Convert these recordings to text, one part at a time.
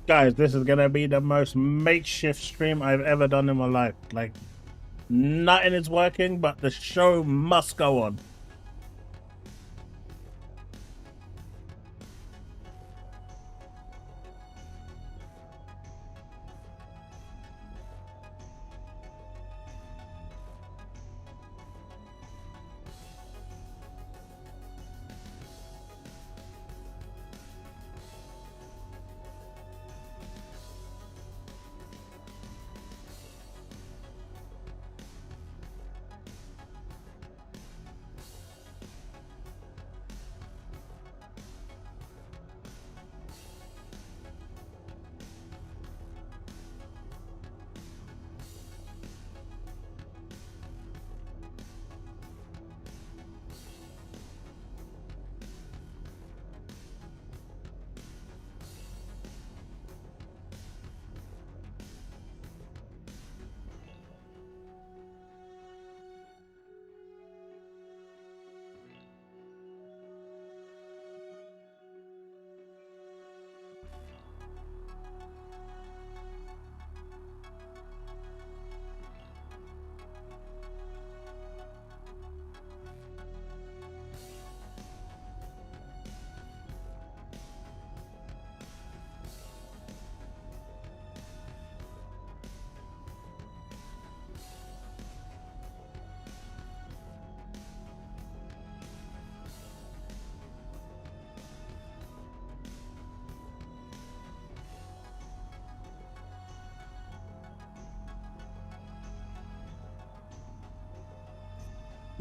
Guys, this is gonna be the most makeshift stream I've ever done in my life. Like, nothing is working, but the show must go on.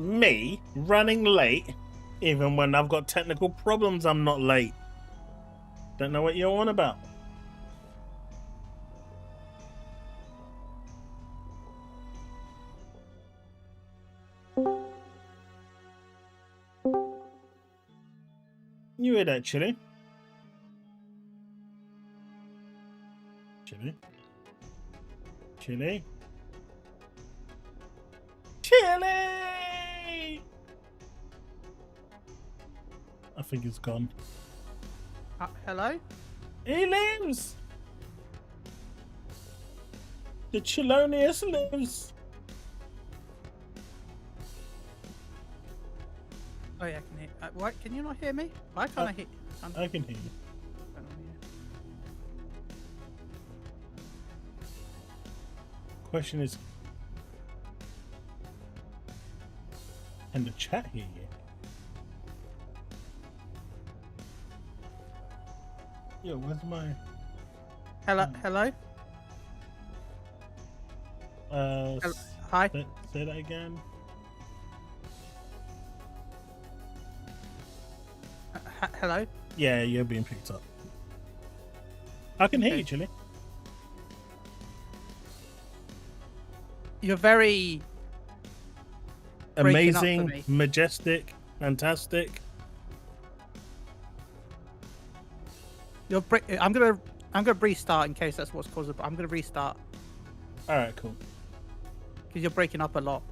Me running late, even when I've got technical problems, I'm not late. Don't know what you're on about. You hear that, Chili? Chili? Chili? Chili! I think it's gone. Hello? He lives! The Chilonius lives! Oh yeah, I can hear. What? Can you not hear me? Why can't I hear? I can hear you. Question is, can the chat hear you? Yo, where's my... Hello? Hello? Hi? Say that again. Hello? Yeah, you're being picked up. I can hear you, Chili. You're very amazing, majestic, fantastic. You're I'm gonna restart in case that's what's caused it. But I'm gonna restart. All right, cool. Because you're breaking up a lot.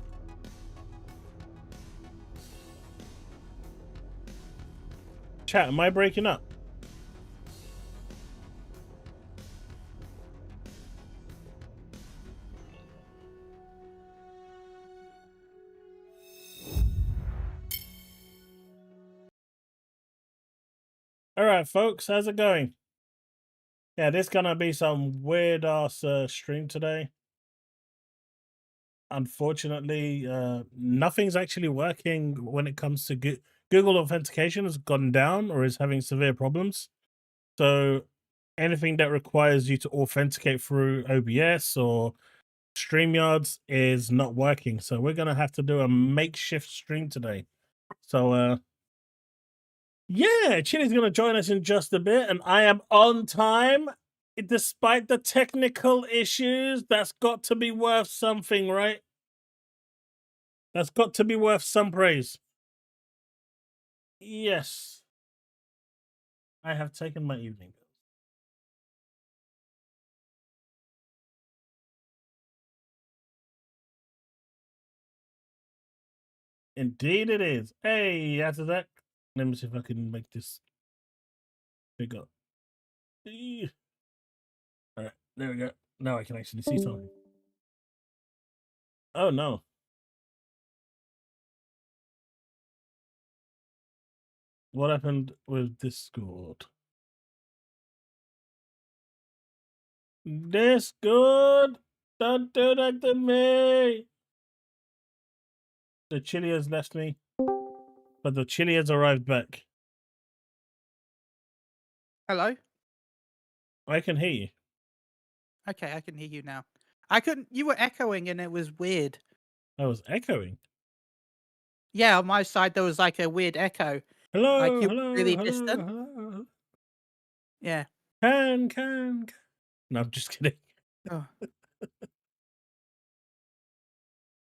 Chat, am I breaking up? All right, folks, how's it going? Yeah, this gonna be some weird ass stream today. Unfortunately, nothing's actually working when it comes to Google authentication has gone down or is having severe problems. So anything that requires you to authenticate through OBS or StreamYards is not working. So we're gonna have to do a makeshift stream today. So yeah, Chili's gonna join us in just a bit, and I am on time despite the technical issues. That's got to be worth something, right? That's got to be worth some praise. Yes. I have taken my evening. Indeed it is. Hey, after that, let me see if I can make this bigger. There we go. Now I can actually see something. Oh no. What happened with Discord? Discord! Don't do that to me! The chili has left me, but the chili has arrived back. Hello? I can hear you. Okay, I can hear you now. I couldn't. You were echoing, and it was weird. I was echoing. Yeah, on my side there was like a weird echo, like Hello, you were hello, really hello, distant. hello. Yeah. Can. No, I'm just kidding. Oh.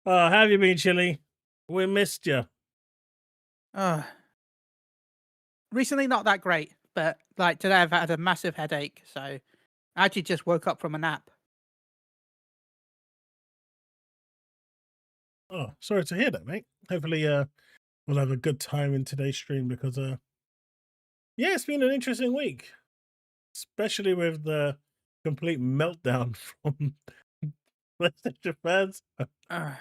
Oh, how have you been, Chili? We missed you. Oh. Recently, not that great, but like today, I've had a massive headache, so I actually just woke up from a nap. Oh, sorry to hear that, mate. Hopefully, we'll have a good time in today's stream because, yeah, it's been an interesting week, especially with the complete meltdown from PlayStation fans. Ugh.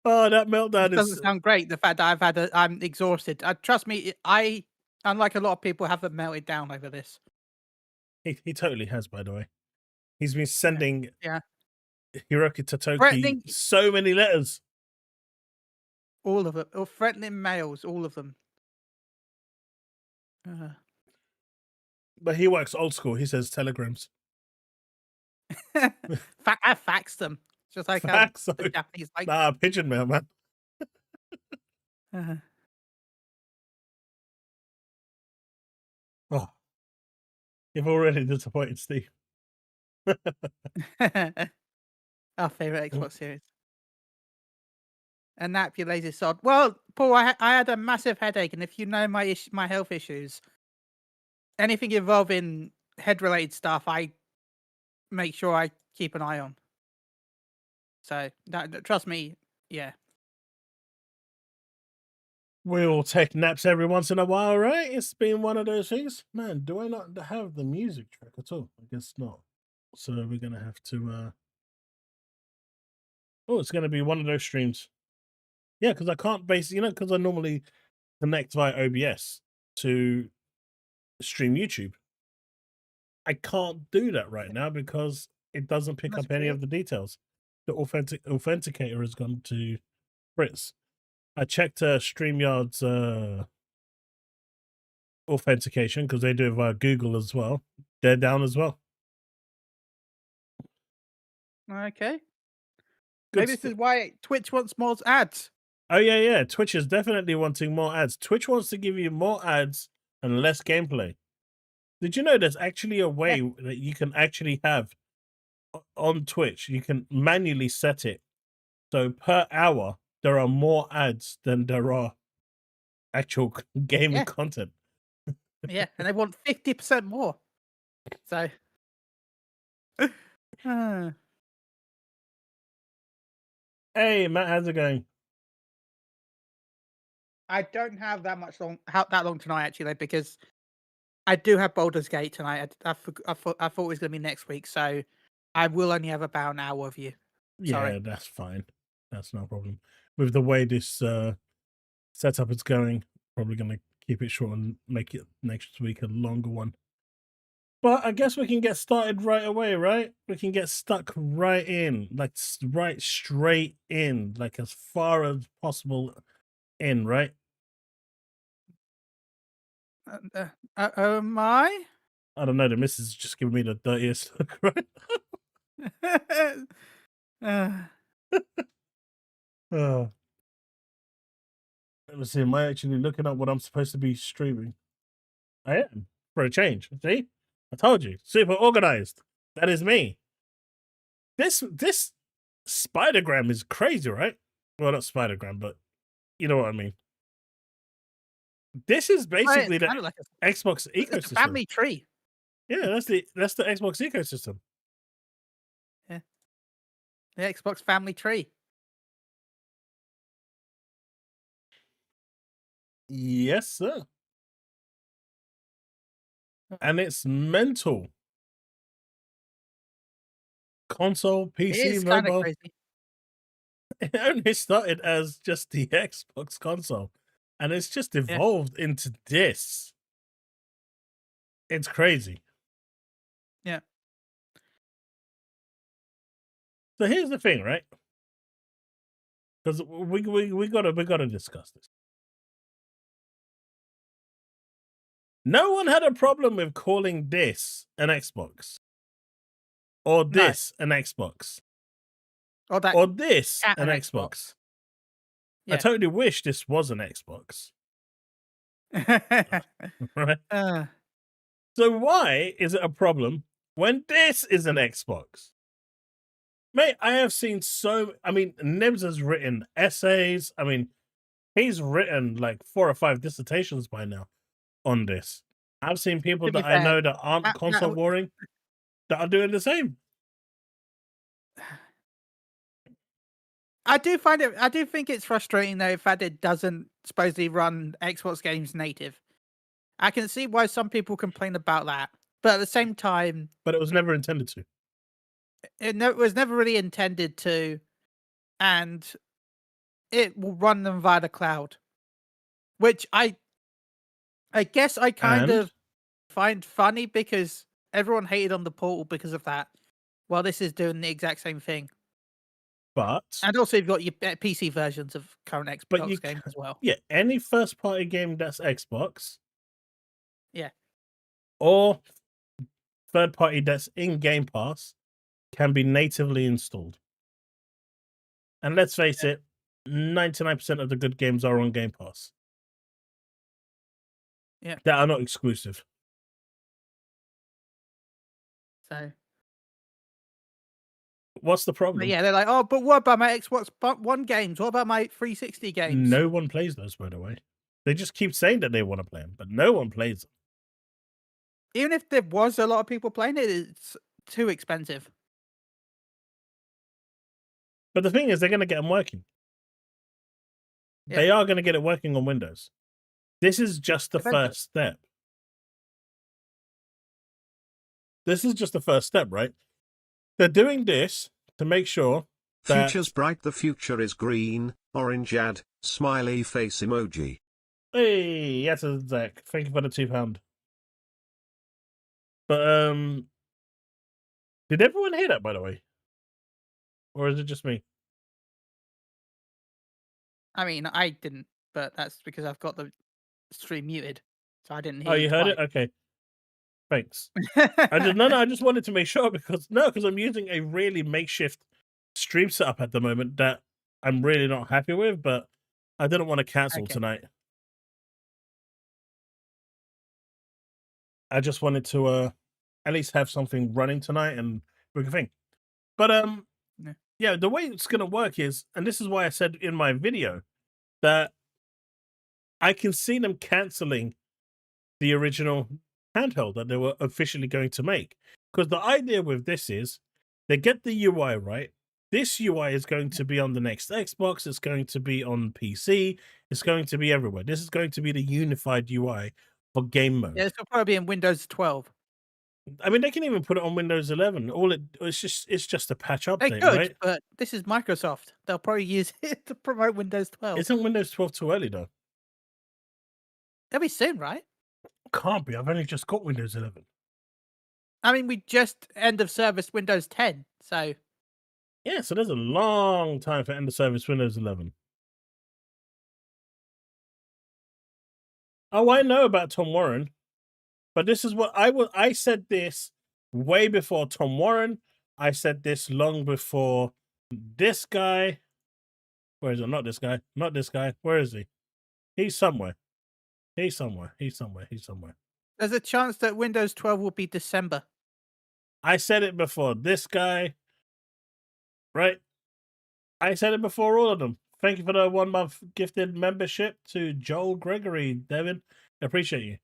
Oh, that meltdown Which doesn't is sound great. The fact that I'm exhausted. Trust me, I, unlike a lot of people, haven't melted down over this. he totally has, by the way. He's been sending Yeah, Hiroki Totoki threatening so many letters. all of it, or threatening mails, all of them. Ugh. But he works old school. He says telegrams. I faxed them, just like how Facts. the Japanese like. Nah, pigeon mail, man. Uh, Oh, you've already disappointed Steve. Our favorite Xbox series. A nap, you lazy sod. Well, Paul, I had a massive headache, and if you know my health issues, anything involving head related stuff, I make sure I keep an eye on. So trust me, yeah. We all take naps every once in a while, right? It's been one of those things. Man, do I not have the music track at all? I guess not. So we're gonna have to oh, it's gonna be one of those streams. Yeah, because I can't because I normally connect via OBS to stream YouTube. I can't do that right now because it doesn't pick That's up any weird. of the details. The authenticator has gone to Fritz. I checked StreamYard's authentication because they do it via Google as well. They're down as well. Okay. Good Maybe this is why Twitch wants more ads. Oh yeah. Twitch is definitely wanting more ads. Twitch wants to give you more ads and less gameplay. Did you know there's actually a way Yeah. that you can actually have on Twitch? You can manually set it so per hour there are more ads than there are actual gaming Yeah. content. Yeah, and they want 50% more. So. uh, Hey Matt, how's it going? I don't have that long tonight actually, because I do have Baldur's Gate tonight. I thought it was gonna be next week, so I will only have about an hour of you. Sorry. Yeah, that's fine. That's no problem. With the way this setup is going, probably gonna keep it short and make it next week a longer one. But I guess we can get started right away, right? We can get stuck right in, like right straight in, like as far as possible in, right? My? I don't know. The missus is just giving me the dirtiest look, right? uh, Oh, let me see. Am I actually looking at what I'm supposed to be streaming? I am for a change. See, I told you, super organized. That is me. This spidergram is crazy, right? Well, not spidergram, but you know what I mean. This is basically it's the kind of like Xbox it's a ecosystem. family tree. Yeah, that's the Xbox ecosystem. Yeah, the Xbox family tree. Yes, sir. And it's mental. console, It PC, is kind of mobile. crazy. It only started as just the Xbox console, and it's just Yeah. evolved into this. It's crazy. Yeah. So here's the thing, right? Because we gotta discuss this. No one had a problem with calling this an Xbox, or No. this an Xbox, Or that or this cat an an Xbox. Xbox. I Yeah. totally wish this was an Xbox, right? Uh, So why is it a problem when this is an Xbox? Mate, I have seen I mean, Nibs has written essays. I mean, he's written like 4 or 5 dissertations by now on this. I've seen people to be that I fair, know that aren't console that warring that are doing the same. I do think it's frustrating though, the fact it doesn't supposedly run Xbox games native. I can see why some people complain about that, but at the same time, But it was never intended to. it was never really intended to, and it will run them via the cloud, which I guess I kind And of find funny because everyone hated on the Portal because of that. While this is doing the exact same thing, but and also you've got your PC versions of current you Xbox games as well. yeah, any first party game that's Xbox Yeah, or third party that's in Game Pass can be natively installed. And let's face it, 99% of the good games are on Game Pass. yeah. That are not exclusive. So, What's the but problem? yeah, they're like, oh, but what about my Xbox One games? What about my 360 games? No one plays those, by the way. They just keep saying that they want to play them, but no one plays them. Even if there was a lot of people playing it, it's too expensive. But the thing is, they're going to get them working. Yeah. They are going to get it working on Windows. This is just the Eventually. first step. This is just the first step, right? They're doing this to make sure that... Future's bright, the future is green, orange ad, smiley face emoji. Hey, yes, Zach. Thank you for the £2. But, did everyone hear that, by the way? Or is it just me? I mean, I didn't, but that's because I've got the stream muted, so I didn't hear Oh, you heard it? Okay. Thanks. I just wanted to make sure because I'm using a really makeshift stream setup at the moment that I'm really not happy with, but I didn't want to cancel Okay. tonight. I just wanted to at least have something running tonight and we can think. But yeah, the way it's gonna work is, and this is why I said in my video that I can see them canceling the original handheld that they were officially going to make. Because the idea with this is they get the UI right. This UI is going to be on the next Xbox. It's going to be on PC. It's going to be everywhere. This is going to be the unified UI for game mode. Yeah, this will probably be in Windows 12. I mean, they can even put it on Windows 11. It's just a patch They update, could, right? but this is Microsoft. They'll probably use it to promote Windows 12. Isn't Windows 12 too early though? It'll be soon, right? Can't be. I've only just got Windows 11. I mean, we just end of service Windows 10, so Yeah, so there's a long time for end of service Windows 11. Oh, I know about Tom Warren, but this is what I said this way before Tom Warren. I said this long before this guy. Where is it? Not this guy. Not this guy. Where is he? He's somewhere. He's somewhere. He's somewhere. He's somewhere. there's a chance that Windows 12 will be December. I said it before this guy. Right? I said it before all of them. Thank you for the 1 month gifted membership to Joel Gregory, Devin. I appreciate you.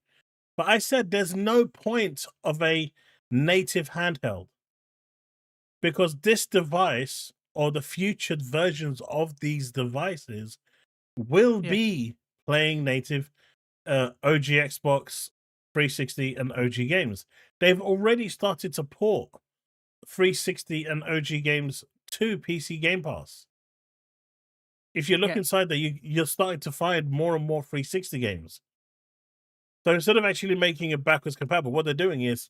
But I said there's no point of a native handheld because this device or the future versions of these devices will be playing native OG Xbox 360 and OG games. They've already started to port 360 and OG games to PC Game Pass. If you look inside there, you're starting to find more and more 360 games. So instead of actually making it backwards compatible, what they're doing is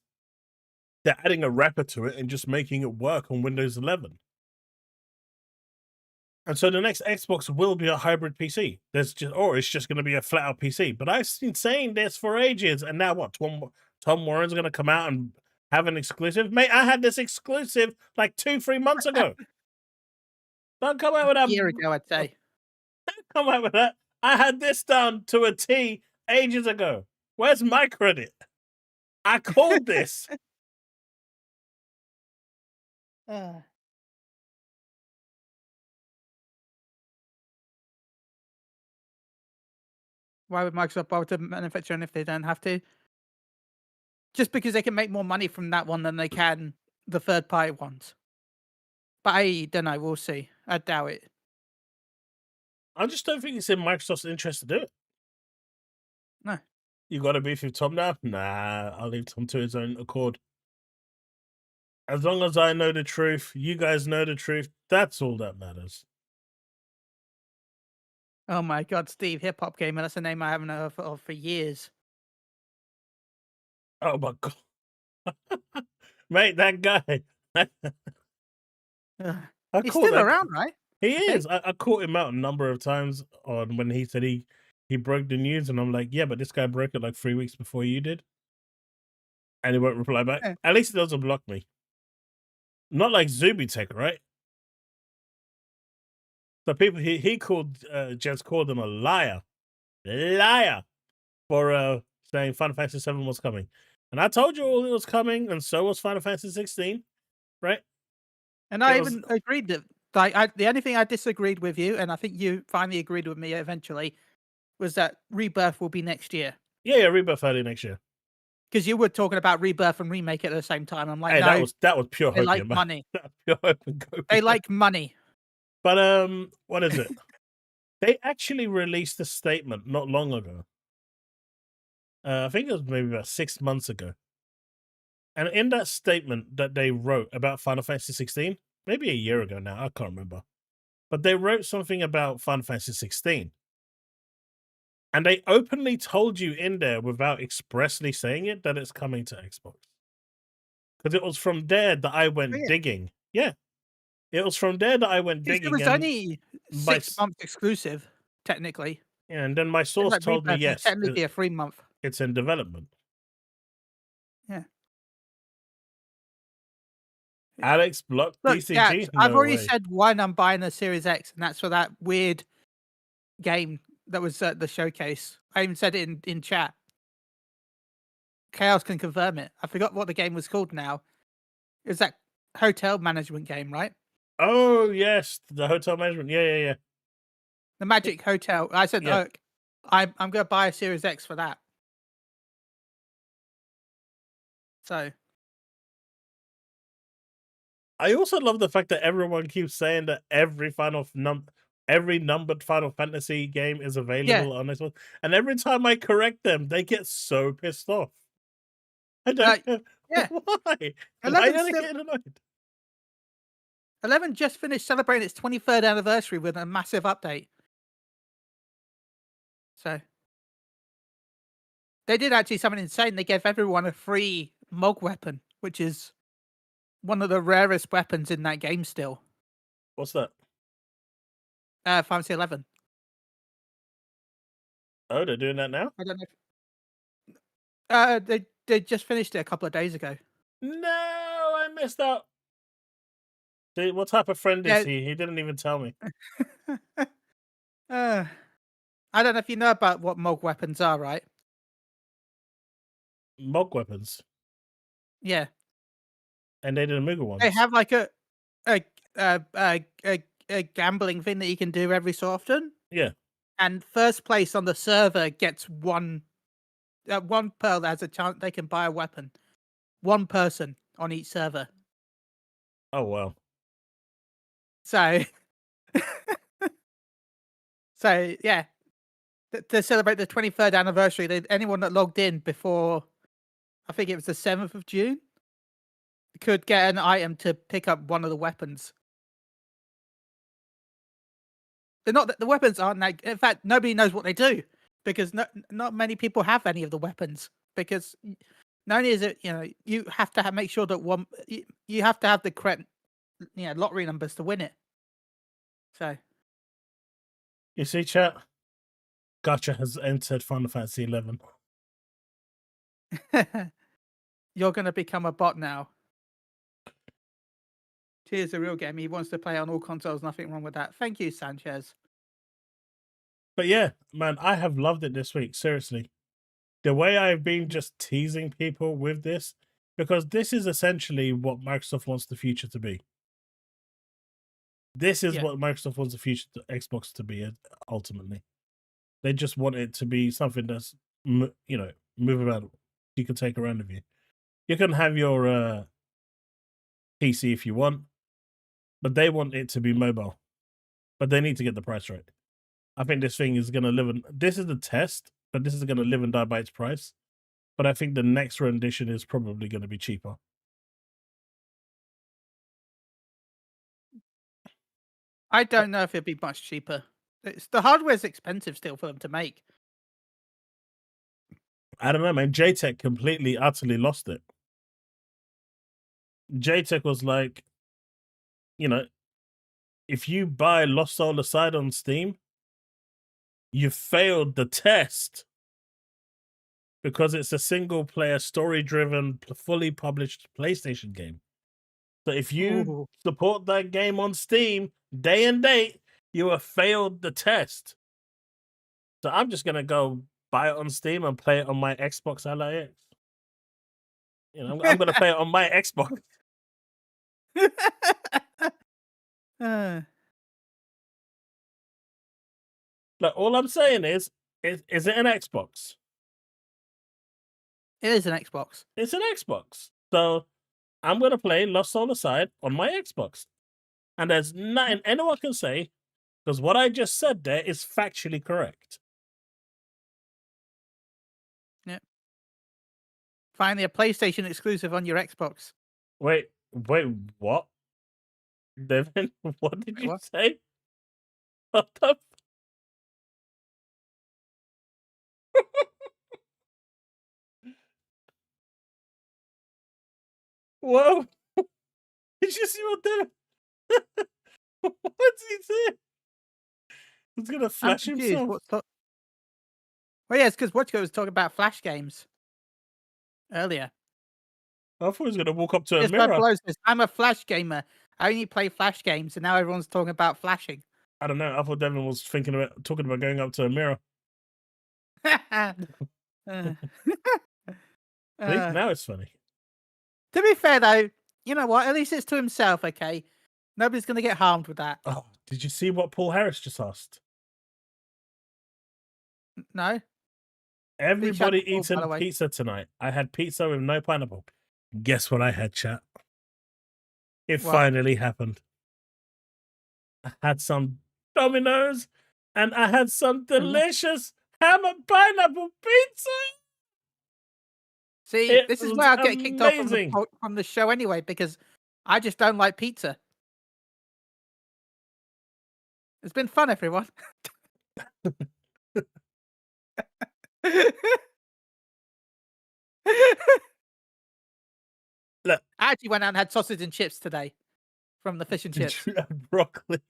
they're adding a wrapper to it and just making it work on Windows 11. And so the next Xbox will be a hybrid PC. Or it's just going to be a flat out PC. But I've been saying this for ages, and now what? Tom Warren's going to come out and have an exclusive? Mate, I had this exclusive like 2-3 months ago. Don't come out with that. A year ago, I'd say. Don't come out with that. I had this down to a T ages ago. Where's my credit? I called this. Why would Microsoft bother to manufacture one if they don't have to? Just because they can make more money from that one than they can the third-party ones. But I don't know. We'll see. I doubt it. I just don't think it's in Microsoft's interest to do it. No. You got to beef with Tom now? Nah, I'll leave Tom to his own accord. As long as I know the truth, you guys know the truth, that's all that matters. Oh my God, Steve, Hip Hop Gamer. That's a name I haven't heard of for years. Oh my God. Mate, that guy. He's still around, right? He is. I caught him out a number of times on when he said he broke the news, and I'm like, yeah, but this guy broke it like 3 weeks before you did. And he won't reply back. Yeah. At least he doesn't block me. Not like Zubitech, right? So people, he called, just called him a liar. Liar! For saying Final Fantasy 7 was coming. And I told you all it was coming, and so was Final Fantasy 16, right? And I even agreed that, like, the only thing I disagreed with you, and I think you finally agreed with me eventually, was that Rebirth will be next year. Yeah, Rebirth early next year. Because you were talking about Rebirth and Remake at the same time. I'm like, hey, no, that was pure they hopium, like man. money. Pure hopium. They like money. But what is it? They actually released a statement not long ago. I think it was maybe about 6 months ago. And in that statement that they wrote about Final Fantasy 16, maybe a year ago now, I can't remember. But they wrote something about Final Fantasy 16. And they openly told you in there, without expressly saying it, that it's coming to Xbox. Because it was from there that I went digging. Yeah. It was from there that I went digging. It was only 6 months exclusive, technically. Yeah, and then my source like told me, Rebirth yes, technically a 3 month. it's in development. Yeah. Alex blocked DCG? Yeah, I've No already way. said when I'm buying a Series X, and that's for that weird game that was at the showcase. I even said it in chat. Chaos can confirm it. I forgot what the game was called now. It was that hotel management game, right? Oh, yes. The hotel management. Yeah. The Magic Hotel. I said, Yeah. look, I'm going to buy a Series X for that. So. I also love the fact that everyone keeps saying that every numbered Final Fantasy game is available on this one. And every time I correct them, they get so pissed off. I don't know. Yeah. Why? Why are they getting annoyed? 11 just finished celebrating its 23rd anniversary with a massive update. So. They did actually something insane. They gave everyone a free Mog weapon, which is one of the rarest weapons in that game still. What's that? Final Fantasy 11. Oh, they're doing that now? I don't know. They just finished it a couple of days ago. No, I missed out. Dude, what type of friend is he? He didn't even tell me. I don't know if you know about what Mog weapons are, right? Mog weapons? Yeah. And they did Amiga ones. They have like a gambling thing that you can do every so often. Yeah. And first place on the server gets one pearl that has a chance they can buy a weapon. One person on each server. Oh, wow. So, yeah. To celebrate the 23rd anniversary, anyone that logged in before, I think it was the 7th of June, could get an item to pick up one of the weapons. They're not the weapons aren't that. In fact, nobody knows what they do because not many people have any of the weapons. Because not only is it you have to make sure that you have to have the correct lottery numbers to win it. So You see, chat. Gotcha has entered Final Fantasy 11. you're going to become a bot now. Here's a real game. He wants to play on all consoles. Nothing wrong with that. Thank you, Sanchez. But yeah, man, I have loved it this week. Seriously. The way I've been just teasing people with this, because this is essentially what Microsoft wants the future to be. This is what Microsoft wants the future to Xbox to be, ultimately. They just want it to be something that's, move around. You can take around with you. You can have your PC if you want, but they want it to be mobile. But they need to get the price right. I think this thing is going to live this is the test, but this is going to live and die by its price. But I think the next rendition is probably going to be cheaper. I don't know if it'd be much cheaper. The hardware's expensive still for them to make. I don't know, man. JTech completely, utterly lost it. JTech was like, if you buy Lost Soul Aside on Steam, you failed the test because it's a single-player, story-driven, fully published PlayStation game. So if you support that game on Steam, day and date, you have failed the test. So I'm just gonna go buy it on Steam and play it on my Xbox LIX. I'm gonna play it on my Xbox. Like, all I'm saying is it an Xbox? It is an Xbox. It's an Xbox. So I'm gonna play Lost Soul Aside on my Xbox. And there's nothing anyone can say, because what I just said there is factually correct. Yeah. Finally, a PlayStation exclusive on your Xbox. Wait, what? Devin, what did you say? What the? Whoa! Did you see what Devin? What's he saying? He's gonna flash himself. Well, yeah, it's because Watchko was talking about Flash games earlier. I thought he was gonna walk up to a mirror. I'm a Flash gamer. I only play Flash games, and now everyone's talking about flashing. I don't know. I thought Devin was talking about going up to a mirror. Now it's funny. To be fair, though, you know what? At least it's to himself, okay? Nobody's going to get harmed with that. Oh, did you see what Paul Harris just asked? No. Everybody eating pizza tonight. I had pizza with no pineapple. Guess what I had, chat? It finally happened. I had some Domino's and I had some delicious ham and pineapple pizza. See, this is where I'll get kicked off from the show anyway, because I just don't like pizza. It's been fun, everyone. Look, I actually went out and had sausage and chips today from the fish and chips. Broccoli.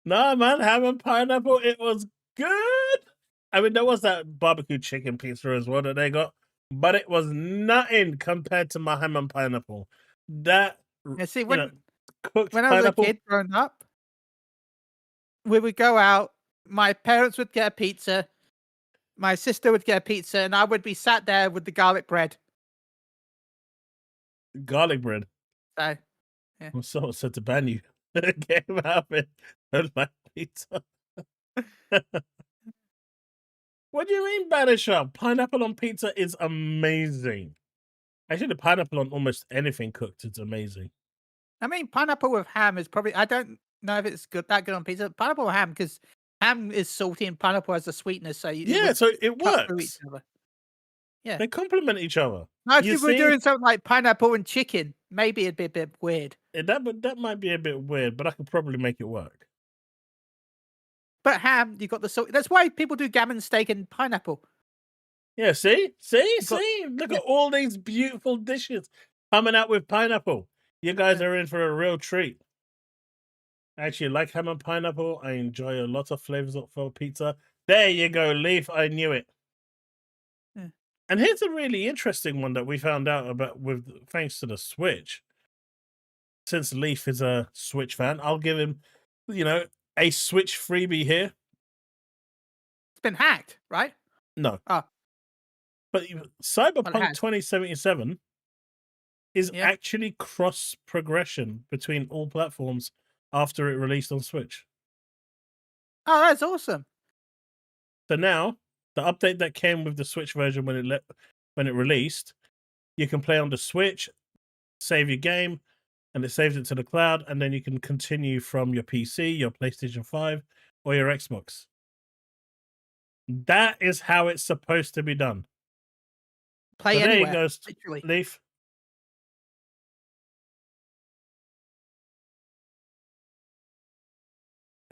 No, man, ham and pineapple. It was good. I mean, there was that barbecue chicken pizza as well that they got, but it was nothing compared to my ham and pineapple. That, see, when I was pineapple... a kid growing up, we would go out. My parents would get a pizza. My sister would get a pizza, and I would be sat there with the garlic bread. Garlic bread? So, yeah. Well, someone said to ban you. Get him out of it. Don't like pizza. What do you mean, Banisher? Pineapple on pizza is amazing. Actually, the pineapple on almost anything cooked is amazing. I mean, pineapple with ham is probably... I don't know if it's that good on pizza. Pineapple with ham, because ham is salty and pineapple has a sweetness. So so it works. Yeah, they complement each other. Now, if you were doing something like pineapple and chicken, maybe it'd be a bit weird. That might be a bit weird, but I could probably make it work. But ham, you got the salt. That's why people do gammon, steak, and pineapple. Yeah, see? got- Look yeah. at all these beautiful dishes coming out with pineapple. You guys Yeah. are in for a real treat. Actually, like ham and pineapple, I enjoy a lot of flavors for pizza. There you go, Leaf. I knew it. Yeah. And here's a really interesting one that we found out about thanks to the Switch. Since Leaf is a Switch fan, I'll give him, a Switch freebie here. It's been hacked, right? No. Oh. But Cyberpunk 2077 is Yeah. actually cross progression between all platforms after it released on Switch. Oh, that's awesome. So now, the update that came with the Switch version when it released, you can play on the Switch, save your game, and it saves it to the cloud, and then you can continue from your PC, your PlayStation 5, or your Xbox. That is how it's supposed to be done. Play So anywhere. there you go, Literally. Leaf.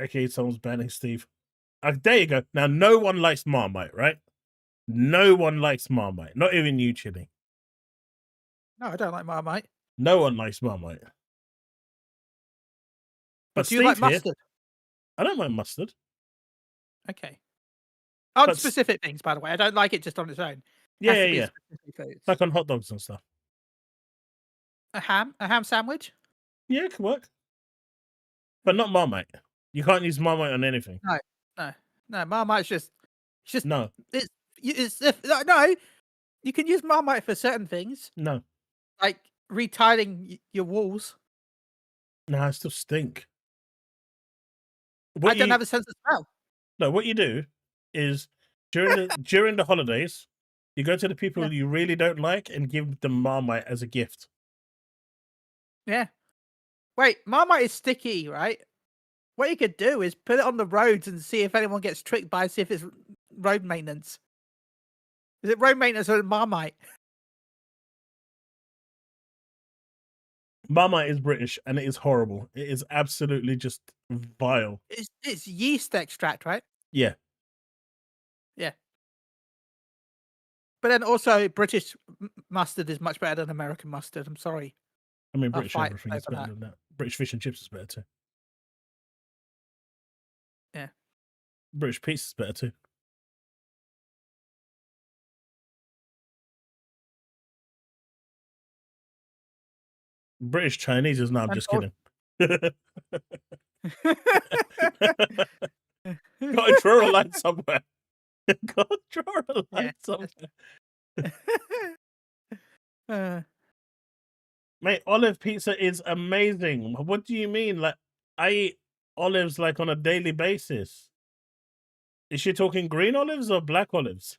Okay, someone's banning Steve. There you go. Now, no one likes Marmite, right? No one likes Marmite. Not even you, Chili. No, I don't like Marmite. No one likes Marmite. But do you like Steve here, mustard? I don't mind mustard. Okay. On But specific things, by the way. I don't like it just on its own. Yeah, Has to be yeah. specific foods. Like on hot dogs and stuff. A ham sandwich? Yeah, it can work. But not Marmite. You can't use Marmite on anything. No, Marmite's just No, no. You can use Marmite for certain things, no. like retiling your walls. No, I still stink. I don't have a sense of smell. No, what you do is during the holidays, you go to the people you really don't like and give them Marmite as a gift. Yeah. Wait, Marmite is sticky, right? What you could do is put it on the roads and see if anyone gets tricked by see if it's road maintenance. Is it road maintenance or Marmite? Marmite is British and it is horrible. It is absolutely just vile. It's yeast extract, right? Yeah. Yeah. But then also British mustard is much better than American mustard. I'm sorry. I mean, I'll British fight everything is over better that. than that. British fish and chips is better too. Yeah. British pizza is better too. British Chinese is not. I'm just kidding. Gotta draw a line somewhere. Gotta draw a line somewhere. Mate, olive pizza is amazing. What do you mean? Like, I eat olives like on a daily basis. Is she talking green olives or black olives?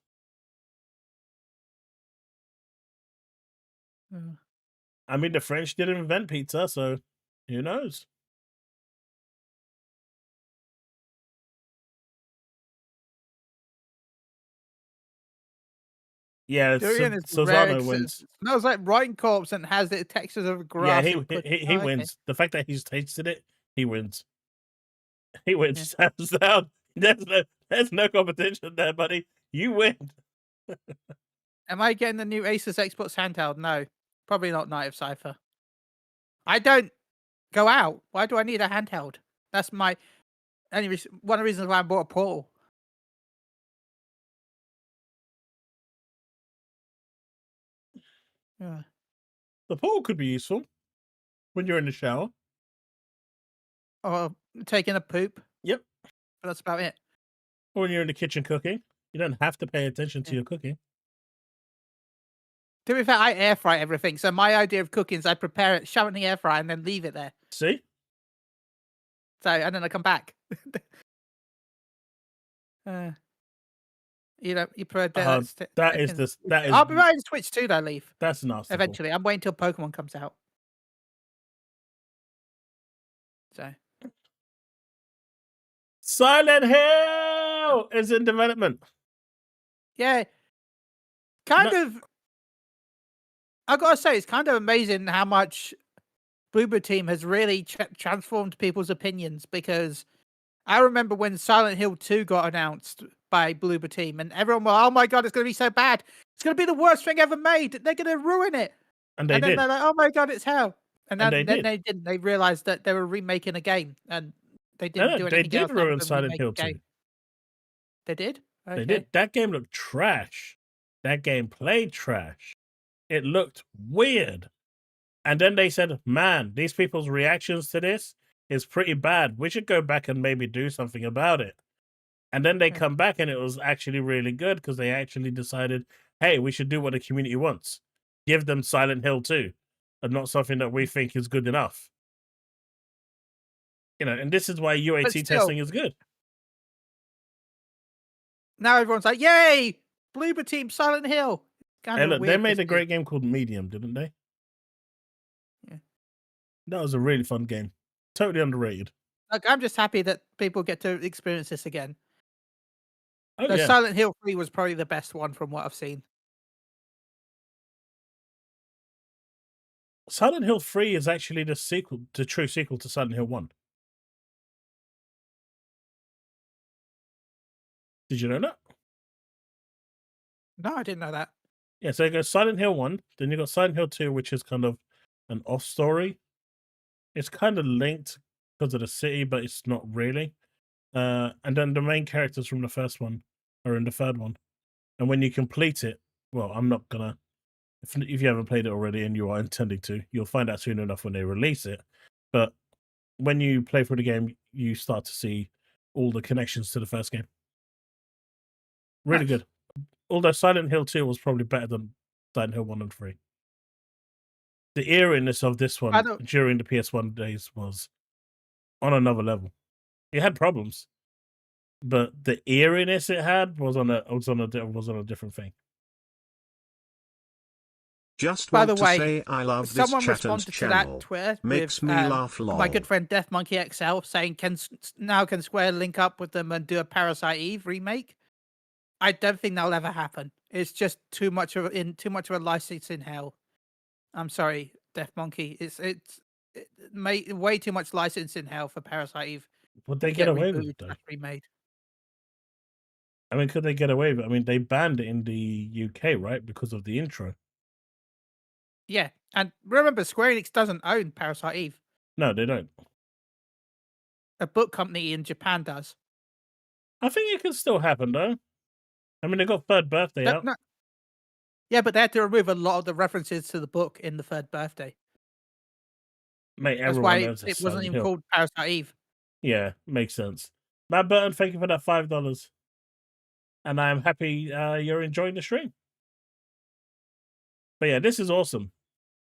I mean, the French didn't invent pizza, so who knows? Yeah, Durian is Sozano wins. It smells like rotten corpse and has the textures of grass. Yeah, he wins. The fact that he's tasted it, he wins. He wins. Yeah. There's no competition there, buddy. You win. Am I getting the new Asus Xbox handheld? No, probably not. Night of Cypher. I don't go out. Why do I need a handheld? That's my one of the reasons why I bought a Portal. Yeah. The Portal could be useful when you're in the shower. Or taking a poop. Yep. But that's about it. Or when you're in the kitchen cooking. You don't have to pay attention to your cooking. To be fair, I air fry everything. So my idea of cooking is I prepare it, shove it in the air fryer, and then leave it there. See? So, and then I come back. You prefer that is. I'll be right in Switch too, though, Leaf. That's nasty. Eventually. I'm waiting till Pokemon comes out. So. Silent Hill is in development. Yeah. Kind of I gotta say, it's kind of amazing how much Bloober Team has really transformed people's opinions, because I remember when Silent Hill 2 got announced by Bloober Team, and everyone was, oh my god, it's going to be so bad. It's going to be the worst thing ever made. They're going to ruin it. And they then did. they're like, oh my god, it's hell. And then they did. they didn't. They realized that they were remaking a game, and they didn't do they anything else. did ruin Silent Hill 2. They did? Okay. They did. That game looked trash. That game played trash. It looked weird. And then they said, man, these people's reactions to this is pretty bad. We should go back and maybe do something about it. And then they come back and it was actually really good, because they actually decided, hey, we should do what the community wants. Give them Silent Hill 2, and not something that we think is good enough. You know, and this is why UAT testing is good. Now everyone's like, yay, Bloober Team, Silent Hill. Hey, look, they made a great game called Medium, didn't they? Yeah. That was a really fun game. Totally underrated. Look, I'm just happy that people get to experience this again. Oh, yeah. Silent Hill 3 was probably the best one from what I've seen. Silent Hill 3 is actually the true sequel to Silent Hill 1. Did you know that? No, I didn't know that. Yeah, so you got Silent Hill 1, then you got Silent Hill 2, which is kind of an off story. It's kind of linked because of the city, but it's not really. And then the main characters from the first one are in the third one. And when you complete it, well, I'm not gonna, if you haven't played it already and you are intending to, you'll find out soon enough when they release it. But when you play through the game, you start to see all the connections to the first game. Really good. Although Silent Hill 2 was probably better than Silent Hill 1 and 3. The eeriness of this one during the PS1 days was on another level. It had problems, but the eeriness it had was on a different thing. Just By want the way, to say I love this someone chat and responded to channel. that Twitter Makes with, me laugh lol. my good friend Death Monkey XL saying, can Square link up with them and do a Parasite Eve remake? I don't think that'll ever happen. It's just too much of a license in hell. I'm sorry, Death Monkey. It's way too much license in hell for Parasite Eve. Would they get away with it though? Remade. I mean, could they get away with it? I mean, they banned it in the UK, right, because of the intro. Yeah, and remember, Square Enix doesn't own Parasite Eve. No, they don't. A book company in Japan does. I think it can still happen, though. I mean, they got Third Birthday out. No. Yeah, but they had to remove a lot of the references to the book in the Third Birthday. Mate, that's why it wasn't even called Parasite Eve. Yeah, makes sense. Matt Burton, thank you for that $5. And I'm happy you're enjoying the stream. But yeah, this is awesome.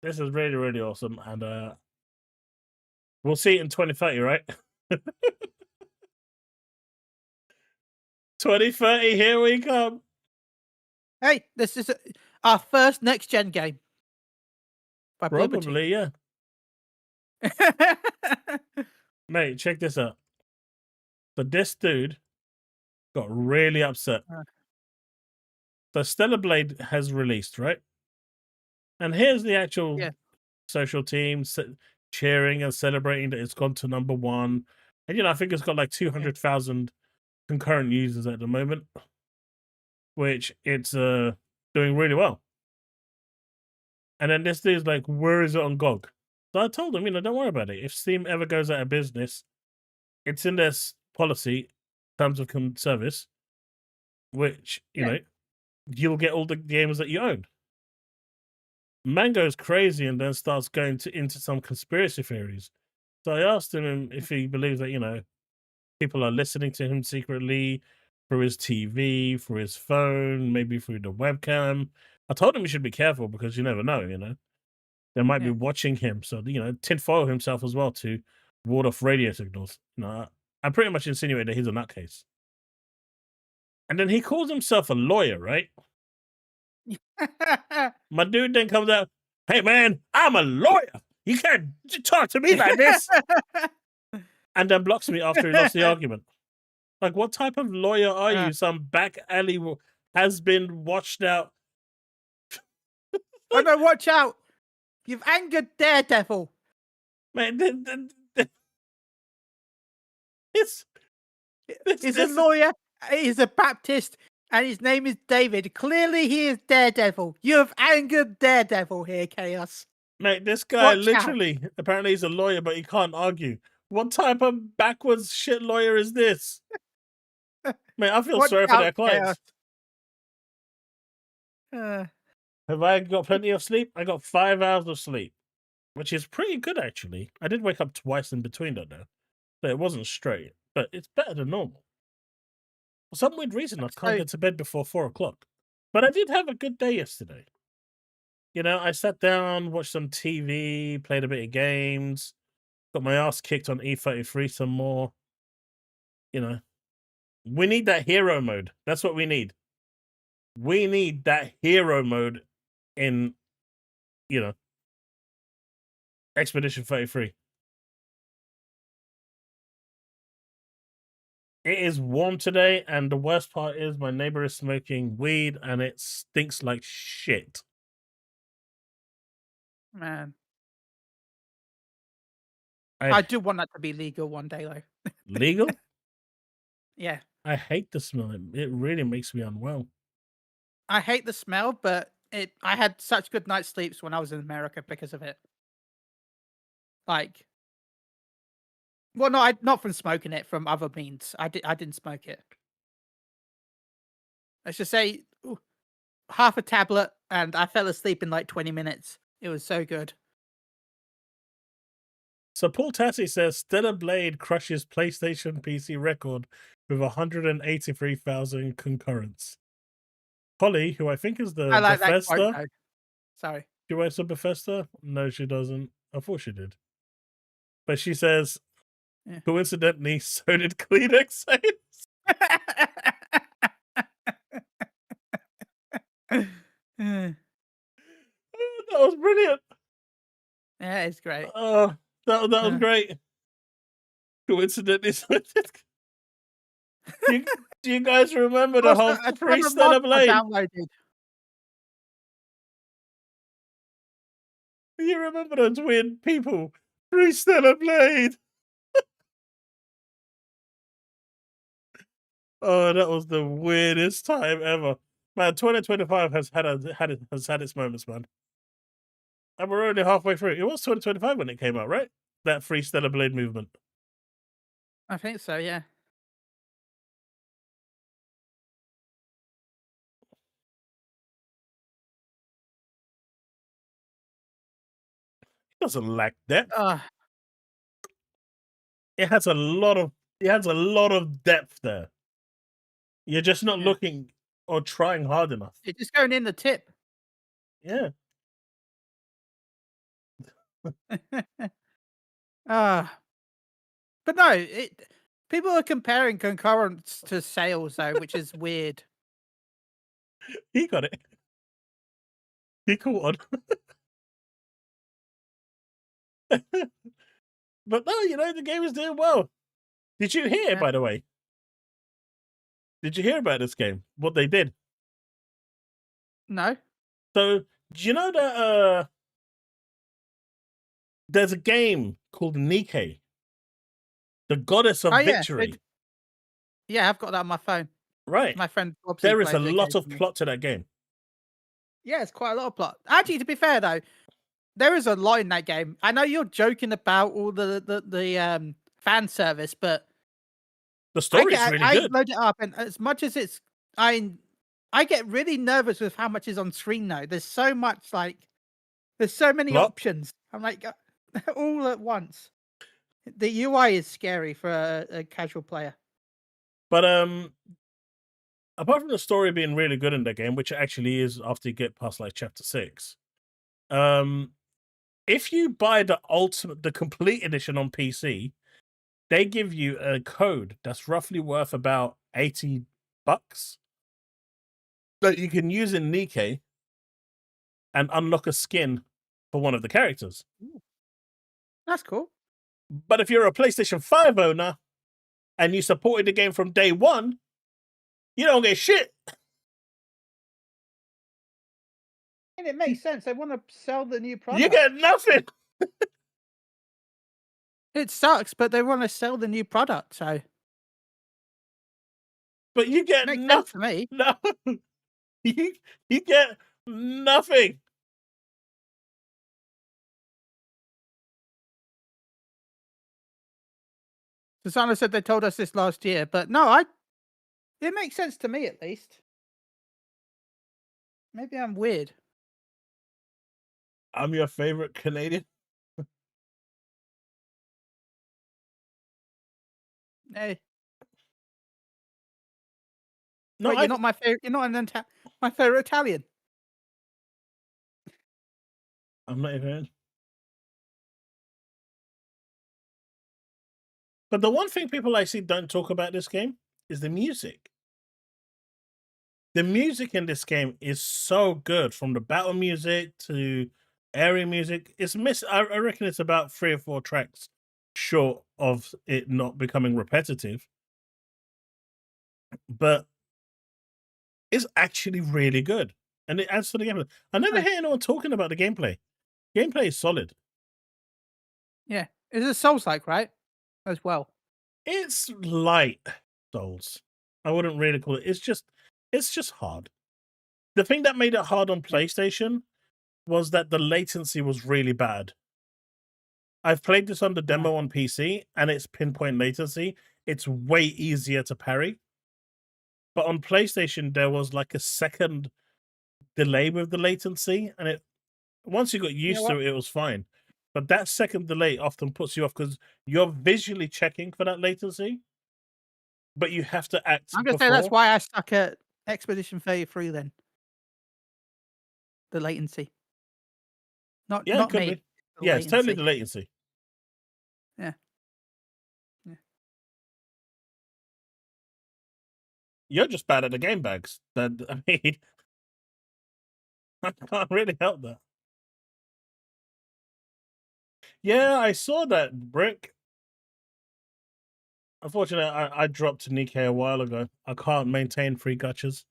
This is really, really awesome. And we'll see it in 2030, right? 2030, here we come. Hey, this is our first next-gen game. Probably, yeah. Mate, check this out. So this dude got really upset. So Stellar Blade has released, right? And here's the actual social team cheering and celebrating that it's gone to #1. And, I think it's got like 200,000 concurrent users at the moment, which it's doing really well. And then this dude's like, where is it on GOG? So I told him, don't worry about it. If Steam ever goes out of business, it's in their policy, terms of service, which, you'll get all the games that you own. Man goes crazy and then starts going into some conspiracy theories. So I asked him if he believes that, people are listening to him secretly through his TV, through his phone, maybe through the webcam. I told him he should be careful because you never know, They might be watching him. So, tinfoil himself as well to ward off radio signals. I pretty much insinuate that he's a nutcase. And then he calls himself a lawyer, right? My dude then comes out, hey, man, I'm a lawyer. You can't talk to me like this. And then blocks me after he lost the argument. Like, what type of lawyer are you? Some back alley has been washed out. Oh no, watch out! You've angered Daredevil. Man, it's He's a lawyer. He's a Baptist, and his name is David. Clearly, he is Daredevil. You have angered Daredevil here, Chaos. mate, this guy Watch literally, apparently he's a lawyer, but he can't argue. What type of backwards shit lawyer is this? Mate, I feel Watch sorry for out, their clients. Chaos. Have I got plenty of sleep? I got 5 hours of sleep, which is pretty good, actually. I did wake up twice in between, though. So it wasn't straight, but it's better than normal. For some weird reason, I can't get to bed before 4 o'clock. But I did have a good day yesterday. You know, I sat down, watched some TV, played a bit of games, got my ass kicked on E33 some more. You know, we need that hero mode. That's what we need. We need that hero mode in, you know, Expedition 33. It is warm today, and the worst part is my neighbor is smoking weed, and it stinks like shit. Man, I I do want that to be legal one day, though. legal? Yeah, I hate the smell. It really makes me unwell. I hate the smell, but I had such good night's sleeps when I was in America because of it. Like, well, no, not from smoking it, from other means. I didn't smoke it. Let's just say half a tablet, and I fell asleep in like 20 minutes. It was so good. So Paul Tassi says Stellar Blade crushes PlayStation PC record with 183,000 concurrents. Holly, who I think is the I like that Bethesda. quote, though. Sorry. She works at Bethesda? No, she doesn't. I thought she did. But she says, Yeah. coincidentally, so did Kleenex sales. That was brilliant. Yeah, it's great. That was great. Coincidentally, so did... do you guys remember the whole free Stellar Blade? Downloaded. You remember those weird people? Free Stellar Blade. Oh, that was the weirdest time ever. Man, 2025 has had its moments, man. And we're only halfway through. It was 2025 when it came out, right? That Free Stellar Blade movement. I think so, yeah. It doesn't lack depth. Uh, It has a lot of depth there. You're just not looking or trying hard enough. It's just going in the tip. Yeah. But no, people are comparing concurrents to sales, though, which is weird. He got it. He caught on. But no, you know, the game is doing well. Did you hear, by the way? Did you hear about this game? What they did? No. So, do you know that there's a game called Nike, the Goddess of Victory? Yeah, I've got that on my phone. Right. My friend Bobsy There is a plays it lot of occasionally. plot to that game. Yeah, it's quite a lot of plot. Actually, to be fair though, there is a lot in that game. I know you're joking about all the fan service, but The story is really I good. load it up, and as much as it's, I get really nervous with how much is on screen now. There's so much, there's so many Plot? options. I'm like, all at once. The UI is scary for a casual player. But apart from the story being really good in that game, which it actually is after you get past like chapter 6, if you buy the complete edition on PC, they give you a code that's roughly worth about $80 that you can use in Nike and unlock a skin for one of the characters. That's cool. But if you're a PlayStation 5 owner and you supported the game from day one, you don't get shit. And it makes sense. They want to sell the new product. You get nothing. It sucks, but they want to sell the new product, so But you get makes sense to nothing. me. No. You get nothing. Susana said they told us this last year, but no, it makes sense to me at least. Maybe I'm weird. I'm your favorite Canadian. Hey, No, wait, you're not my favorite. You're not my favorite Italian. I'm not even. But the one thing people I see don't talk about this game is the music. The music in this game is so good, from the battle music to area music. It's I reckon it's about 3 or 4 tracks short of it not becoming repetitive. But it's actually really good, and it adds to the gameplay. I never hear anyone talking about the gameplay. Gameplay is solid. Yeah, it's a Souls-like, right? As well. It's light Souls. I wouldn't really call it. It's just hard. The thing that made it hard on PlayStation was that the latency was really bad. I've played this on the demo on PC, and it's pinpoint latency. It's way easier to parry. But on PlayStation, there was like a second delay with the latency, and once you got used to it, it was fine. But that second delay often puts you off because you're visually checking for that latency, but you have to act. I'm gonna say that's why I stuck at Expedition 33 then. The latency. Not Yeah, it could me. be. Yeah, it's totally the latency. Yeah. You're just bad at the game bags. I mean, I can't really help that. Yeah, I saw that, Brick. Unfortunately, I dropped Nikkei a while ago. I can't maintain 3 gachas.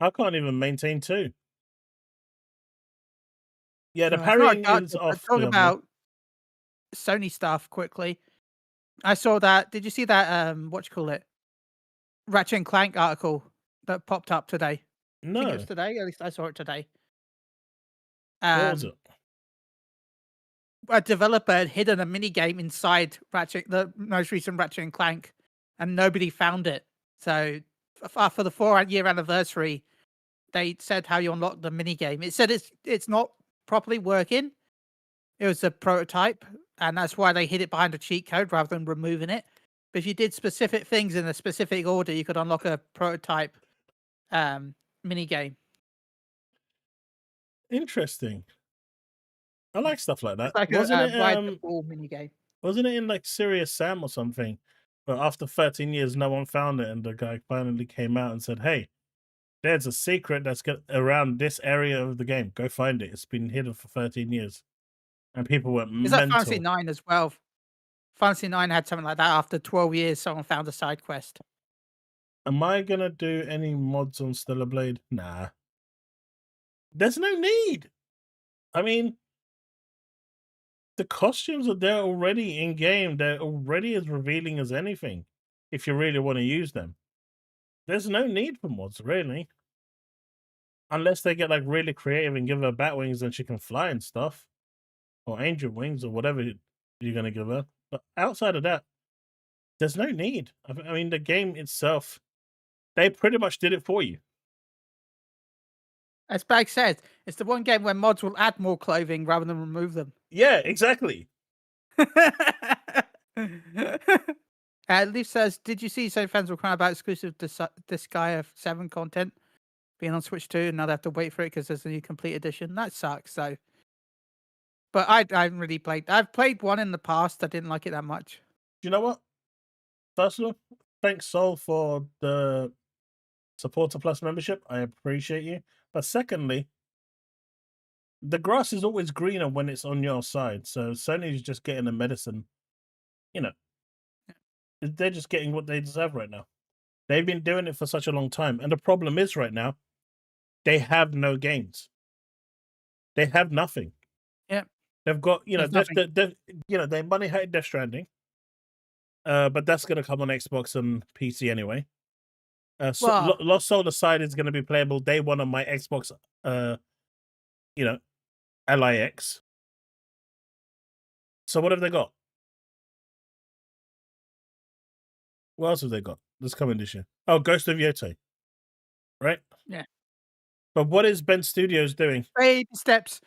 I can't even maintain 2. Yeah, the No, it's not a parrying gacha, is but off. talking about Sony stuff quickly. I saw that. Did you see that? What you call it? Ratchet and Clank article that popped up today. I think it No. was today. At least I saw it today. What was it? A developer had hidden a mini game inside the most recent Ratchet and Clank, and nobody found it. So for the 4-year anniversary, they said how you unlock the mini game. It said it's not properly working. It was a prototype, and that's why they hid it behind a cheat code rather than removing it. But if you did specific things in a specific order, you could unlock a prototype mini game. Interesting. I like stuff like that. It's like wasn't a ride the ball mini game. Wasn't it in like Serious Sam or something? But after 13 years, no one found it, and the guy finally came out and said, "Hey, there's a secret that's around this area of the game. Go find it. It's been hidden for 13 years." And people went Is mental. that Fantasy 9 as well? Fantasy 9 had something like that. After 12 years, someone found a side quest. Am I gonna do any mods on Stellar Blade? Nah. There's no need. I mean, the costumes are there already in game. They're already as revealing as anything. If you really want to use them, there's no need for mods, really. Unless they get like really creative and give her bat wings and she can fly and stuff, or angel wings or whatever you're gonna give her. But outside of that, there's no need. I mean, the game itself, they pretty much did it for you. As Bag said, it's the one game where mods will add more clothing rather than remove them. Yeah, exactly. Leaf says, did you see some fans were crying about exclusive Disgaea 7 content being on Switch 2 and now they have to wait for it because there's a new complete edition? That sucks, though. But I haven't really played. I've played one in the past. I didn't like it that much. Do you know what? First of all, thanks, Sol, for the Supporter Plus membership. I appreciate you. But secondly, the grass is always greener when it's on your side. So Sony's just getting the medicine. You know, they're just getting what they deserve right now. They've been doing it for such a long time. And the problem is right now, they have no games. They have nothing. Yeah. They've got, There's nothing. they money hate Death Stranding. But that's gonna come on Xbox and PC anyway. Well, Lost Soul Aside is gonna be playable day one on my Xbox, LIX. So what have they got? What else have they got that's coming this year? Oh, Ghost of Yotei, right? Yeah. But what is Ben Studios doing? baby steps.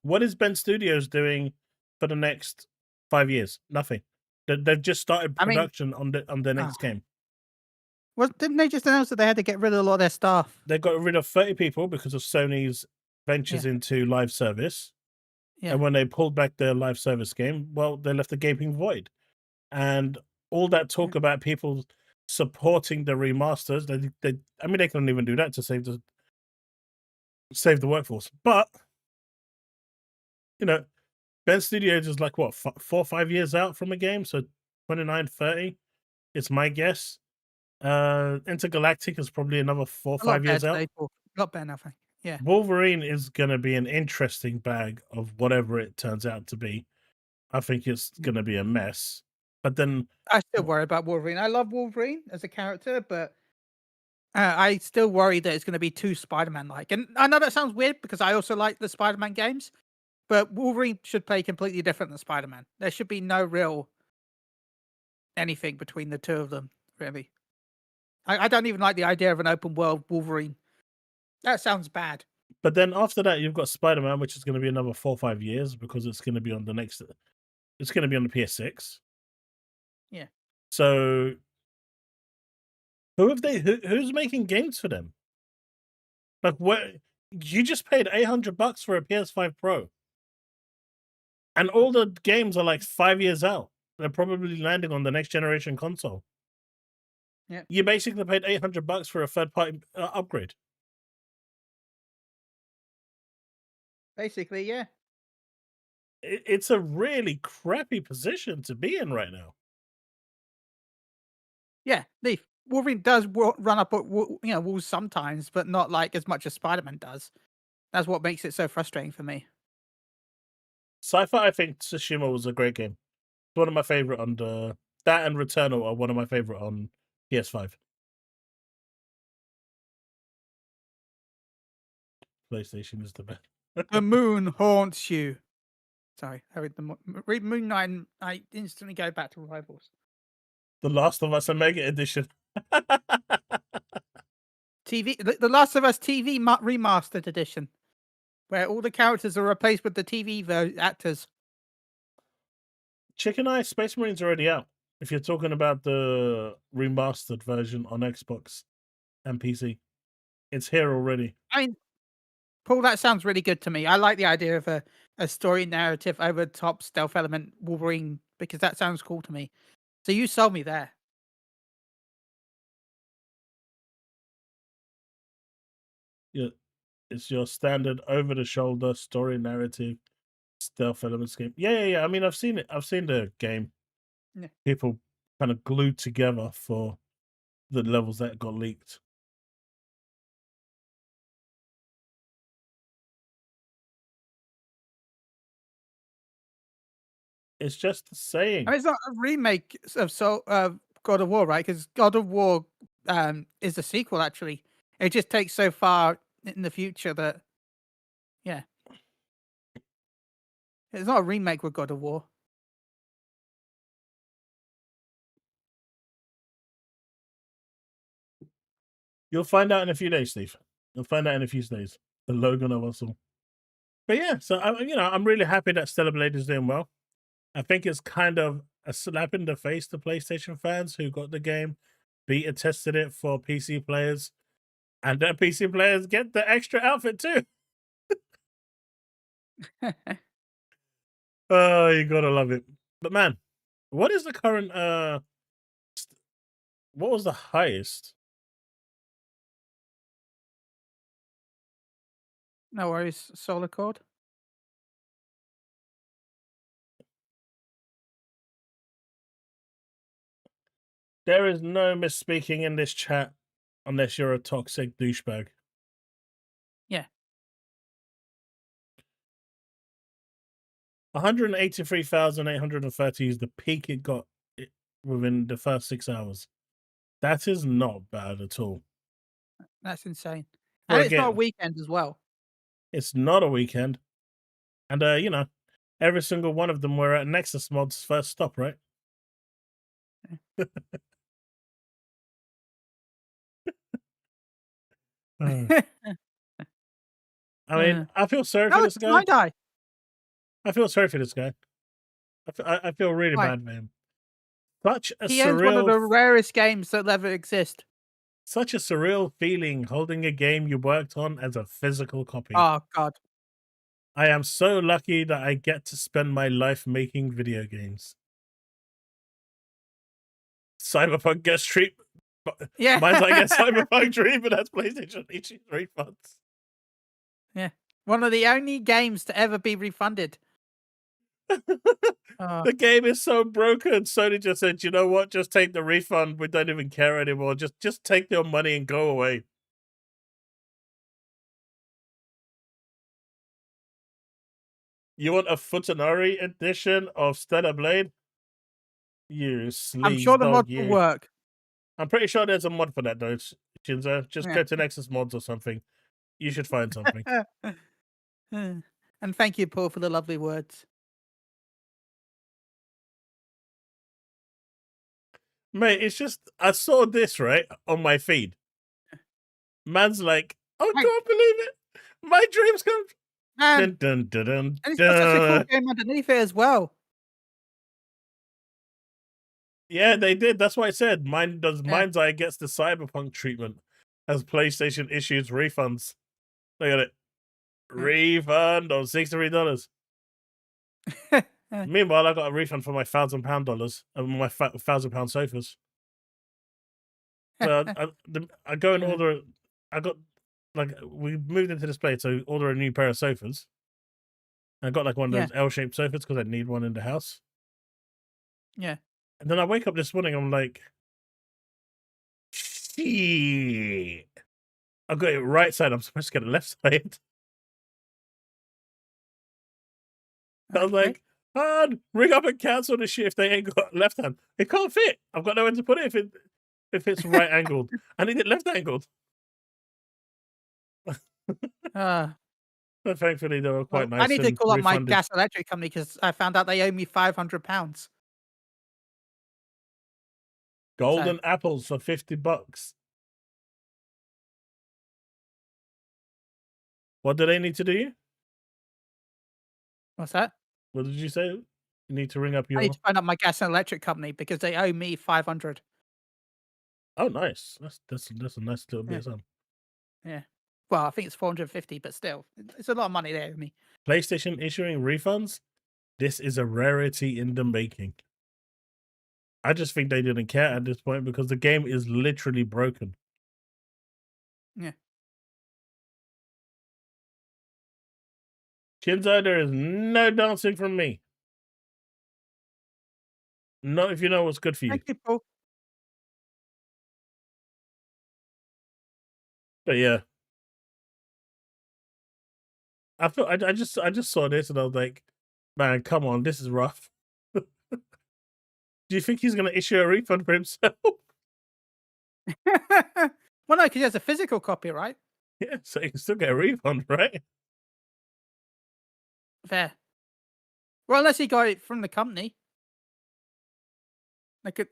What is Ben Studios doing for the next 5 years? Nothing. They've just started I mean, production on the next game. Didn't they just announce that they had to get rid of a lot of their staff? They got rid of 30 people because of Sony's ventures into live service. Yeah. And when they pulled back their live service game, well, they left a gaping void. And all that talk about people supporting the remasters, they couldn't even do that to save the workforce. But Ben Studios is like what 4 or 5 years out from a game, so 29, 30. It's my guess. Intergalactic is probably another 4 or 5 years out. A lot better, nothing. Yeah. Wolverine is going to be an interesting bag of whatever it turns out to be. I think it's going to be a mess. But then I still worry about Wolverine. I love Wolverine as a character, but I still worry that it's going to be too Spider-Man like. And I know that sounds weird because I also like the Spider-Man games, but Wolverine should play completely different than Spider-Man. There should be no real anything between the two of them, really. I don't even like the idea of an open world Wolverine. That sounds bad. But then after that, you've got Spider-Man, which is going to be another 4 or 5 years because it's going to be on the next. It's going to be on the PS6. Yeah. So who's making games for them? Like, what? You just paid $800 for a PS5 Pro, and all the games are like 5 years out. They're probably landing on the next generation console. Yeah. You basically paid $800 for a third-party upgrade. Basically, yeah. It's a really crappy position to be in right now. Yeah, Leaf. Wolverine does run up walls sometimes, but not like as much as Spider-Man does. That's what makes it so frustrating for me. Sci-Fi, I think Tsushima was a great game. It's one of my favorite on that and Returnal are one of my favorite on PS5. PlayStation is the best. The moon haunts you. Sorry, I read Moon Knight and I instantly go back to Rivals. The Last of Us Omega Edition. The Last of Us TV remastered edition, where all the characters are replaced with the TV actors. Chicken Eye Space Marine's already out. If you're talking about the remastered version on Xbox and PC, it's here already. I mean, Paul, that sounds really good to me. I like the idea of a story narrative over the top stealth element Wolverine because that sounds cool to me. So you sold me there. Yeah, it's your standard over-the-shoulder story narrative stealth elements game. Yeah. I mean, I've seen it. I've seen the game. Yeah. People kind of glued together for the levels that got leaked. It's just saying. I mean, it's not a remake of God of War, right? Because God of War is a sequel, actually. It just takes so far in the future that, yeah. It's not a remake with God of War. You'll find out in a few days, Steve. You'll find out in a few days. The Logan of us all. But yeah, so I'm really happy that Stellar Blade is doing well. I think it's kind of a slap in the face to PlayStation fans who got the game, beta tested it for PC players, and their PC players get the extra outfit too. Oh, you gotta love it. But man, what is the current what was the highest? No worries, Solar Cord. There is no misspeaking in this chat unless you're a toxic douchebag. Yeah. 183,830 is the peak it got within the first 6 hours. That is not bad at all. That's insane. For And a it's not a game. weekend as well. It's not a weekend. And, you know, every single one of them were at Nexus Mod's first stop, right? I mean, I feel sorry for No, this it's guy. tie-dye. I feel sorry for this guy. I feel really Why? bad for him. Such a He owns one of the surreal, rarest games that ever exist. such a surreal feeling holding a game you worked on as a physical copy. Oh, God. I am so lucky that I get to spend my life making video games. Cyberpunk gets treatment. Yeah. Mine's like a Cyberpunk treatment as PlayStation issues refunds. Yeah. One of the only games to ever be refunded. Oh, The game is so broken. Sony just said, you know what? Just take the refund. We don't even care anymore. Just take your money and go away. You want a Futanari edition of Stellar Blade? You sleaze I'm sure the mod dog, will you. work. I'm pretty sure there's a mod for that, though, Shinzo. Just Yeah. go to Nexus Mods or something. You should find something. And thank you, Paul, for the lovely words. Mate, it's just, I saw this, right, on my feed. Man's like, I Right. can't believe it. My dreams come. And, Dun, dun, dun, dun, and it's got such a cool dun. game underneath it as well. Yeah, they did. That's why I said mine does. Yeah. Mind's Eye gets the Cyberpunk treatment as PlayStation issues refunds. Look at it. Yeah. Refund on $63. Meanwhile, I got a refund for my £1,000 dollars and my £1,000 sofas. So I go and order. I got like we moved into this place, so order a new pair of sofas. I got like one of those L-shaped sofas because I need one in the house. Yeah. And then I wake up this morning, I'm like, shit. I got it right side. I'm supposed to get it left side. I was like, hard, ring up and cancel the shit if they ain't got left hand. It can't fit. I've got nowhere to put it if it's right angled. I need it left angled. But thankfully, they were quite nice. I need to and call up my refunded. gas electric company because I found out they owe me £500. Golden apples for $50. What do they need to do? What's that? What did you say? You need to ring up your. I need to phone up my gas and electric company because they owe me $500. Oh, nice. That's a nice little bit of something. Yeah. Well, I think it's 450, but still, it's a lot of money there with me. PlayStation issuing refunds. This is a rarity in the making. I just think they didn't care at this point because the game is literally broken. Yeah. Shinzo, there is no dancing from me. Not if you know what's good for you. Thank you, Paul. But yeah. I just saw this and I was like, man, come on, this is rough. Do you think he's gonna issue a refund for himself? Well, no, because he has a physical copy, right? Yeah, so he can still get a refund, right? Fair. Well, unless he got it from the company. Like it.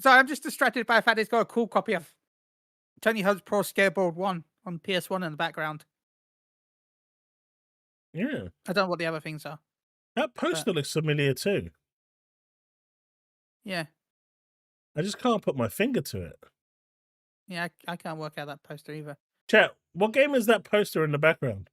Sorry, I'm just distracted by the fact he's got a cool copy of Tony Hawk's Pro Skateboard 1 on PS1 in the background. Yeah. I don't know what the other things are. That poster looks familiar too. Yeah. I just can't put my finger to it. Yeah, I can't work out that poster either. Chat, what game is that poster in the background?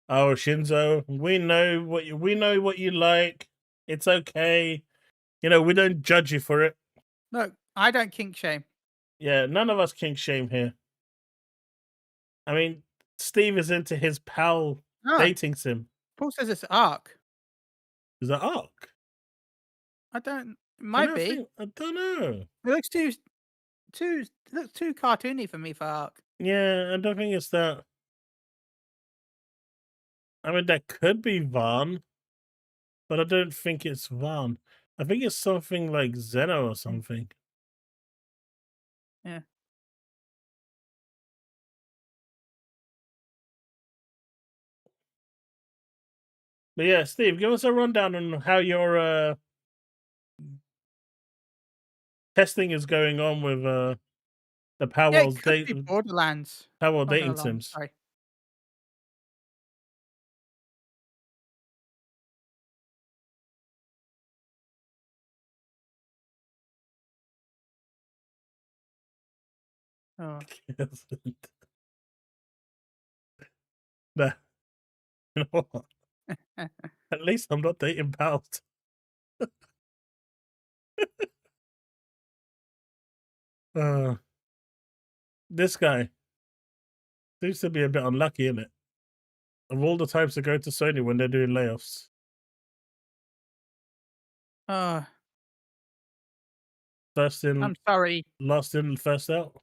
Oh, Shinzo, we know what you like. It's okay. You know, we don't judge you for it. Look, I don't kink shame. Yeah, none of us kink shame here. I mean, Steve is into his pal dating sim. Paul says it's Ark. Is that Ark? I don't. It might be. I don't know. It looks too too looks too cartoony for me for Arc. Yeah, I don't think it's that. I mean, that could be Vaughn, but I don't think it's Vaughn. I think it's something like Zeno or something. Yeah. But yeah, Steve, give us a rundown on how your testing is going on with the Yeah, Powell's it could be Borderlands. Powell Not dating gonna lie. sims. Sorry. Oh. Nah, you know what? At least I'm not dating pals. This guy seems to be a bit unlucky, isn't it? Of all the times to go to Sony when they're doing layoffs. Oh, First in, I'm sorry. last in, first out.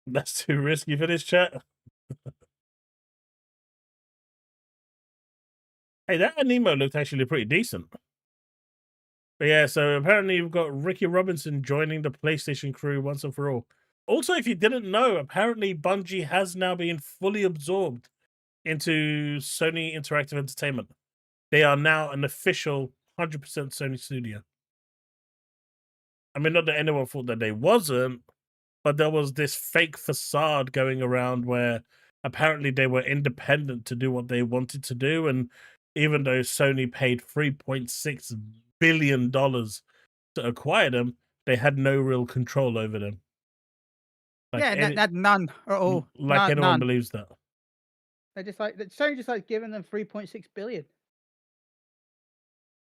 That's too risky for this chat. Hey, that Anemo looked actually pretty decent. But yeah, so apparently you've got Ricky Robinson joining the PlayStation crew once and for all. Also, if you didn't know, apparently Bungie has now been fully absorbed into Sony Interactive Entertainment. They are now an official 100% Sony studio. I mean, not that anyone thought that they wasn't, but there was this fake facade going around where apparently they were independent to do what they wanted to do. And even though Sony paid $3.6 billion to acquire them, they had no real control over them. Like Yeah, that none at all. like anyone None. believes that. They're just like Sony just like giving them 3.6 billion.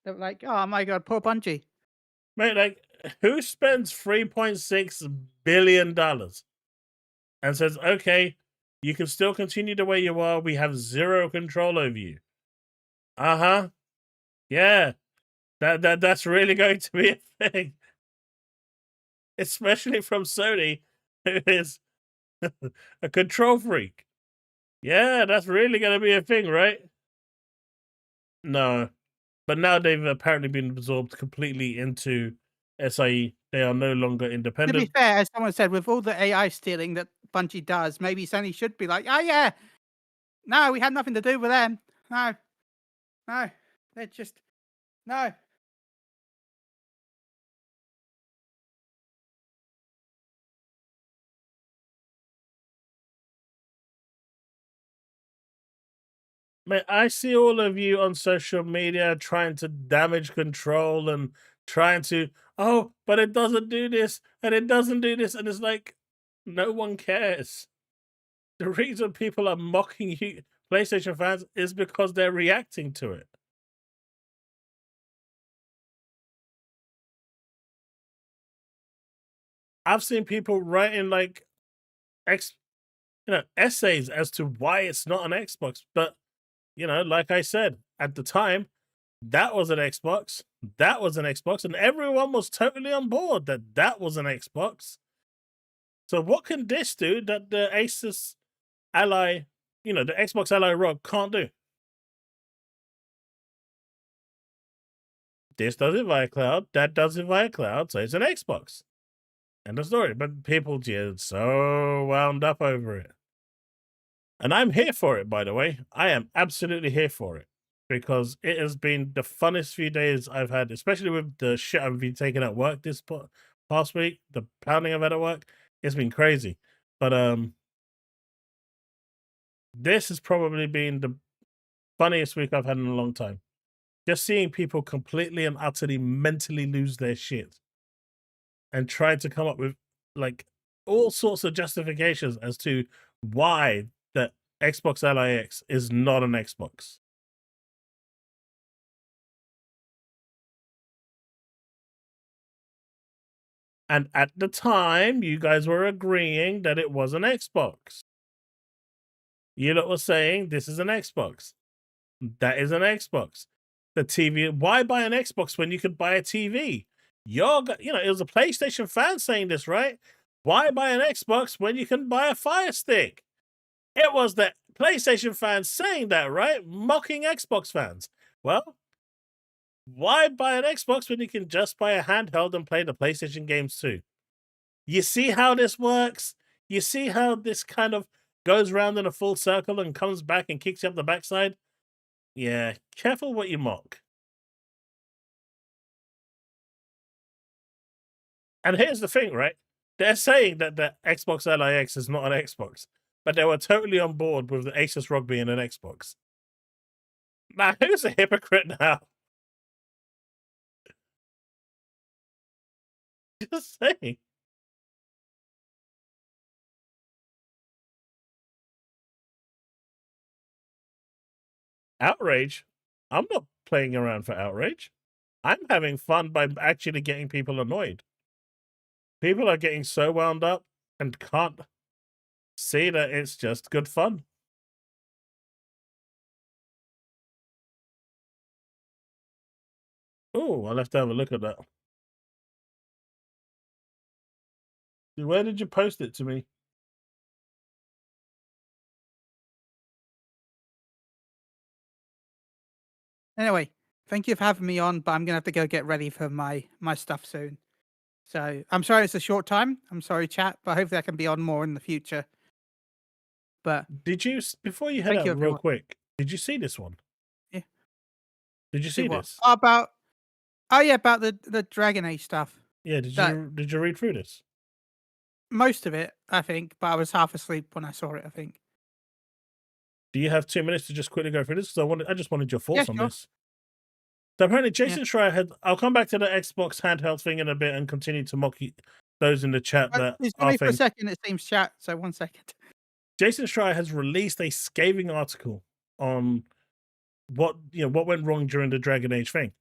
They're like, oh my god, poor Bungie. Mate, like, who spends $3.6 billion and says, okay, you can still continue the way you are. We have zero control over you. Uh-huh. Yeah. That's really going to be a thing. Especially from Sony, who is a control freak. Yeah, that's really going to be a thing, right? No. But now they've apparently been absorbed completely into SIE. They are no longer To be independent. fair, as someone said, with all the AI stealing that Bungie does, maybe Sony should be like, oh yeah, no, we had nothing to do with them. No, they're just no. Man, I see all of you on social media trying to damage control and trying to, oh, but it doesn't do this and it doesn't do this. And it's like, no one cares. The reason people are mocking you, PlayStation fans, is because they're reacting to it. I've seen people writing like essays as to why it's not an Xbox. But, like I said, at the time, that was an Xbox. That was an Xbox. And everyone was totally on board that that was an Xbox. So what can this do that the Asus Ally, the Xbox Ally Rogue can't do? This does it via cloud. That does it via cloud. So it's an Xbox. End of story. But people get so wound up over it. And I'm here for it, by the way. I am absolutely here for it. Because it has been the funnest few days I've had, especially with the shit I've been taking at work this past week, the pounding I've had at work. It's been crazy. But this has probably been the funniest week I've had in a long time. Just seeing people completely and utterly mentally lose their shit and trying to come up with like all sorts of justifications as to why the Xbox Ally X is not an Xbox. And at the time, you guys were agreeing that it was an Xbox. You lot were saying this is an Xbox. That is an Xbox. the TV. Why buy an Xbox when you could buy a TV? It was a PlayStation fan saying this, right? Why buy an Xbox when you can buy a Fire Stick? It was the PlayStation fans saying that, right? Mocking Xbox fans. Well, why buy an Xbox when you can just buy a handheld and play the PlayStation games too? You see how this works? You see how this kind of goes round in a full circle and comes back and kicks you up the backside? Yeah, careful what you mock. And here's the thing, right? They're saying that the Xbox LIX is not an Xbox, but they were totally on board with the Asus ROG being an Xbox. Now, who's a hypocrite now? Just saying. Outrage? I'm not playing around for outrage. I'm having fun by actually getting people annoyed. People are getting so wound up and can't see that it's just good fun. Oh, I'll have to have a look at that. Where did you post it to me? Anyway, thank you for having me on, but I'm gonna have to go get ready for my stuff soon. So I'm sorry it's a short time. I'm sorry, chat, but hopefully I can be on more in the future. But Did you, before you head thank out you, real everyone. quick, did you see this one? Yeah. Did you see what? this? About about the Dragon Age stuff. Yeah, did you read through this? Most of it, I think, but I was half asleep when I saw it, I think. Do you have 2 minutes to just quickly go through this? Because I just wanted your thoughts on sure. this. So apparently Jason Schreier had, I'll come back to the Xbox handheld thing in a bit and continue to mock those in the chat that Please are give me for a second, it seems chat, so 1 second. Jason Schreier has released a scathing article on what went wrong during the Dragon Age thing.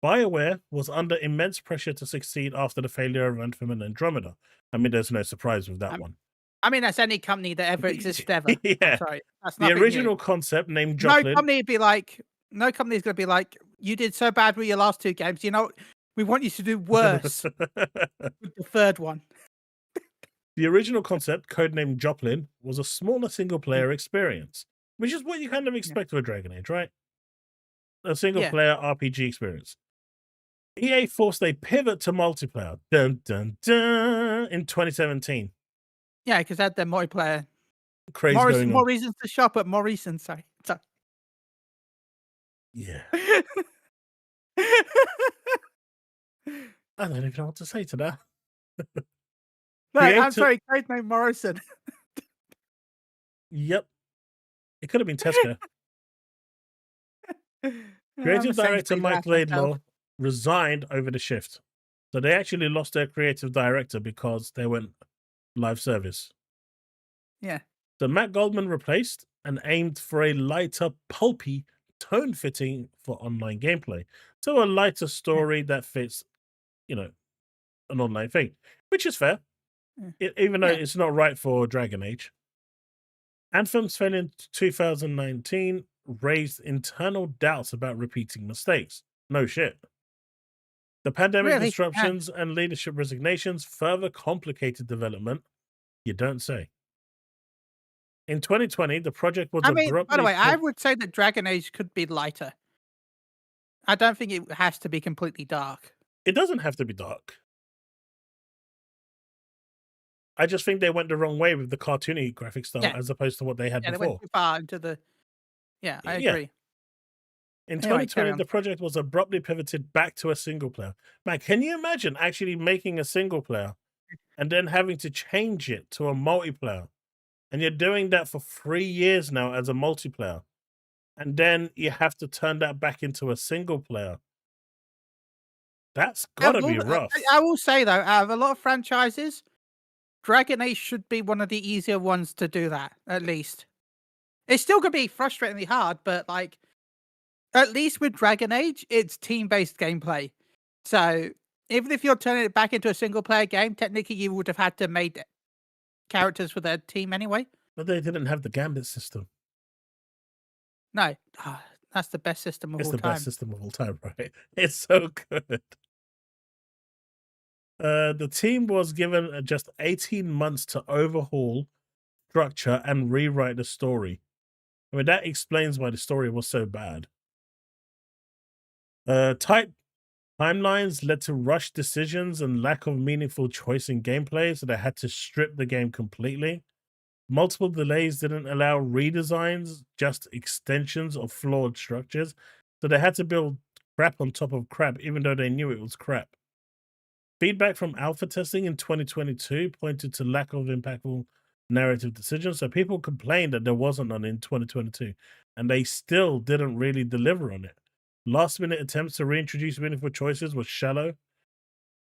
BioWare was under immense pressure to succeed after the failure of Anthem and Andromeda. I mean, there's no surprise with that one. I mean, that's any company that ever existed ever. Yeah. I'm sorry. That's The original concept named Joplin. No company's going to be like, you did so bad with your last 2 games. You know, we want you to do worse with the 3rd one. The original concept, codenamed Joplin, was a smaller single-player experience, which is what you kind of expect with Dragon Age, right? A single-player RPG experience. EA forced a pivot to multiplayer in 2017. Yeah, because they had their multiplayer. Crazy going on. More reasons to shop at more reasons. Sorry. Yeah. I don't even know what to say to that. No, I'm sorry, codename Morrison. Yep. It could have been Tesco. Creative director Mike Laidlaw resigned over the shift. So they actually lost their creative director because they went live service. Yeah. So Matt Goldman replaced and aimed for a lighter, pulpy tone fitting for online gameplay. So a lighter story that fits, an online thing, which is fair. Even though it's not right for Dragon Age. Anthem's failure in 2019 raised internal doubts about repeating mistakes. No shit. The pandemic disruptions and leadership resignations further complicated development. You don't say. In 2020, the project was abruptly... By the way, I would say that Dragon Age could be lighter. I don't think it has to be completely dark. It doesn't have to be dark. I just think they went the wrong way with the cartoony graphic style as opposed to what they had before. They went too far into the... Yeah, I agree. In 2020, the project was abruptly pivoted back to a single player. Man, can you imagine actually making a single player and then having to change it to a multiplayer? And you're doing that for 3 years now as a multiplayer. And then you have to turn that back into a single player. That's gotta be rough. I will say, though, out of a lot of franchises, Dragon Age should be one of the easier ones to do that, at least. It's still going to be frustratingly hard, but, like, at least with Dragon Age, it's team-based gameplay. So, even if you're turning it back into a single-player game, technically you would have had to make characters for their team anyway. But they didn't have the Gambit system. No. That's the best system of It's all the time. best system of all time, right? It's so good. The team was given just 18 months to overhaul, structure, and rewrite the story. I mean, that explains why the story was so bad. Tight timelines led to rushed decisions and lack of meaningful choice in gameplay, so they had to strip the game completely. Multiple delays didn't allow redesigns, just extensions of flawed structures, so they had to build crap on top of crap, even though they knew it was crap. Feedback from alpha testing in 2022 pointed to lack of impactful narrative decisions. So people complained that there wasn't none in 2022, and they still didn't really deliver on it. Last minute attempts to reintroduce meaningful choices was shallow.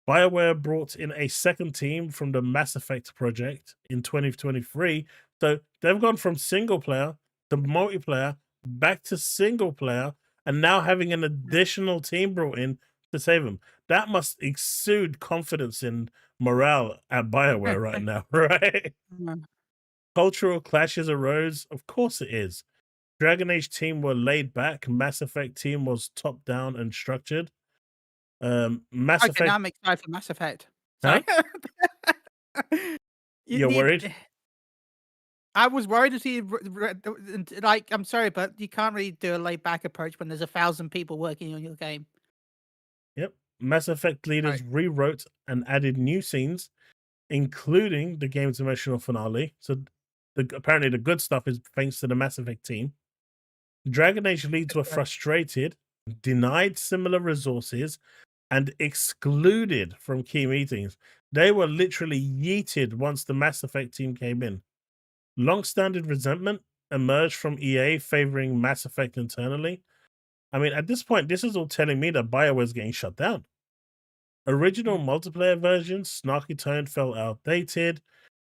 BioWare brought in a second team from the Mass Effect project in 2023. So they've gone from single player to multiplayer, back to single player, and now having an additional team brought in to save them. That must exude confidence in morale at BioWare right now, right? Mm. Cultural clashes arose. Of course it is. Dragon Age team were laid back. Mass Effect team was top down and structured. Mass Okay, now Effect, I'm excited for Mass Effect. huh? Sorry. You're worried? I was worried to see, like, I'm sorry, but you can't really do a laid back approach when there's 1,000 people working on your game. Yep. Mass Effect leaders rewrote and added new scenes, including the game's emotional finale. So apparently the good stuff is thanks to the Mass Effect team. Dragon Age leads were frustrated, denied similar resources, and excluded from key meetings. They were literally yeeted once the Mass Effect team came in. Long-standing resentment emerged from EA favoring Mass Effect internally. I mean, at this point, this is all telling me that BioWare is getting shut down. Original multiplayer versions, snarky tone felt outdated.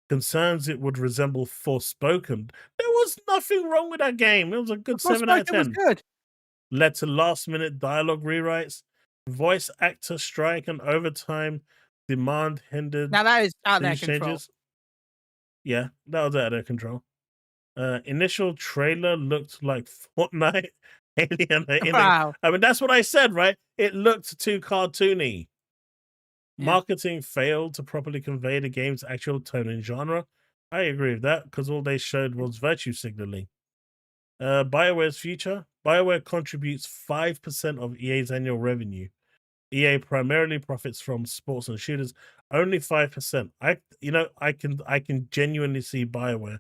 Concerns it would resemble Forspoken. There was nothing wrong with that game. It was a good 7 out of Forspoken was 10. good. Led to last-minute dialogue rewrites, voice actor strike, and overtime demand hindered Now that is out of their these control. changes. Yeah, that was out of their control. Initial trailer looked like Fortnite. Alienating. Wow. I mean, that's what I said, right? It looked too cartoony. Yeah. Marketing failed to properly convey the game's actual tone and genre. I agree with that, because all they showed was virtue signaling. BioWare's future. BioWare contributes 5% of EA's annual revenue. EA primarily profits from sports and shooters. Only 5%. I can genuinely see BioWare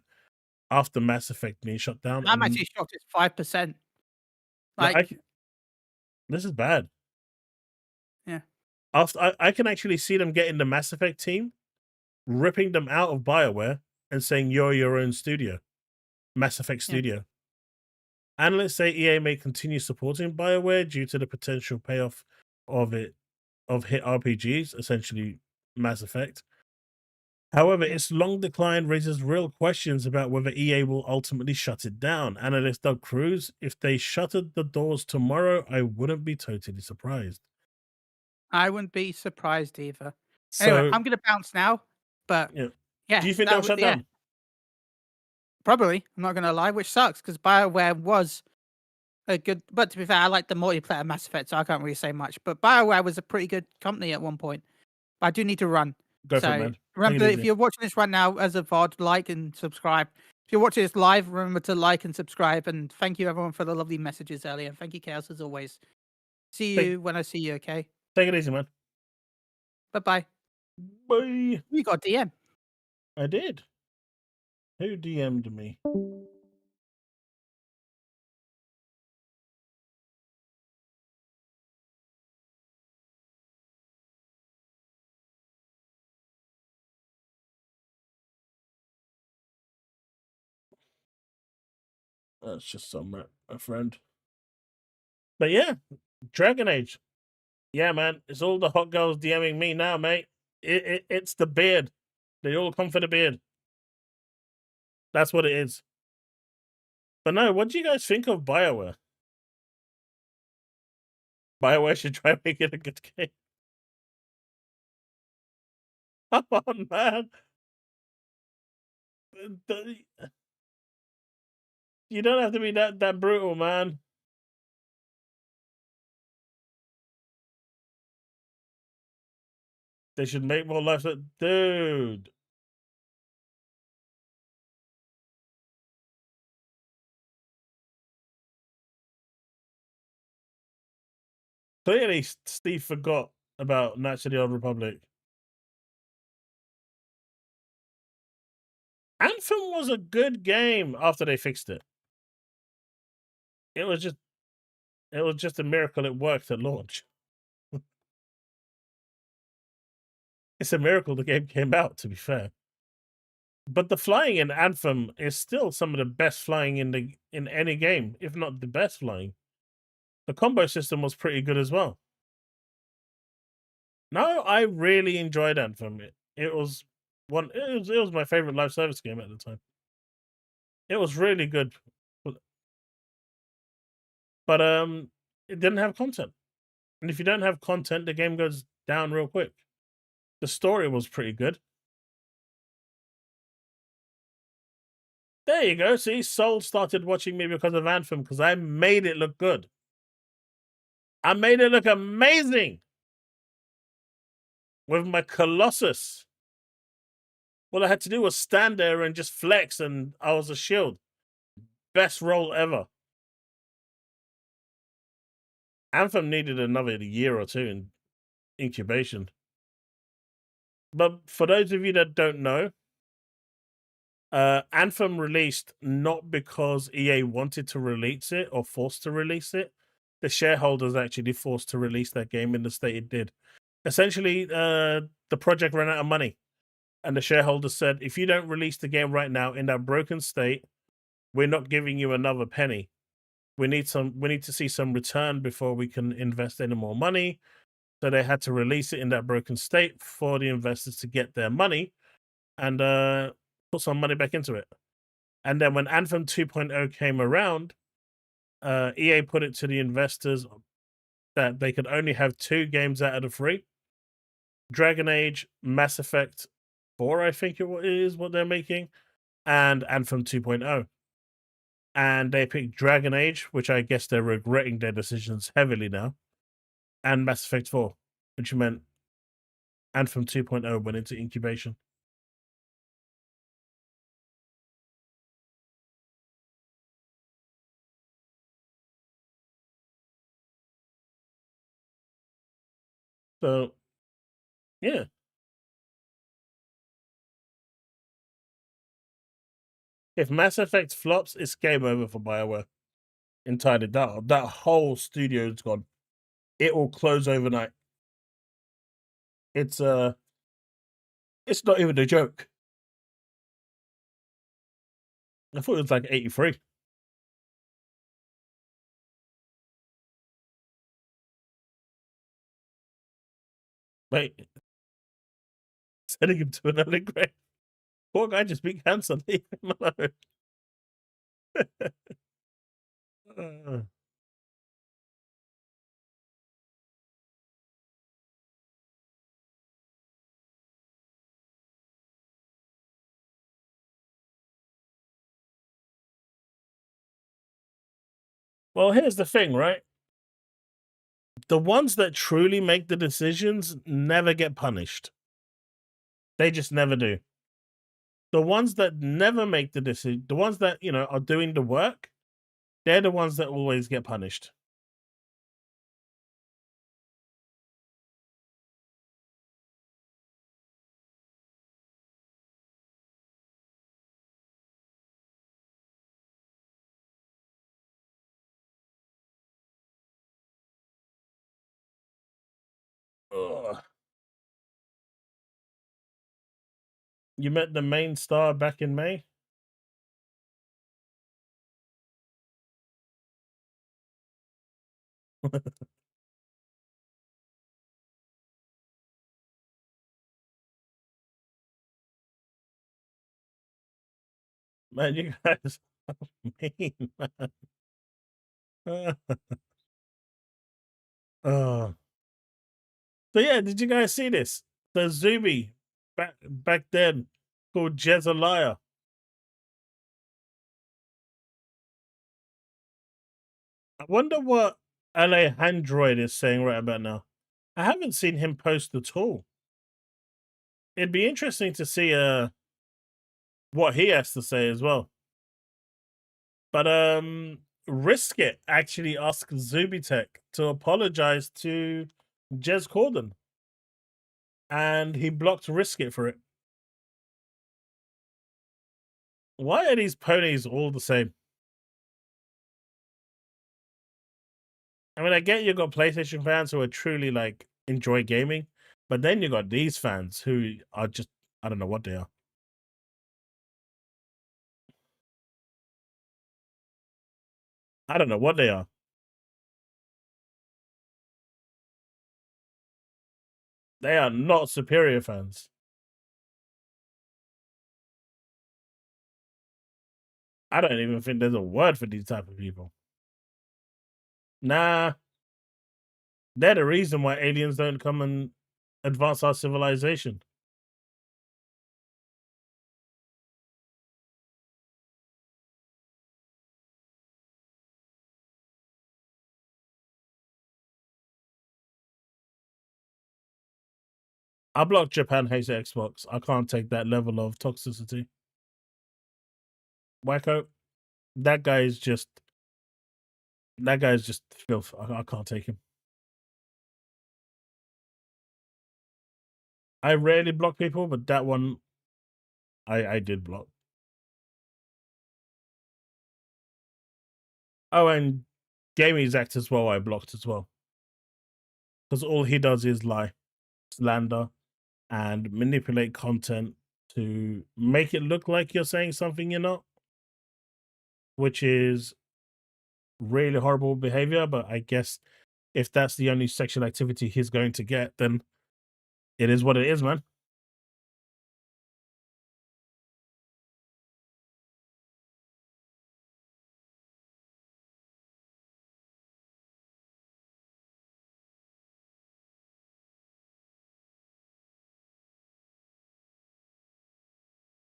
after Mass Effect being shut down. I'm actually shocked it's 5%. Like, this is bad. Yeah. After I can actually see them getting the Mass Effect team, ripping them out of BioWare and saying you're your own studio, Mass Effect studio. Analysts say EA may continue supporting BioWare due to the potential payoff of hit RPGs, essentially Mass Effect. However, its long decline raises real questions about whether EA will ultimately shut it down. Analyst Doug Cruz, if they shuttered the doors tomorrow, I wouldn't be totally surprised. I wouldn't be surprised either. Anyway, I'm going to bounce now, but yeah. yeah. Do you think they'll shut down? Probably. I'm not going to lie, which sucks because BioWare was a good, but to be fair, I like the multiplayer Mass Effect, so I can't really say much. But BioWare was a pretty good company at one point. But I do need to run. Go for it, man. Remember, if you're watching this right now as a VOD, like and subscribe. If you're watching this live, remember to like and subscribe. And thank you, everyone, for the lovely messages earlier. And thank you, Chaos, as always. See you when I see you, okay? Take it easy, man. Bye-bye. Bye. You got DM. I did. Who DM'd me? That's just some a friend. But yeah, Dragon Age. Yeah, man, it's all the hot girls DMing me now, mate. It's the beard. They all come for the beard. That's what it is. But no, what do you guys think of BioWare? BioWare should try making a good game. Come on, man. You don't have to be that brutal, man. They should make more life, dude. Clearly, Steve forgot about Knights of the Old Republic. Anthem was a good game after they fixed it. It was just a miracle it worked at launch. It's a miracle the game came out, to be fair. But the flying in Anthem is still some of the best flying in any game, if not the best flying. The combo system was pretty good as well. No, I really enjoyed Anthem. It was my favorite live service game at the time. It was really good. But it didn't have content. And if you don't have content, the game goes down real quick. The story was pretty good. There you go. See, Soul started watching me because of Anthem, because I made it look good. I made it look amazing with my Colossus. All I had to do was stand there and just flex, and I was a shield. Best role ever. Anthem needed another year or two in incubation. But for those of you that don't know, Anthem released not because EA wanted to release it or forced to release it. The shareholders actually forced to release that game in the state it did. Essentially, the project ran out of money. And the shareholders said, if you don't release the game right now in that broken state, we're not giving you another penny. We need to see some return before we can invest any more money. So they had to release it in that broken state for the investors to get their money and put some money back into it. And then when Anthem 2.0 came around, EA put it to the investors that they could only have 2 games out of the 3. Dragon Age, Mass Effect 4, I think it is what they're making, and Anthem 2.0. And they picked Dragon Age, which I guess they're regretting their decisions heavily now, and Mass Effect 4, which meant Anthem 2.0 went into incubation. So, yeah. If Mass Effect flops, it's game over for BioWare. Entirely. That whole studio's gone. It will close overnight. It's not even a joke. I thought it was like 83. Wait. Sending him to another grave. Poor guy just beat cancer. Leave him alone. Well, here's the thing, right? The ones that truly make the decisions never get punished. They just never do. The ones that never make the decision, the ones that, are doing the work, they're the ones that always get punished. Ugh. You met the main star back in May? Man, you guys are mean, man. Oh. So yeah, did you guys see this? The Zuby back then called Jezaliah. I wonder what Alejandroid is saying right about now. I haven't seen him post at all. it'd be interesting to see what he has to say as well. But Risk It actually asked Zubitech to apologize to Jez Corden, and he blocked Risk It for it. Why are these ponies all the same? I mean, I get you got PlayStation fans who are truly like enjoy gaming, but then you got these fans who are just, I don't know what they are. I don't know what they are. They are not Superior fans. I don't even think there's a word for these type of people. Nah. They're the reason why aliens don't come and advance our civilization. I blocked Japan hates Xbox. I can't take that level of toxicity. Wacko, that guy is just filth. I can't take him. I rarely block people, but that one I did block. Oh, and Gamey's act as well I blocked as well. Because all he does is lie, slander, and manipulate content to make it look like you're saying something you're not, which is really horrible behavior. But I guess if that's the only sexual activity he's going to get, then it is what it is, man.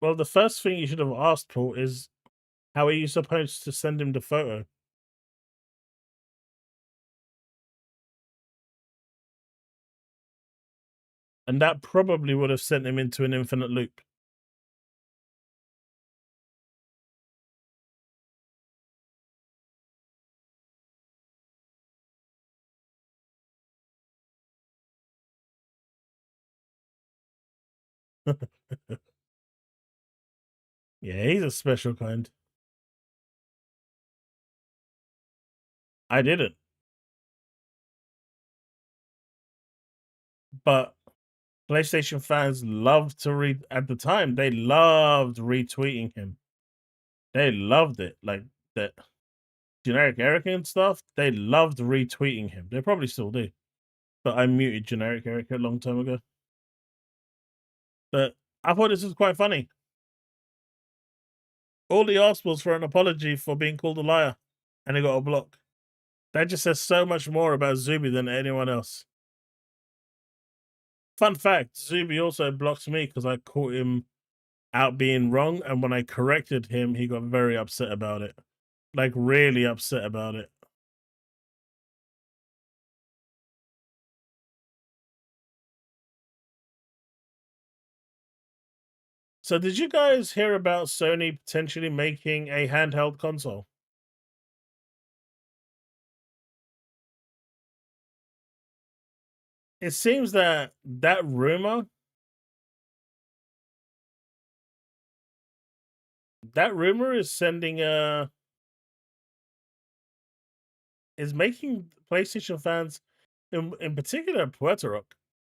Well, the first thing you should have asked, Paul, is how are you supposed to send him the photo? And that probably would have sent him into an infinite loop. Yeah, he's a special kind. I didn't. But PlayStation fans loved to read at the time. They loved retweeting him. They loved it. Like that generic Eric and stuff. They loved retweeting him. They probably still do. But I muted generic Eric a long time ago. But I thought this was quite funny. All he asked was for an apology for being called a liar, and he got a block. That just says so much more about Zuby than anyone else. Fun fact, Zuby also blocked me because I caught him out being wrong, and when I corrected him, he got very upset about it. Like, really upset about it. So did you guys hear about Sony potentially making a handheld console? It seems that rumor is sending is making PlayStation fans, in particular Puerto Rico,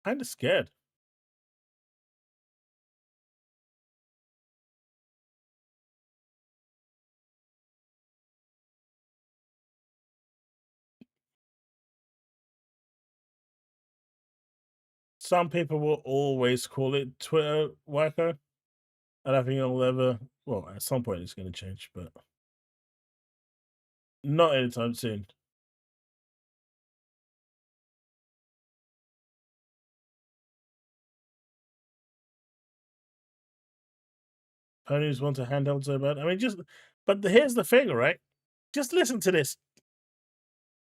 kind of scared. Some people will always call it Twitter wacko. I don't think it'll ever. Well, at some point it's going to change, but not anytime soon. Ponies want a handheld so bad. I mean, but here's the thing, right? Just listen to this.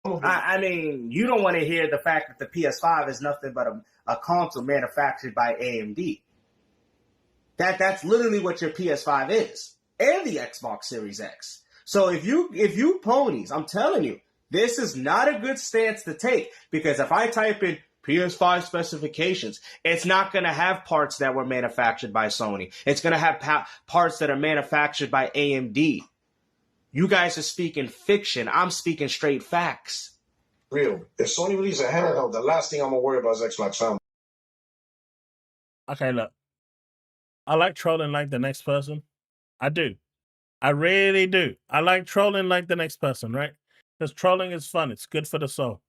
I mean, you don't want to hear the fact that the PS5 is nothing but a console manufactured by AMD. That's literally what your PS5 is, and the Xbox Series X. So if you ponies, I'm telling you, this is not a good stance to take, because if I type in PS5 specifications, it's not going to have parts that were manufactured by Sony. It's going to have parts that are manufactured by AMD. You guys are speaking fiction. I'm speaking straight facts. Real. If Sony releases a handheld, the last thing I'm going to worry about is Xbox Family. Okay, look. I like trolling like the next person. I do. I really do. I like trolling like the next person, right? Because trolling is fun. It's good for the soul.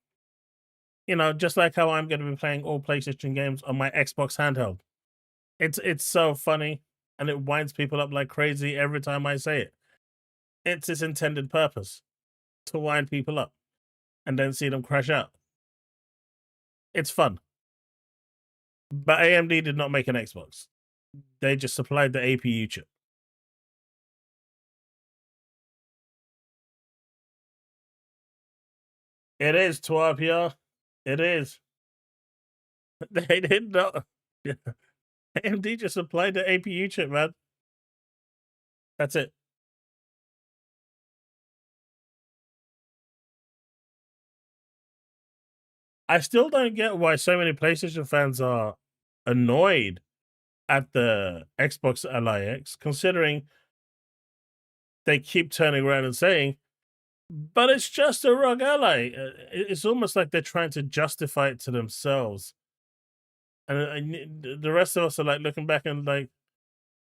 You know, just like how I'm going to be playing all PlayStation games on my Xbox handheld. It's so funny, and it winds people up like crazy every time I say it. It's its intended purpose, to wind people up and then see them crash out. It's fun. But AMD did not make an Xbox. They just supplied the APU chip. It is 12, It is. They did not. AMD just supplied the APU chip, man. That's it. I still don't get why so many PlayStation fans are annoyed at the Xbox LIX, considering they keep turning around and saying, but it's just a ROG Ally. It's almost like they're trying to justify it to themselves. And the rest of us are like looking back and like,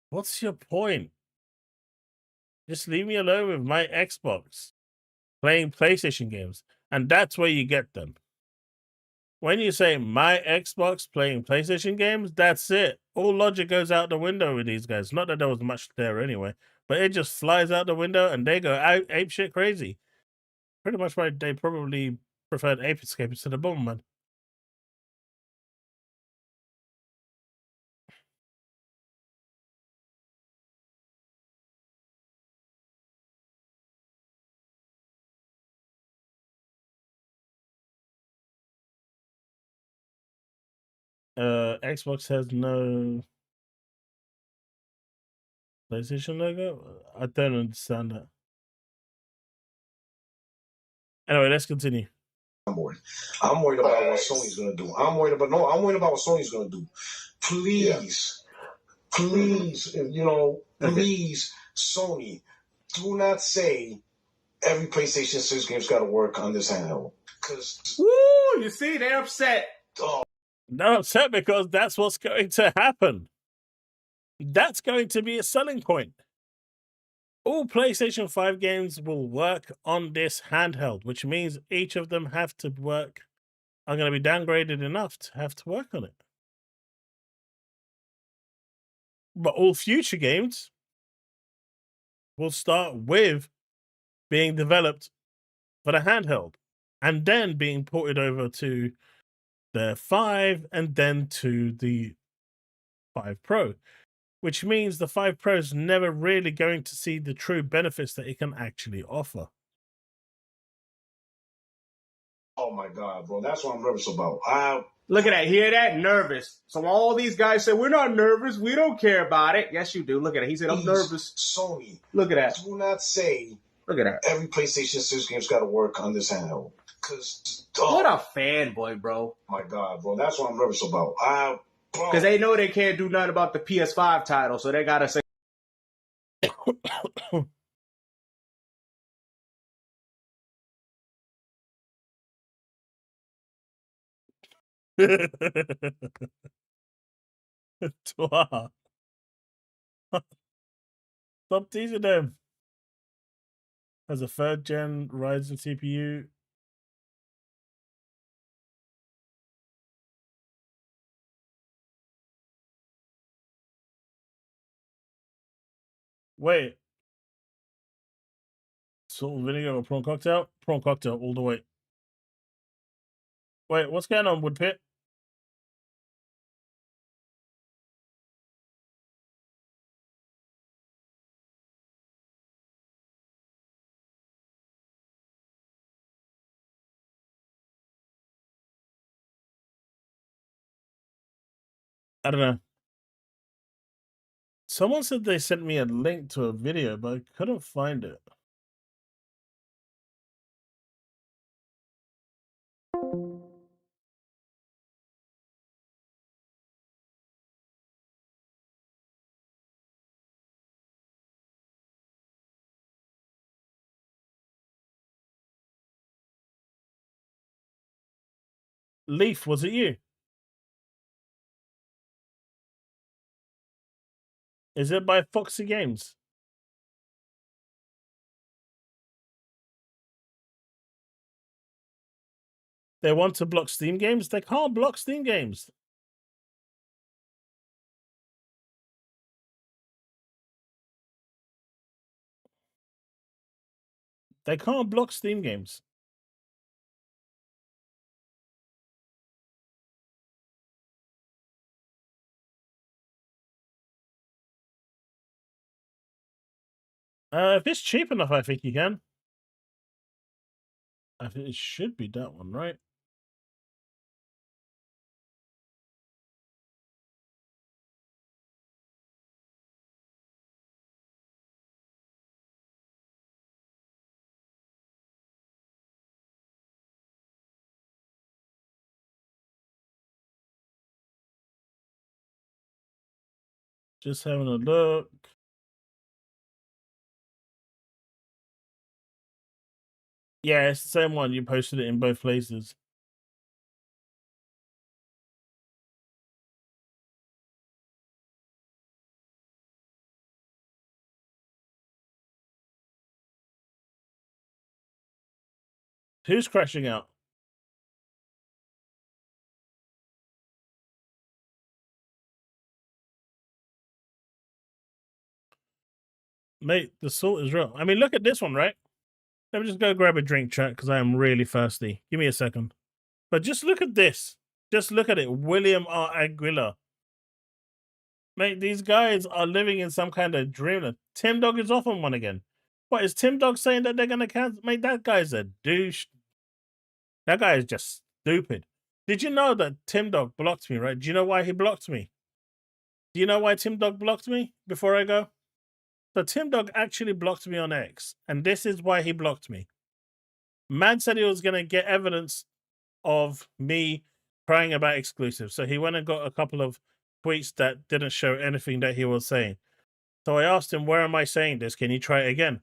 what's your point? Just leave me alone with my Xbox playing PlayStation games. And that's where you get them. When you say my Xbox playing PlayStation games, that's it. All logic goes out the window with these guys. Not that there was much there anyway, but it just flies out the window and they go ape shit crazy. Pretty much why they probably preferred Ape Escape instead of Bomberman. Xbox has no PlayStation logo? I don't understand that. Anyway, let's continue. I'm worried about what Sony's going to do. I'm worried about what Sony's going to do. Please, please, Sony, do not say every PlayStation 6 game's got to work on this handheld. Woo! You see, they're upset. They're upset because that's what's going to happen. That's going to be a selling point. All PlayStation 5 games will work on this handheld, which means each of them are going to be downgraded enough to have to work on it. But all future games will start with being developed for the handheld and then being ported over to the 5 and then to the 5 Pro, which means the 5 Pro is never really going to see the true benefits that it can actually offer. Oh my God, bro. That's what I'm nervous about. Look at that. Hear that? Nervous. So all these guys say, we're not nervous. We don't care about it. Yes, you do. Look at it. He said, I'm nervous. Sony. Look at that. Do not say Look at that. every PlayStation 6 game's got to work on this handheld. What a fanboy, bro. My God, bro. That's what I'm nervous about. Because they know they can't do nothing about the PS5 title, so they got to say. Stop teasing them. As a 3rd gen Ryzen CPU. Wait. Salt and vinegar or prawn cocktail? Prawn cocktail all the way. Wait, what's going on, Woodpit? I don't know. Someone said they sent me a link to a video, but I couldn't find it. Leaf, was it you? Is it by Foxy Games? They want to block Steam games? They can't block Steam games. They can't block Steam games. If it's cheap enough, I think you can. I think it should be that one, right? Just having a look. Yeah, it's the same one. You posted it in both places. Who's crashing out? Mate, the salt is real. I mean, look at this one, right? Let me just go grab a drink, chat, because I am really thirsty. Give me a second. But just look at this. Just look at it. William R. Aguilar. Mate, these guys are living in some kind of dreamland. Tim Dog is off on one again. What, is Tim Dog saying that they're going to cancel? Mate, that guy's a douche. That guy is just stupid. Did you know that Tim Dog blocked me, right? Do you know why he blocked me? Do you know why Tim Dog blocked me before I go? So Tim Dog actually blocked me on X, and this is why he blocked me. Man said he was going to get evidence of me crying about exclusives. So he went and got a couple of tweets that didn't show anything that he was saying. So I asked him, where am I saying this? Can you try it again?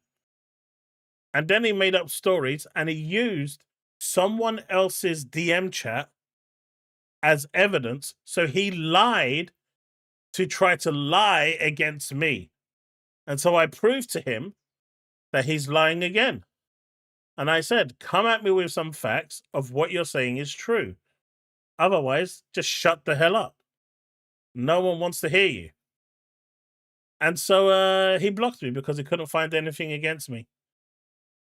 And then he made up stories and he used someone else's DM chat as evidence. So he lied to try to lie against me. And so I proved to him that he's lying again. And I said, come at me with some facts of what you're saying is true. Otherwise, just shut the hell up. No one wants to hear you. And so he blocked me because he couldn't find anything against me.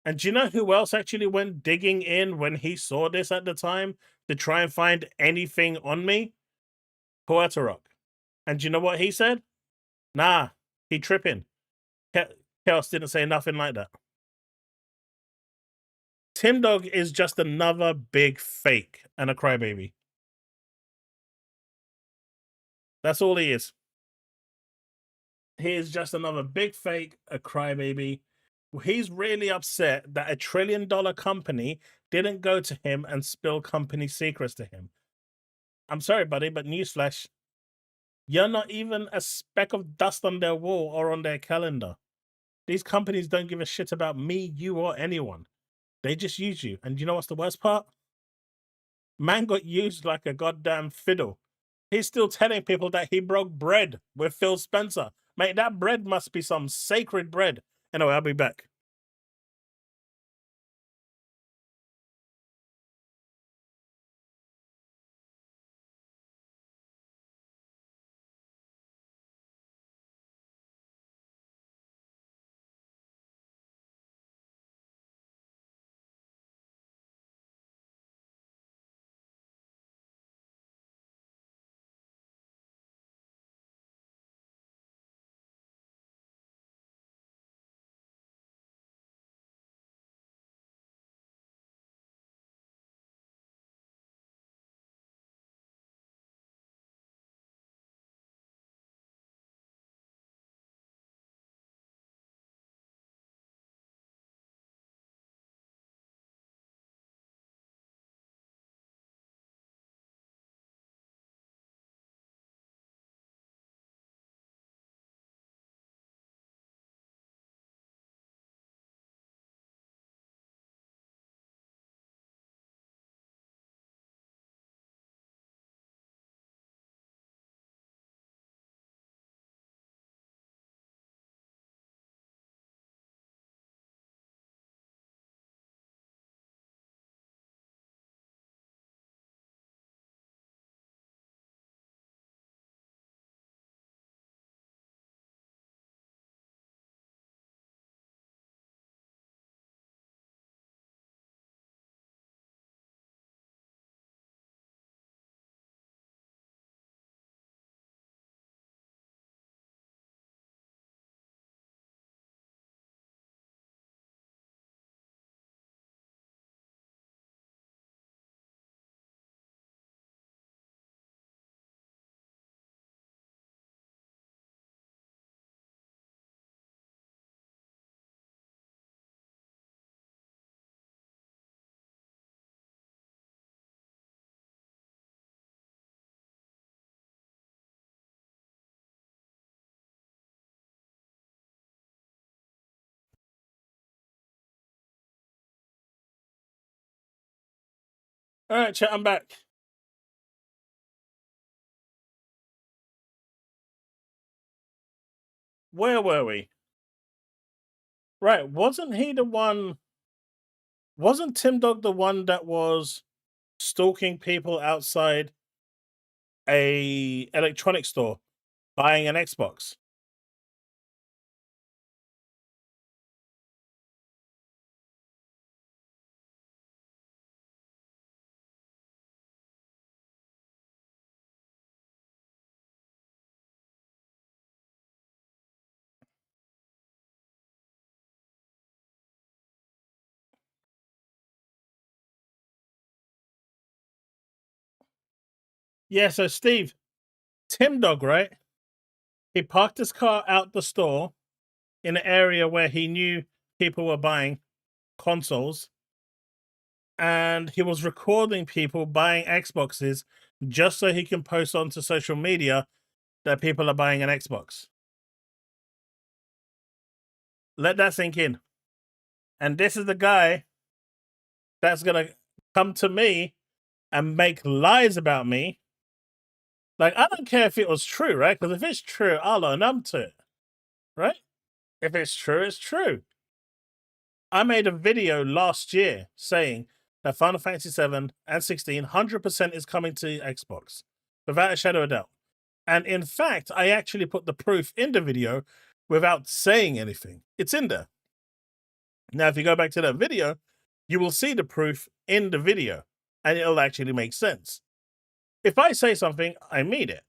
And do you know who else actually went digging in when he saw this at the time to try and find anything on me? Puerto Rock. And do you know what he said? Nah, he tripping. Chaos didn't say nothing like that. Tim Dog is just another big fake and a crybaby. That's all he is. He is just another big fake, a crybaby. He's really upset that $1 trillion company didn't go to him and spill company secrets to him. I'm sorry, buddy, but newsflash, you're not even a speck of dust on their wall or on their calendar. These companies don't give a shit about me, you, or anyone. They just use you. And you know what's the worst part? Man got used like a goddamn fiddle. He's still telling people that he broke bread with Phil Spencer. Mate, that bread must be some sacred bread. Anyway, I'll be back. All right, chat, I'm back. Where were we? Right, wasn't Tim Dog the one that was stalking people outside a electronic store buying an Xbox? Yeah, so Steve, Tim Dog, right? He parked his car out the store in an area where he knew people were buying consoles, and he was recording people buying Xboxes just so he can post onto social media that people are buying an Xbox. Let that sink in. And this is the guy that's gonna come to me and make lies about me. Like, I don't care if it was true, right? Because if it's true, I'll own up to it, right? If it's true, it's true. I made a video last year saying that Final Fantasy 7 and 16 100% is coming to Xbox, without a shadow of a doubt. And in fact, I actually put the proof in the video without saying anything. It's in there. Now, if you go back to that video, you will see the proof in the video, and it'll actually make sense. If I say something, I mean it.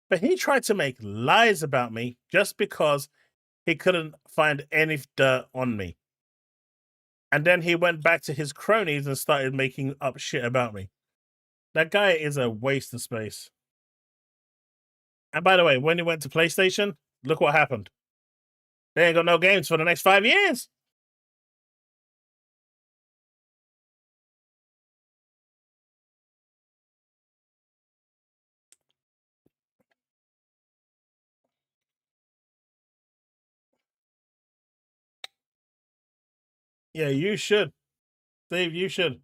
But he tried to make lies about me just because he couldn't find any dirt on me. And then he went back to his cronies and started making up shit about me. That guy is a waste of space. And by the way, when he went to PlayStation, look what happened. They ain't got no games for the next 5 years. Yeah, you should. Steve, you should.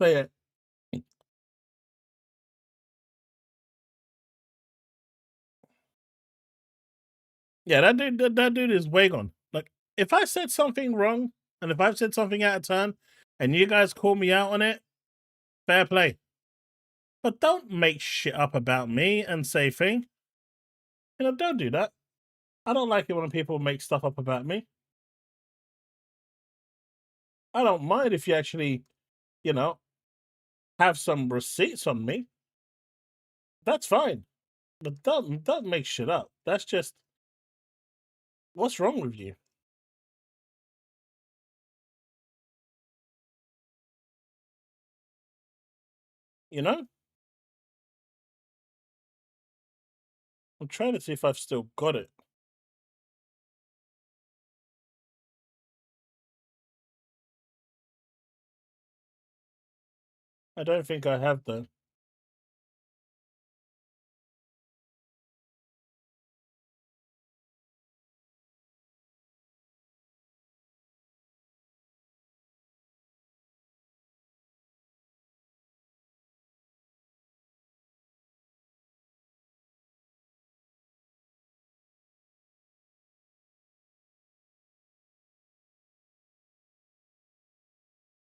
Say it. Yeah, that dude is way gone. Like, if I said something wrong, and if I've said something out of turn, and you guys call me out on it, fair play. But don't make shit up about me and say thing. You know, don't do that. I don't like it when people make stuff up about me. I don't mind if you actually, you know, have some receipts on me. That's fine. But don't make shit up. That's just, what's wrong with you? You know? I'm trying to see if I've still got it. I don't think I have, though.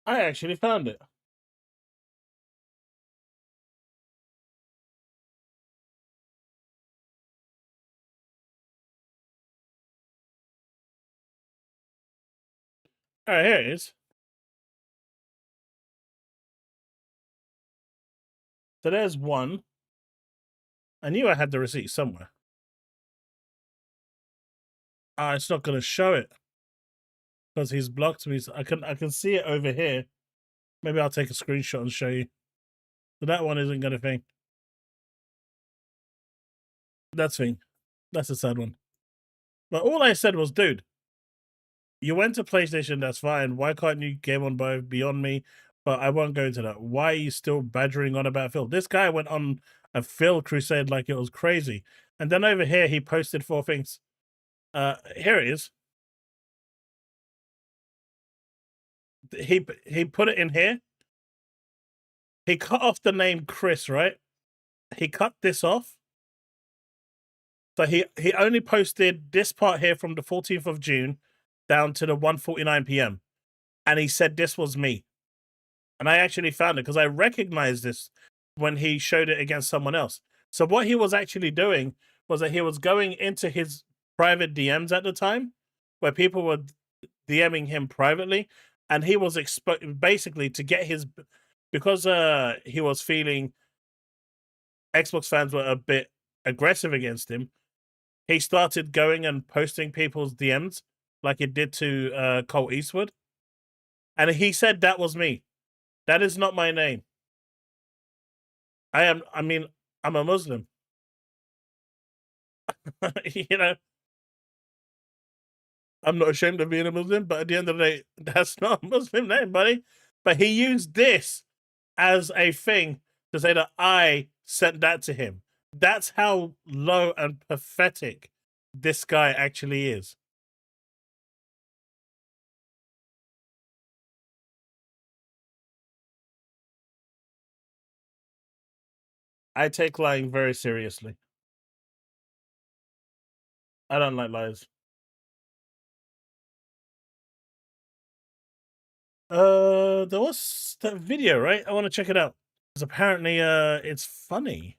I actually found it. All right, here it is. So there's one. I knew I had the receipt somewhere. It's not going to show it because he's blocked me. So I can see it over here. Maybe I'll take a screenshot and show you. So that one isn't going to thing. That's thing. That's a sad one. But all I said was, dude, you went to PlayStation, that's fine. Why can't you game on both? Beyond me. But I won't go into that. Why are you still badgering on about Phil? This guy went on a Phil crusade like it was crazy. And then over here, he posted 4 things. Here it is. he put it in here. He cut off the name Chris, right? He cut this off. So he only posted this part here from the 14th of June down to the 1:49 p.m. And he said this was me. And I actually found it because I recognized this when he showed it against someone else. So what he was actually doing was that he was going into his private DMs at the time where people were DMing him privately. And he was basically to get his, because he was feeling Xbox fans were a bit aggressive against him. He started going and posting people's DMs like it did to Colt Eastwood. And he said that was me. That is not my name. I'm a Muslim. You know, I'm not ashamed of being a Muslim, but at the end of the day, that's not a Muslim name, buddy. But he used this as a thing to say that I sent that to him. That's how low and pathetic this guy actually is. I take lying very seriously. I don't like lies. There was that video, right? I want to check it out. Because apparently, it's funny.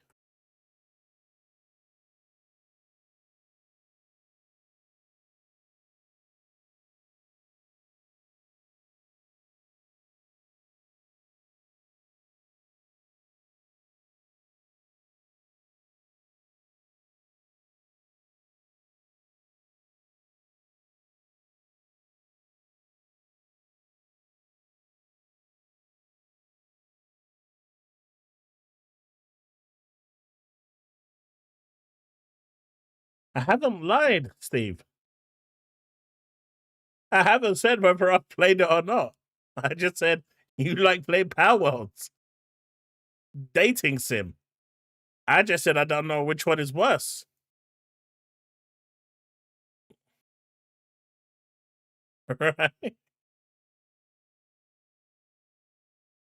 I haven't lied, Steve. I haven't said whether I played it or not. I just said you like playing Power Worlds. Dating sim. I just said I don't know which one is worse. Right?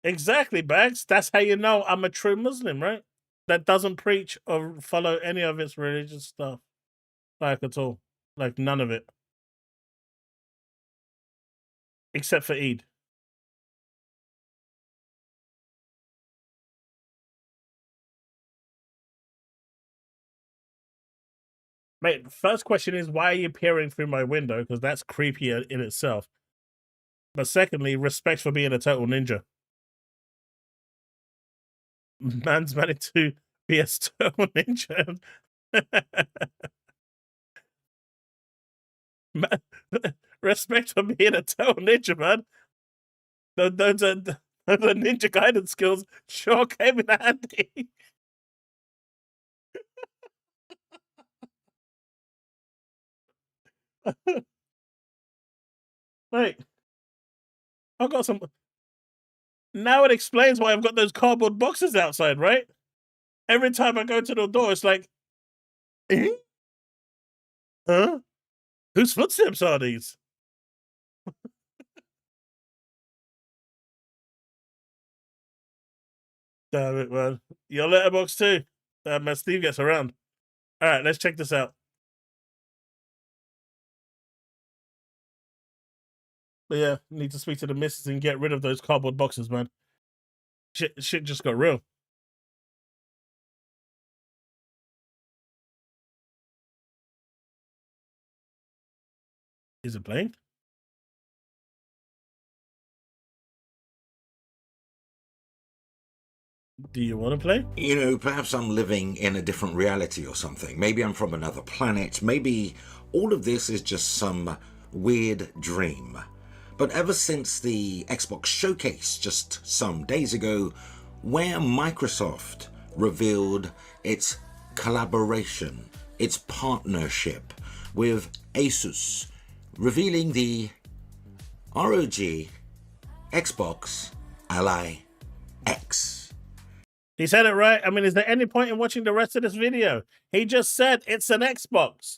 Exactly, Bags. That's how you know I'm a true Muslim, right? That doesn't preach or follow any of its religious stuff. Like at all. Like none of it. Except for Eid. Mate, first question is, why are you peering through my window? Because that's creepy in itself. But secondly, respect for being a total ninja. Man's managed to be a total ninja. Man, respect for being a total ninja, man. Those ninja guidance skills sure came in handy. Right. I've got some. Now it explains why I've got those cardboard boxes outside, right? Every time I go to the door, it's like, eh? Huh? Whose footsteps are these? Damn it, man. Your letterbox too. Man, Steve gets around. All right, let's check this out. But yeah, need to speak to the missus and get rid of those cardboard boxes, man. Shit just got real. Is it playing? Do you want to play? You know, perhaps I'm living in a different reality or something. Maybe I'm from another planet. Maybe all of this is just some weird dream. But ever since the Xbox showcase just some days ago, where Microsoft revealed its collaboration, its partnership with Asus, revealing the ROG Xbox Ally X. He said it right. I mean, is there any point in watching the rest of this video? He just said it's an Xbox.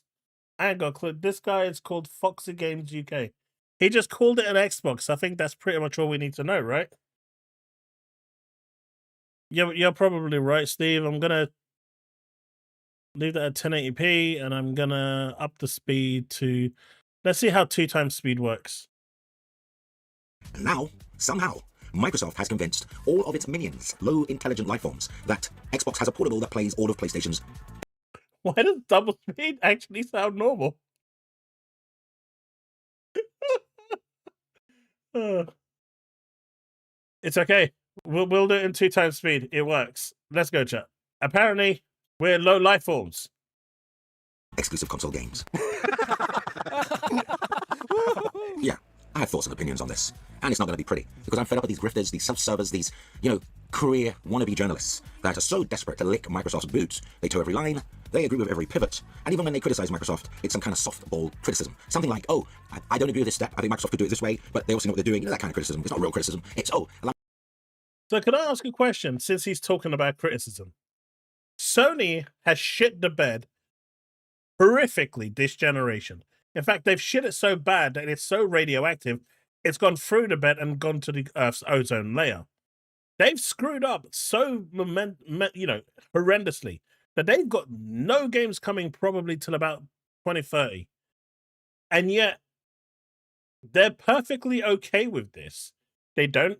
I ain't got a clue. This guy is called Foxy Games UK. He just called it an Xbox. I think that's pretty much all we need to know, right? You're probably right, Steve. I'm gonna leave that at 1080p, and I'm gonna up the speed to. Let's see how 2 times speed works. And now, somehow, Microsoft has convinced all of its minions, low intelligent life forms, that Xbox has a portable that plays all of PlayStation's. Why does double speed actually sound normal? It's okay. We'll do it in 2 times speed. It works. Let's go, chat. Apparently, we're low life forms. Exclusive console games. Yeah, I have thoughts and opinions on this, and it's not going to be pretty, because I'm fed up with these grifters, these self-servers, these, career wannabe journalists that are so desperate to lick Microsoft's boots, they toe every line, they agree with every pivot, and even when they criticize Microsoft, it's some kind of softball criticism. Something like, oh, I don't agree with this step, I think Microsoft could do it this way, but they also know what they're doing. That kind of criticism. It's not real criticism. It's, oh... So can I ask a question, since he's talking about criticism? Sony has shit the bed horrifically this generation. In fact, they've shit it so bad that it's so radioactive, it's gone through the bed and gone to the Earth's ozone layer. They've screwed up so horrendously that they've got no games coming probably till about 2030. And yet, they're perfectly okay with this. They don't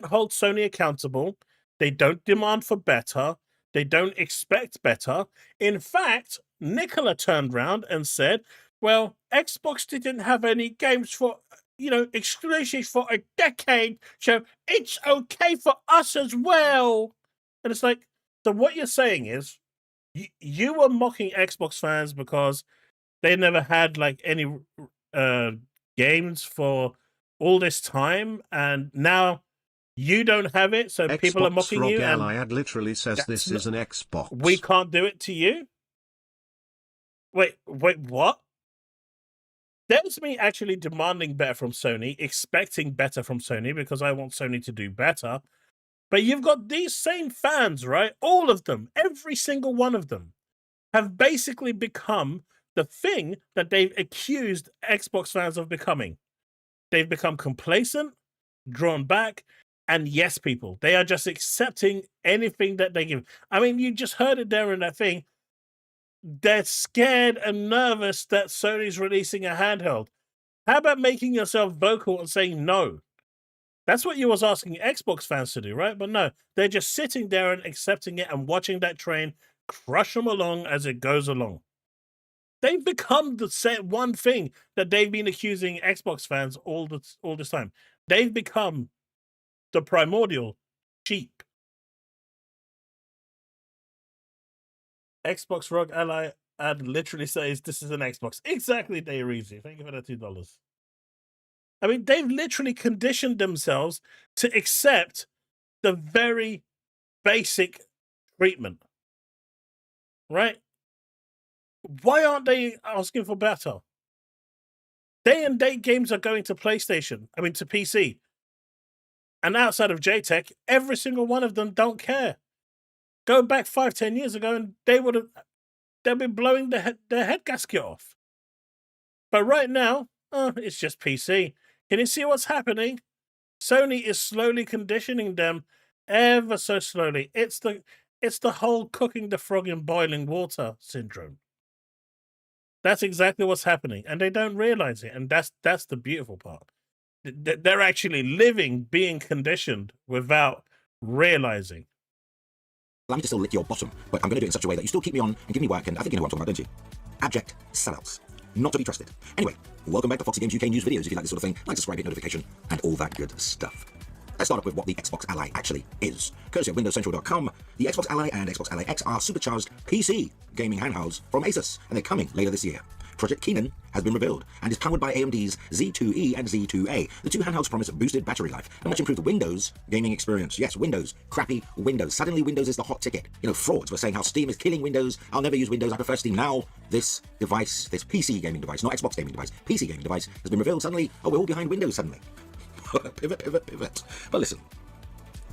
hold Sony accountable. They don't demand for better. They don't expect better. In fact, Nicola turned around and said, well, Xbox didn't have any games for, exclusives for a decade, so it's okay for us as well. And it's like, so what you're saying is, you were mocking Xbox fans because they never had, any games for all this time, and now you don't have it, so Xbox people are mocking you. And Allied literally says this is an Xbox. We can't do it to you? Wait, what? There's me actually demanding better from Sony, expecting better from Sony, because I want Sony to do better. But you've got these same fans, right? All of them, every single one of them, have basically become the thing that they've accused Xbox fans of becoming. They've become complacent, drawn back, and yes, people. They are just accepting anything that they give. I mean, you just heard it there in that thing. They're scared and nervous that Sony's releasing a handheld. How about making yourself vocal and saying no? That's what you was asking Xbox fans to do, right? But no, they're just sitting there and accepting it and watching that train crush them along as it goes along. They've become the one thing that they've been accusing Xbox fans all this time. They've become the primordial sheep. Xbox Rogue Ally ad literally says this is an Xbox. Exactly, Dayreezy. Thank you for the $2. I mean, they've literally conditioned themselves to accept the very basic treatment. Right? Why aren't they asking for better? Day and date games are going to PlayStation. I mean, to PC. And outside of JTech, every single one of them don't care. Go back 5-10 years ago, and they'd be blowing their head gasket off. But right now, it's just PC. Can you see what's happening? Sony is slowly conditioning them, ever so slowly. It's the whole cooking the frog in boiling water syndrome. That's exactly what's happening, and they don't realize it, and that's the beautiful part. They're actually living, being conditioned without realizing. Allow me to still lick your bottom, but I'm going to do it in such a way that you still keep me on and give me work, and I think you know what I'm talking about, don't you? Abject sellouts. Not to be trusted. Anyway, welcome back to Foxy Games UK news videos. If you like this sort of thing, like, subscribe, hit notification, and all that good stuff. Let's start off with what the Xbox Ally actually is. Courtesy of WindowsCentral.com, the Xbox Ally and Xbox Ally X are supercharged PC gaming handhelds from Asus, and they're coming later this year. Project Keenan has been revealed and is powered by AMD's Z2E and Z2A. The two handhelds promise boosted battery life and much improved Windows gaming experience. Yes, Windows. Crappy Windows. Suddenly Windows is the hot ticket. Frauds were saying how Steam is killing Windows. I'll never use Windows. I prefer Steam. Now, this device, this PC gaming device, not Xbox gaming device, PC gaming device, has been revealed suddenly. Oh, we're all behind Windows suddenly. Pivot. But listen.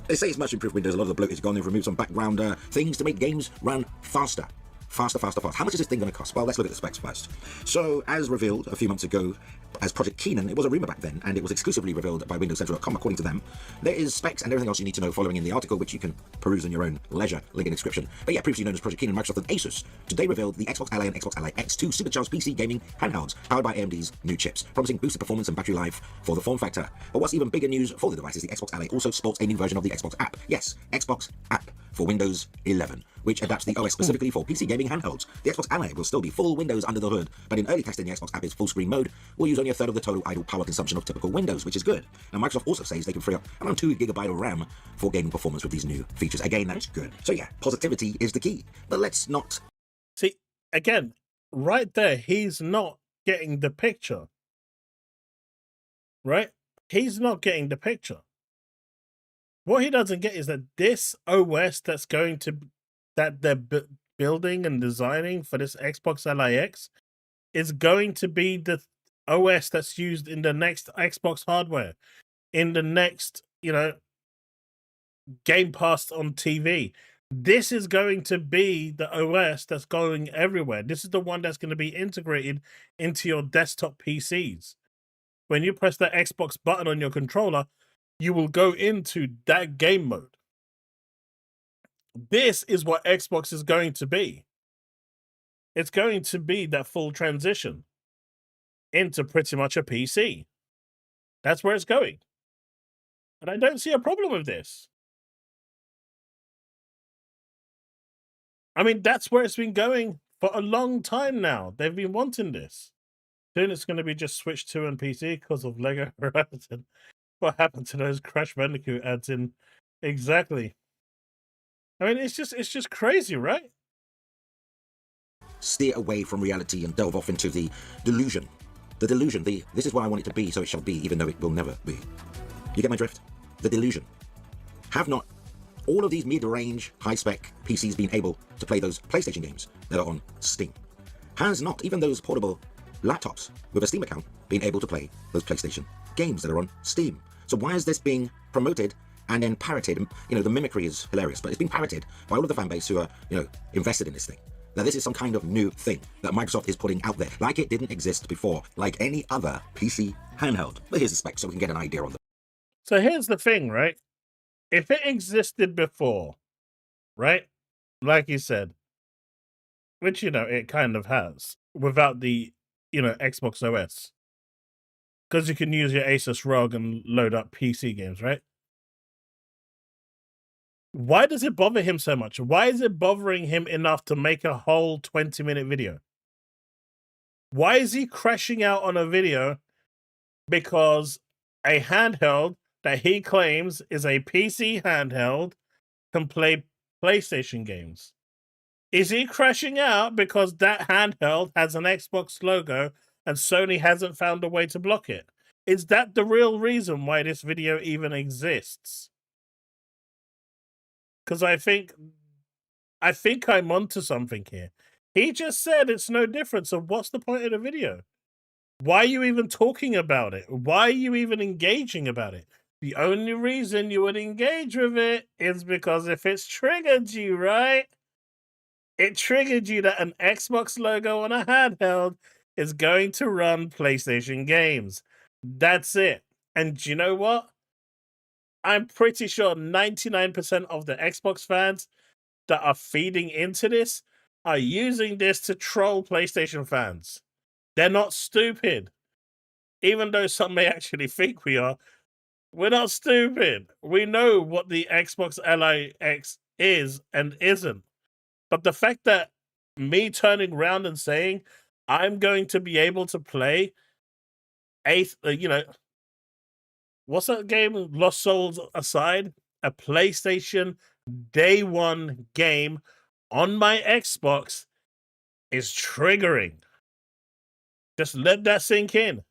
They say it's much improved Windows. A lot of the bloat is gone. They've removed some background things to make games run faster. Faster. How much is this thing going to cost? Well, let's look at the specs first. So, as revealed a few months ago, as Project Keenan. It was a rumor back then, and it was exclusively revealed by WindowsCentral.com, according to them. There is specs and everything else you need to know following in the article, which you can peruse in your own leisure, link in the description. But yeah, previously known as Project Keenan, Microsoft and Asus today revealed the Xbox Ally and Xbox Ally X, two supercharged PC gaming handhelds powered by AMD's new chips, promising boosted performance and battery life for the form factor. But what's even bigger news for the device is the Xbox Ally also sports a new version of the Xbox app. Yes, Xbox app for Windows 11, which adapts the OS specifically for PC gaming handhelds. The Xbox Ally will still be full Windows under the hood, but in early testing, the Xbox app is full screen mode, will use only a third of the total idle power consumption of typical Windows, which is good. Now, Microsoft also says they can free up around 2 GB of RAM for gaming performance with these new features. Again, that's good. So yeah, positivity is the key. But let's not... See, again, right there, he's not getting the picture. Right? He's not getting the picture. What he doesn't get is that this OS that's going to... that they're building and designing for this Xbox Ally X is going to be the OS that's used in the next Xbox hardware, in the next, Game Pass on TV. This is going to be the OS that's going everywhere. This is the one that's going to be integrated into your desktop PCs. When you press that Xbox button on your controller, you will go into that game mode. This is what Xbox is going to be. It's going to be that full transition into pretty much a PC. That's where it's going. And I don't see a problem with this. I mean, that's where it's been going for a long time now. They've been wanting this. Soon it's going to be just Switch 2 and PC because of Lego Horizon. What happened to those Crash Bandicoot ads in? Exactly. I mean, it's just crazy, right? steer away from reality and delve off into the delusion. The delusion, this is what I want it to be, so it shall be, even though it will never be. You get my drift? The delusion. Have not all of these mid-range, high-spec PCs been able to play those PlayStation games that are on Steam? Has not even those portable laptops with a Steam account been able to play those PlayStation games that are on Steam? So why is this being promoted and then parroted? You know, the mimicry is hilarious, but it's been parroted by all of the fan base who are, you know, invested in this thing. Now, this is some kind of new thing that Microsoft is putting out there, like it didn't exist before, like any other PC handheld. But here's the specs so we can get an idea on them. So here's the thing, right? If it existed before, right? Like you said, which, you know, it kind of has, without the, you know, Xbox OS. Because you can use your Asus ROG and load up PC games, right? Why does it bother him so much? Why is it bothering him enough to make a whole 20-minute video? Why is he crashing out on a video because a handheld that he claims is a PC handheld can play PlayStation games? Is he crashing out because that handheld has an Xbox logo and Sony hasn't found a way to block it? Is that the real reason why this video even exists? Because I think I'm onto something here. He just said it's no different, so what's the point of the video? Why are you even talking about it? Why are you even engaging about it? The only reason you would engage with it is because if it's triggered you, right? It triggered you that an Xbox logo on a handheld is going to run PlayStation games. That's it. And do you know what? I'm pretty sure 99% of the Xbox fans that are feeding into this are using this to troll PlayStation fans. They're not stupid. Even though some may actually think we are, we're not stupid. We know what the Xbox Ally X is and isn't. But the fact that me turning around and saying I'm going to be able to play what's that game? Lost Souls aside, a PlayStation day one game on my Xbox is triggering. Just let that sink in.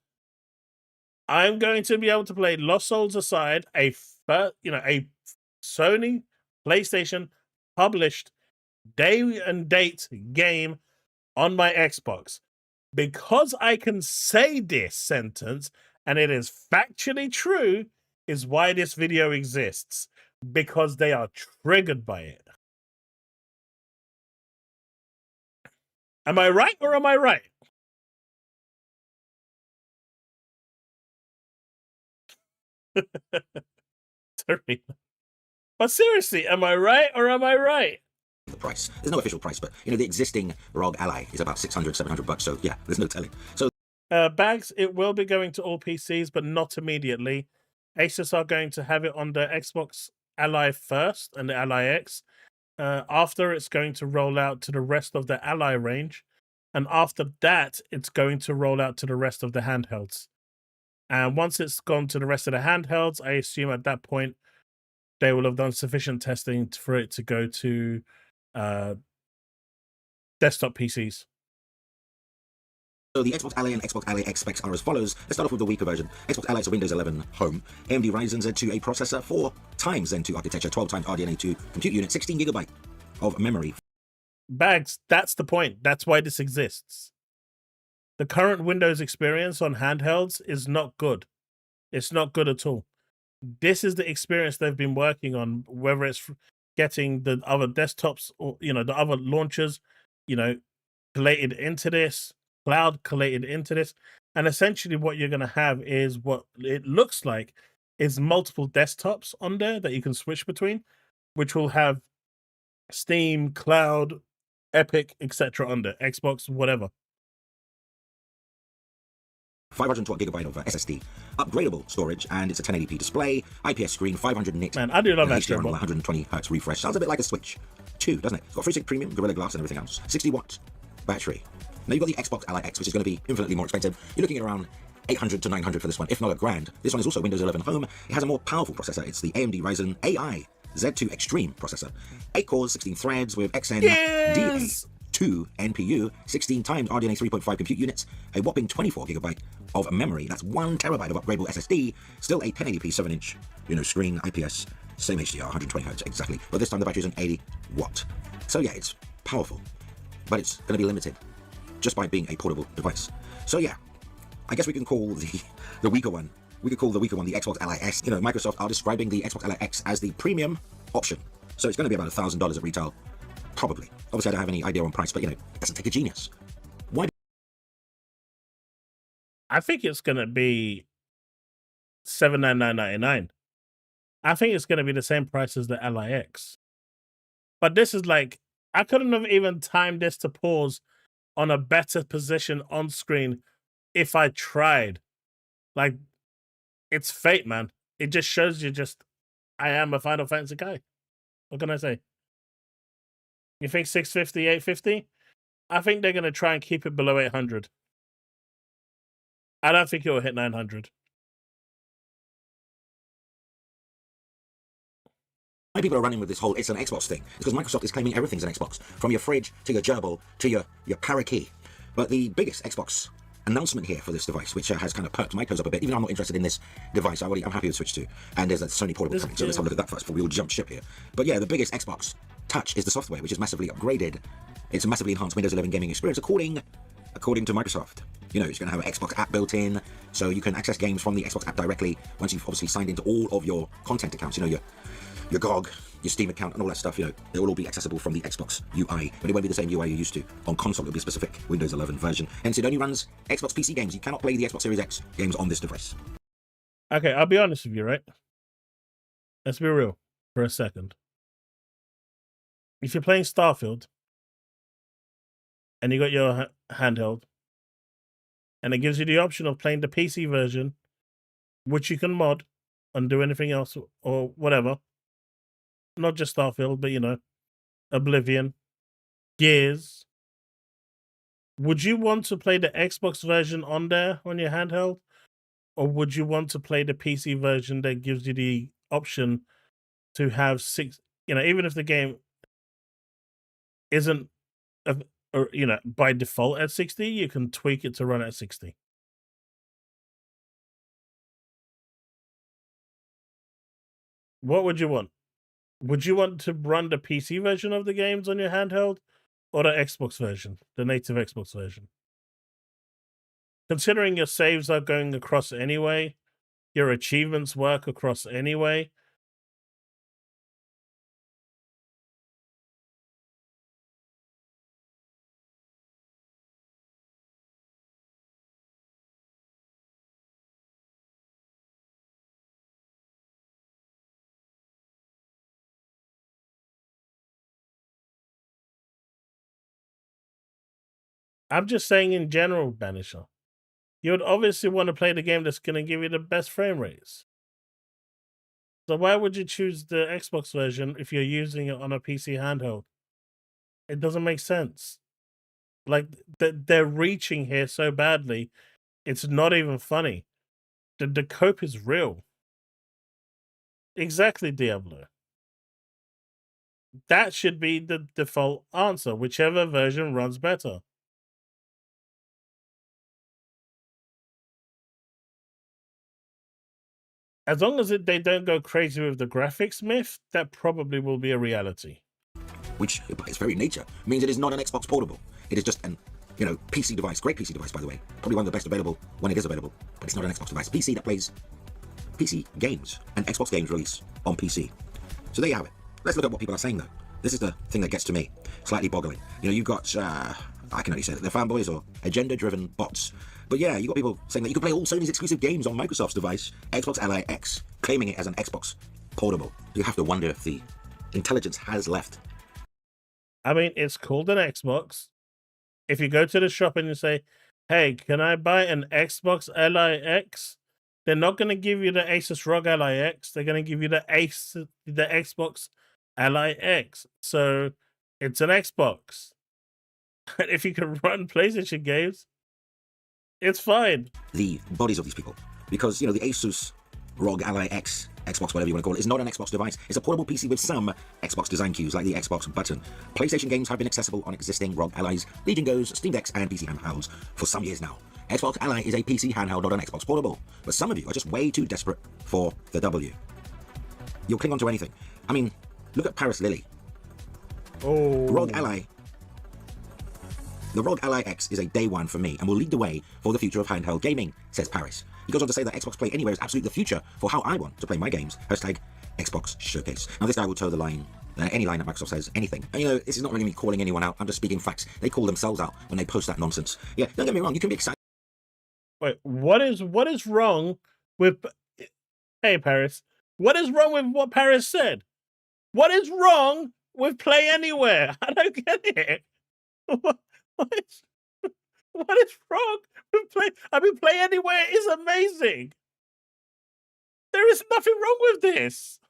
I'm going to be able to play Lost Souls aside, a Sony PlayStation published day and date game on my Xbox. Because I can say this sentence and it is factually true is why this video exists. Because they are triggered by it. Am I right or am I right? Sorry. But seriously, am I right or am I right? The price. There's no official price, but the existing ROG Ally is about $600-700. So yeah, there's no telling. So Bags, it will be going to all PCs, but not immediately. Asus are going to have it on the Xbox Ally first and the Ally X. After, it's going to roll out to the rest of the Ally range. And after that, it's going to roll out to the rest of the handhelds. And once it's gone to the rest of the handhelds, I assume at that point, they will have done sufficient testing for it to go to desktop PCs. So the Xbox Ally and Xbox Ally X specs are as follows. Let's start off with the weaker version. Xbox Ally is a Windows 11 home. AMD Ryzen Z2A processor, 4 times Zen 2 architecture, 12 times RDNA 2 compute unit, 16 GB of memory. Bags, that's the point. That's why this exists. The current Windows experience on handhelds is not good. It's not good at all. This is the experience they've been working on, whether it's getting the other desktops or, the other launchers, collated into this, cloud collated into this. And essentially what you're going to have is what it looks like is multiple desktops on there that you can switch between, which will have Steam, cloud, Epic, etc. on there, Xbox, whatever. 512 GB of SSD, upgradable storage, and it's a 1080p display, IPS screen, 500 nits. Man, I do love HDR on Astro. 120 Hz refresh. Sounds a bit like a Switch 2, doesn't it? It's got 3.6 premium, Gorilla Glass, and everything else. 60-watt battery. Now you've got the Xbox Ally X, which is going to be infinitely more expensive. You're looking at around 800 to 900 for this one, if not $1,000. This one is also Windows 11 home. It has a more powerful processor. It's the AMD Ryzen AI Z2 Extreme processor. 8 cores, 16 threads with XNDA2 NPU, 16 times RDNA 3.5 compute units, a whopping 24 GB of memory. That's 1 TB of upgradable SSD. Still a 1080p 7-inch, screen, IPS, same HDR, 120 Hz exactly. But this time the battery is an 80 watt. So yeah, it's powerful, but it's going to be limited just by being a portable device. So yeah, I guess we can call the weaker one. We could call the weaker one the Xbox Ally S. Microsoft are describing the Xbox Ally X as the premium option. So it's going to be about $1,000 at retail, probably. Obviously, I don't have any idea on price, but it doesn't take a genius. Why? I think it's going to be $799.99. I think it's going to be the same price as the Ally X. But this is like, I couldn't have even timed this to pause on a better position on screen if I tried. Like, it's fate, man. It just shows you I am a Final Fantasy guy. What can I say? You think 650, 850? I think they're going to try and keep it below 800. I don't think it will hit 900. Why people are running with this whole it's an Xbox thing? It's because Microsoft is claiming everything's an Xbox, from your fridge to your gerbil to your parakeet. But the biggest Xbox announcement here for this device, which has kind of perked my toes up a bit, even though I'm not interested in this device, I'm happy to switch to. And there's a Sony Portable coming, so let's have a look at that first before we all jump ship here. But yeah, the biggest Xbox touch is the software, which is massively upgraded. It's a massively enhanced Windows 11 gaming experience, according to Microsoft. It's going to have an Xbox app built in, so you can access games from the Xbox app directly once you've obviously signed into all of your content accounts, your GOG, your Steam account, and all that stuff, they will all be accessible from the Xbox UI, but it won't be the same UI you're used to. On console, it'll be a specific Windows 11 version. Hence, it only runs Xbox PC games. You cannot play the Xbox Series X games on this device. Okay, I'll be honest with you, right? Let's be real for a second. If you're playing Starfield, and you got your handheld, and it gives you the option of playing the PC version, which you can mod and do anything else or whatever, not just Starfield, but Oblivion, Gears. Would you want to play the Xbox version on there on your handheld? Or would you want to play the PC version that gives you the option to have even if the game isn't, by default at 60, you can tweak it to run at 60. What would you want? Would you want to run the PC version of the games on your handheld or the Xbox version, the native Xbox version? Considering your saves are going across anyway, your achievements work across anyway, I'm just saying in general, Banisher. You would obviously want to play the game that's going to give you the best frame rates. So why would you choose the Xbox version if you're using it on a PC handheld? It doesn't make sense. Like, they're reaching here so badly, it's not even funny. The cope is real. Exactly, Diablo. That should be the default answer, whichever version runs better. As long as they don't go crazy with the graphics myth, that probably will be a reality. Which, by its very nature, means it is not an Xbox Portable. It is just an, PC device. Great PC device, by the way. Probably one of the best available when it is available. But it's not an Xbox device. PC that plays PC games and Xbox games release on PC. So there you have it. Let's look at what people are saying, though. This is the thing that gets to me. Slightly boggling. You've got, I can only say that they're fanboys or agenda-driven bots. But yeah, you've got people saying that you can play all Sony's exclusive games on Microsoft's device, Xbox Ally X, claiming it as an Xbox Portable. You have to wonder if the intelligence has left. I mean, it's called an Xbox. If you go to the shop and you say, hey, can I buy an Xbox Ally X? They're not going to give you the Asus ROG Ally X. They're going to give you the Xbox Ally X. So it's an Xbox. And if you can run PlayStation games, it's fine. The bodies of these people. Because, the Asus ROG Ally X, Xbox, whatever you want to call it, is not an Xbox device. It's a portable PC with some Xbox design cues, like the Xbox button. PlayStation games have been accessible on existing ROG Allies, Legion Goes, Steam Decks, and PC handhelds for some years now. Xbox Ally is a PC handheld, not an Xbox Portable. But some of you are just way too desperate for the W. You'll cling on to anything. I mean, look at Paris Lily. Oh. The ROG Ally X is a day one for me and will lead the way for the future of handheld gaming, says Paris. He goes on to say that Xbox Play Anywhere is absolutely the future for how I want to play my games. Hashtag Xbox Showcase. Now this guy will toe the line, any line that Microsoft says anything. And this is not really me calling anyone out, I'm just speaking facts. They call themselves out when they post that nonsense. Yeah, don't get me wrong, you can be excited. Wait, what is wrong with... Hey, Paris. What is wrong with what Paris said? What is wrong with Play Anywhere? I don't get it. What is wrong with Play? I mean, Play Anywhere is amazing. There is nothing wrong with this.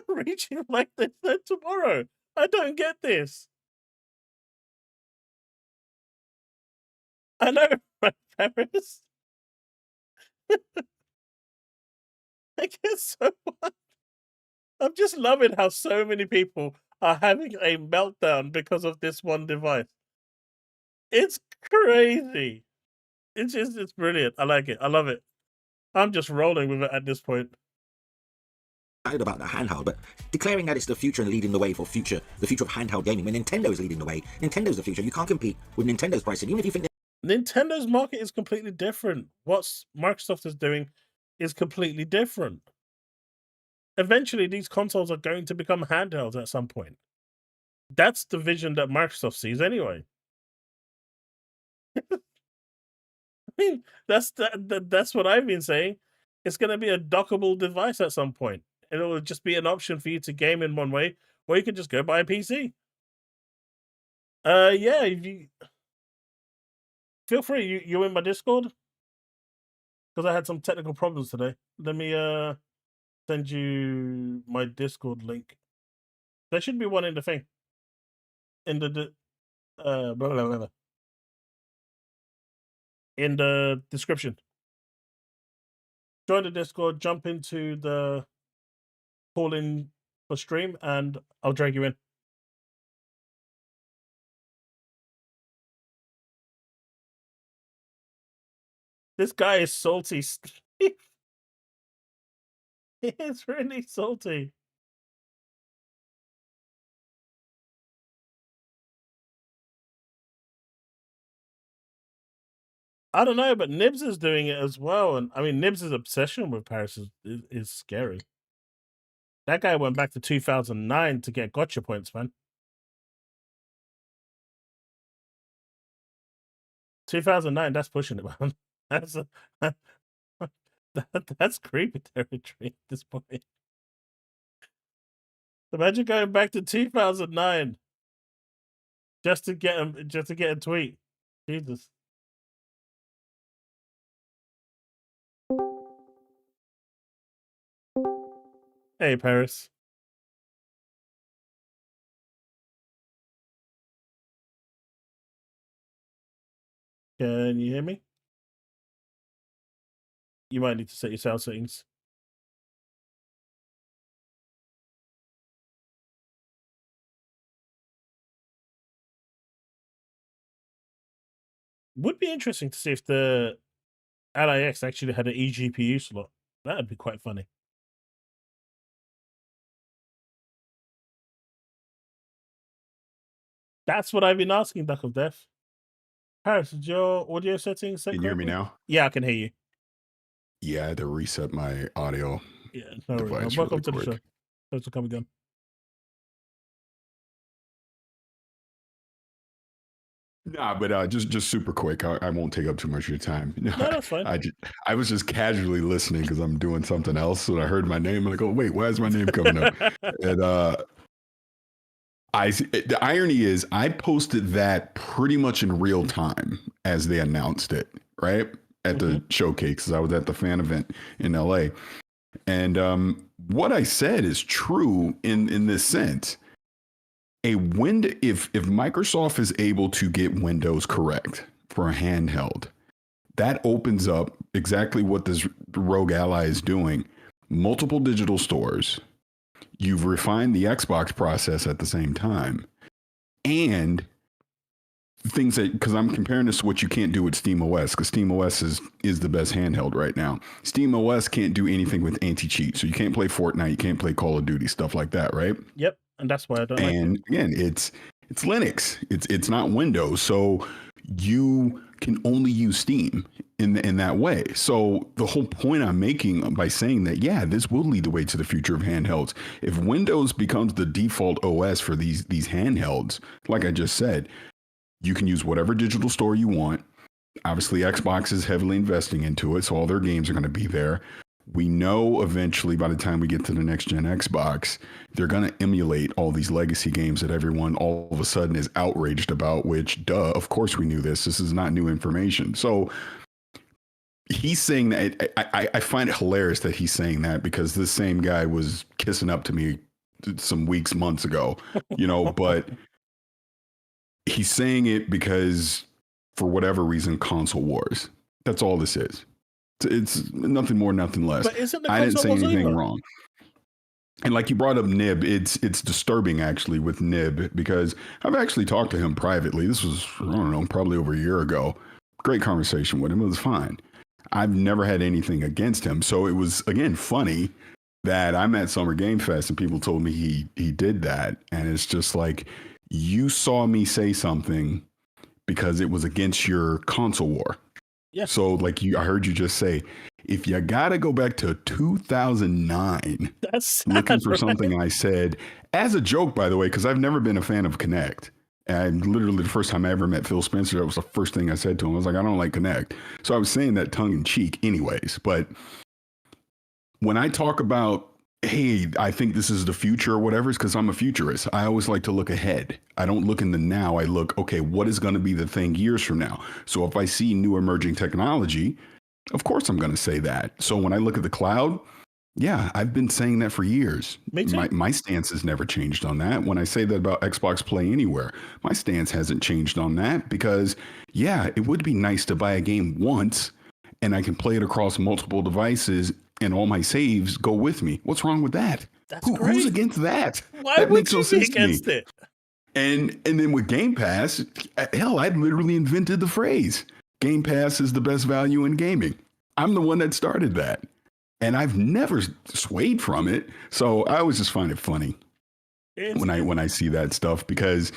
Reaching like this tomorrow. I don't get this. I know, right, Paris? I get so much. I'm just loving how so many people are having a meltdown because of this one device. It's crazy. It's brilliant. I like it. I love it. I'm just rolling with it at this point. About the handheld, but declaring that it's the future and leading the way for the future of handheld gaming, when Nintendo is leading the way, Nintendo's the future. You can't compete with Nintendo's pricing, even if you think Nintendo's market is completely different. What Microsoft is doing is completely different. Eventually, these consoles are going to become handhelds at some point. That's the vision that Microsoft sees anyway. I mean, that's what I've been saying. It's going to be a dockable device at some point. It'll just be an option for you to game in one way, or you can just go buy a PC. Yeah, if you feel free. You in my Discord? Because I had some technical problems today. Let me send you my Discord link. There should be one in the thing. In the blah, blah, blah. In the description. Join the Discord, jump into the call in for stream, and I'll drag you in. This guy is salty, Steve. He is really salty. I don't know, but Nibs is doing it as well. And I mean, Nibs' obsession with Paris is scary. That guy went back to 2009 to get gotcha points, man. 2009, that's pushing it, man. That's creepy territory at this point. Imagine going back to 2009. just to get a tweet. Jesus. Hey, Paris. Can you hear me? You might need to set your sound settings. Would be interesting to see if the LIX actually had an eGPU slot. That'd be quite funny. That's what I've been asking, Duck of Death. Paris, is your audio settings set Can you hear me correctly? now? Yeah, I can hear you. Yeah, I had to reset my audio Yeah, no worries. device Welcome really to the quick. show. Thanks for coming on. Nah, but just super quick. I won't take up too much of your time. No, that's fine. I was just casually listening because I'm doing something else, and I heard my name and I go, wait, why is my name coming up? And the irony is I posted that pretty much in real time as they announced it, right? At the showcase, because I was at the fan event in LA. And what I said is true in this sense. If Microsoft is able to get Windows correct for a handheld, that opens up exactly what this Rogue Ally is doing. Multiple digital stores. You've refined the Xbox process at the same time. And things that, because I'm comparing this to what you can't do with SteamOS, because SteamOS is the best handheld right now. SteamOS can't do anything with anti-cheat. So you can't play Fortnite, you can't play Call of Duty, stuff like that, right? Yep, and that's why I don't like it. And again, it's Linux. It's not Windows. So you can only use Steam in that way. So the whole point I'm making by saying that, yeah, this will lead the way to the future of handhelds. If Windows becomes the default OS for these handhelds, like I just said, you can use whatever digital store you want. Obviously, Xbox is heavily investing into it, so all their games are going to be there. We know eventually, by the time we get to the next gen Xbox, they're going to emulate all these legacy games that everyone all of a sudden is outraged about, which, duh, of course we knew this. This is not new information. So he's saying that. I find it hilarious that he's saying that, because this same guy was kissing up to me some weeks, months ago, but he's saying it because for whatever reason, console wars. That's all this is. It's nothing more, nothing less. But isn't the I didn't say console wars anything over? wrong. And like you brought up Nib, it's disturbing actually with Nib, because I've actually talked to him privately. This was, I don't know, probably over a year ago. Great conversation with him. It was fine. I've never had anything against him. So it was, again, funny that I'm at Summer Game Fest and people told me he did that. And it's just like, you saw me say something because it was against your console war. Yeah. So like I heard you just say, if you got to go back to 2009, That's sad, looking for right? something I said as a joke, by the way, because I've never been a fan of Kinect. And literally the first time I ever met Phil Spencer, that was the first thing I said to him. I was like, I don't like Kinect. So I was saying that tongue in cheek anyways. But when I talk about, hey, I think this is the future or whatever, it's because I'm a futurist. I always like to look ahead. I don't look in the now. I look, okay, what is going to be the thing years from now? So if I see new emerging technology, of course I'm going to say that. So when I look at the cloud, yeah, I've been saying that for years. Me too. My stance has never changed on that. When I say that about Xbox Play Anywhere, my stance hasn't changed on that, because, yeah, it would be nice to buy a game once and I can play it across multiple devices and all my saves go with me. What's wrong with that? That's Who's great. against that? Why That would makes no you be sense to me. against it? And then with Game Pass, hell, I'd literally invented the phrase, Game Pass is the best value in gaming. I'm the one that started that. And I've never swayed from it. So I always just find it funny when I see that stuff, because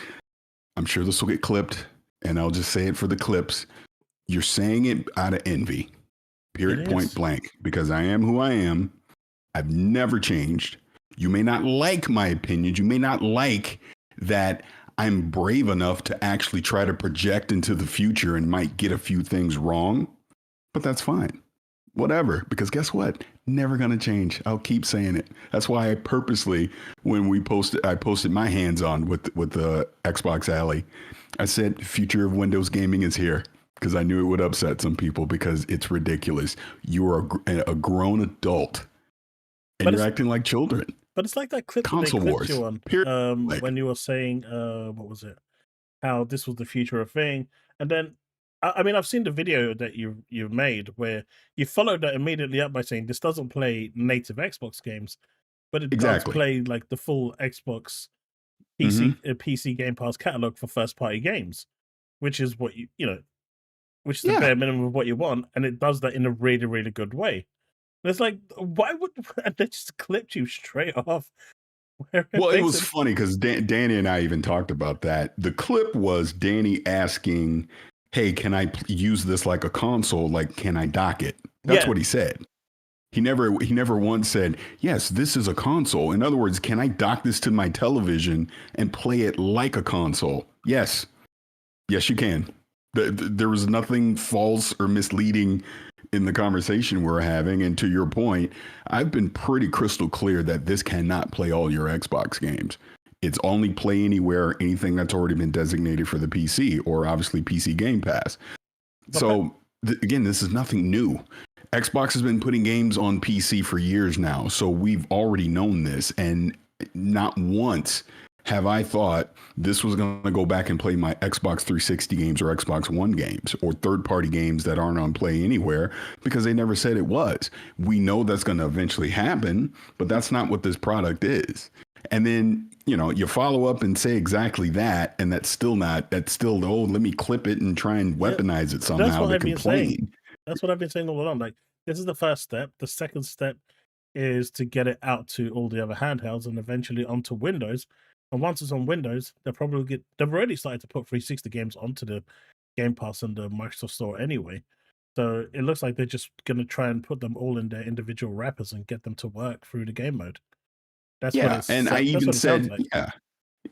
I'm sure this will get clipped, and I'll just say it for the clips. You're saying it out of envy, period, point blank, because I am who I am. I've never changed. You may not like my opinions. You may not like that I'm brave enough to actually try to project into the future and might get a few things wrong, but that's fine. whatever. Because guess what? Never gonna change. I'll keep saying it. That's why I purposely, when I posted my hands on with the Xbox Alley. I said, future of Windows gaming is here, because I knew it would upset some people because it's ridiculous. You are a grown adult and But you're acting like children. But it's like that clip that they Console clipped wars. you on Period. when you were saying, what was it? How this was the future of thing. And then, I mean, I've seen the video that you've made where you followed that immediately up by saying this doesn't play native Xbox games, but it does play like the full Xbox PC Game Pass catalog for first party games, which is what which is the bare minimum of what you want, and it does that in a really, really good way. And it's like, why would they just clipped you straight off? Well, it was funny because Danny and I even talked about that. The clip was Danny asking, "Hey, can I use this like a console? Like, can I dock it?" That's what he said. He never once said, "Yes, this is a console." In other words, can I dock this to my television and play it like a console? Yes, you can. There was nothing false or misleading in the conversation we're having. And to your point, I've been pretty crystal clear that this cannot play all your Xbox games. It's only play anywhere, anything that's already been designated for the PC, or obviously PC Game Pass. So again, this is nothing new. Xbox has been putting games on PC for years now. So we've already known this. And not once have I thought this was going to go back and play my Xbox 360 games or Xbox One games or third-party games that aren't on Play Anywhere, because they never said it was. We know that's going to eventually happen, but that's not what this product is. And then, you follow up and say exactly that, and that's still, let me clip it and try and weaponize it somehow to complain. That's what I've been saying all along. Like, this is the first step. The second step is to get it out to all the other handhelds and eventually onto Windows. And once it's on Windows, they've already started to put 360 games onto the Game Pass and the Microsoft Store anyway. So it looks like they're just going to try and put them all in their individual wrappers and get them to work through the game mode. That's what it's, and I even said,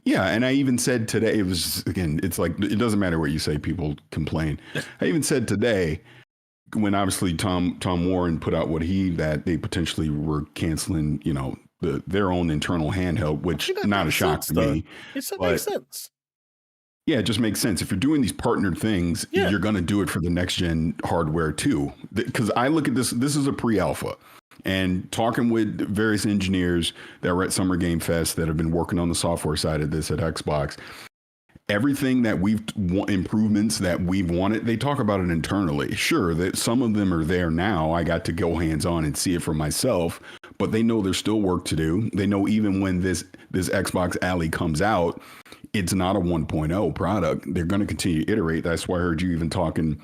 and I even said today, it's like, it doesn't matter what you say, people complain. I even said today, when obviously Tom Warren put out that they potentially were canceling, their own internal handheld, which not a shock to me. It makes sense. Yeah, it just makes sense. If you're doing these partnered things, you're going to do it for the next gen hardware too. Because I look at this is a pre-alpha, and talking with various engineers that were at Summer Game Fest that have been working on the software side of this at Xbox. Everything that improvements that we've wanted, they talk about it internally. Sure, that some of them are there now. I got to go hands on and see it for myself, but they know there's still work to do. They know even when this Xbox Alley comes out, it's not a 1.0 product. They're going to continue to iterate. That's why I heard you even talking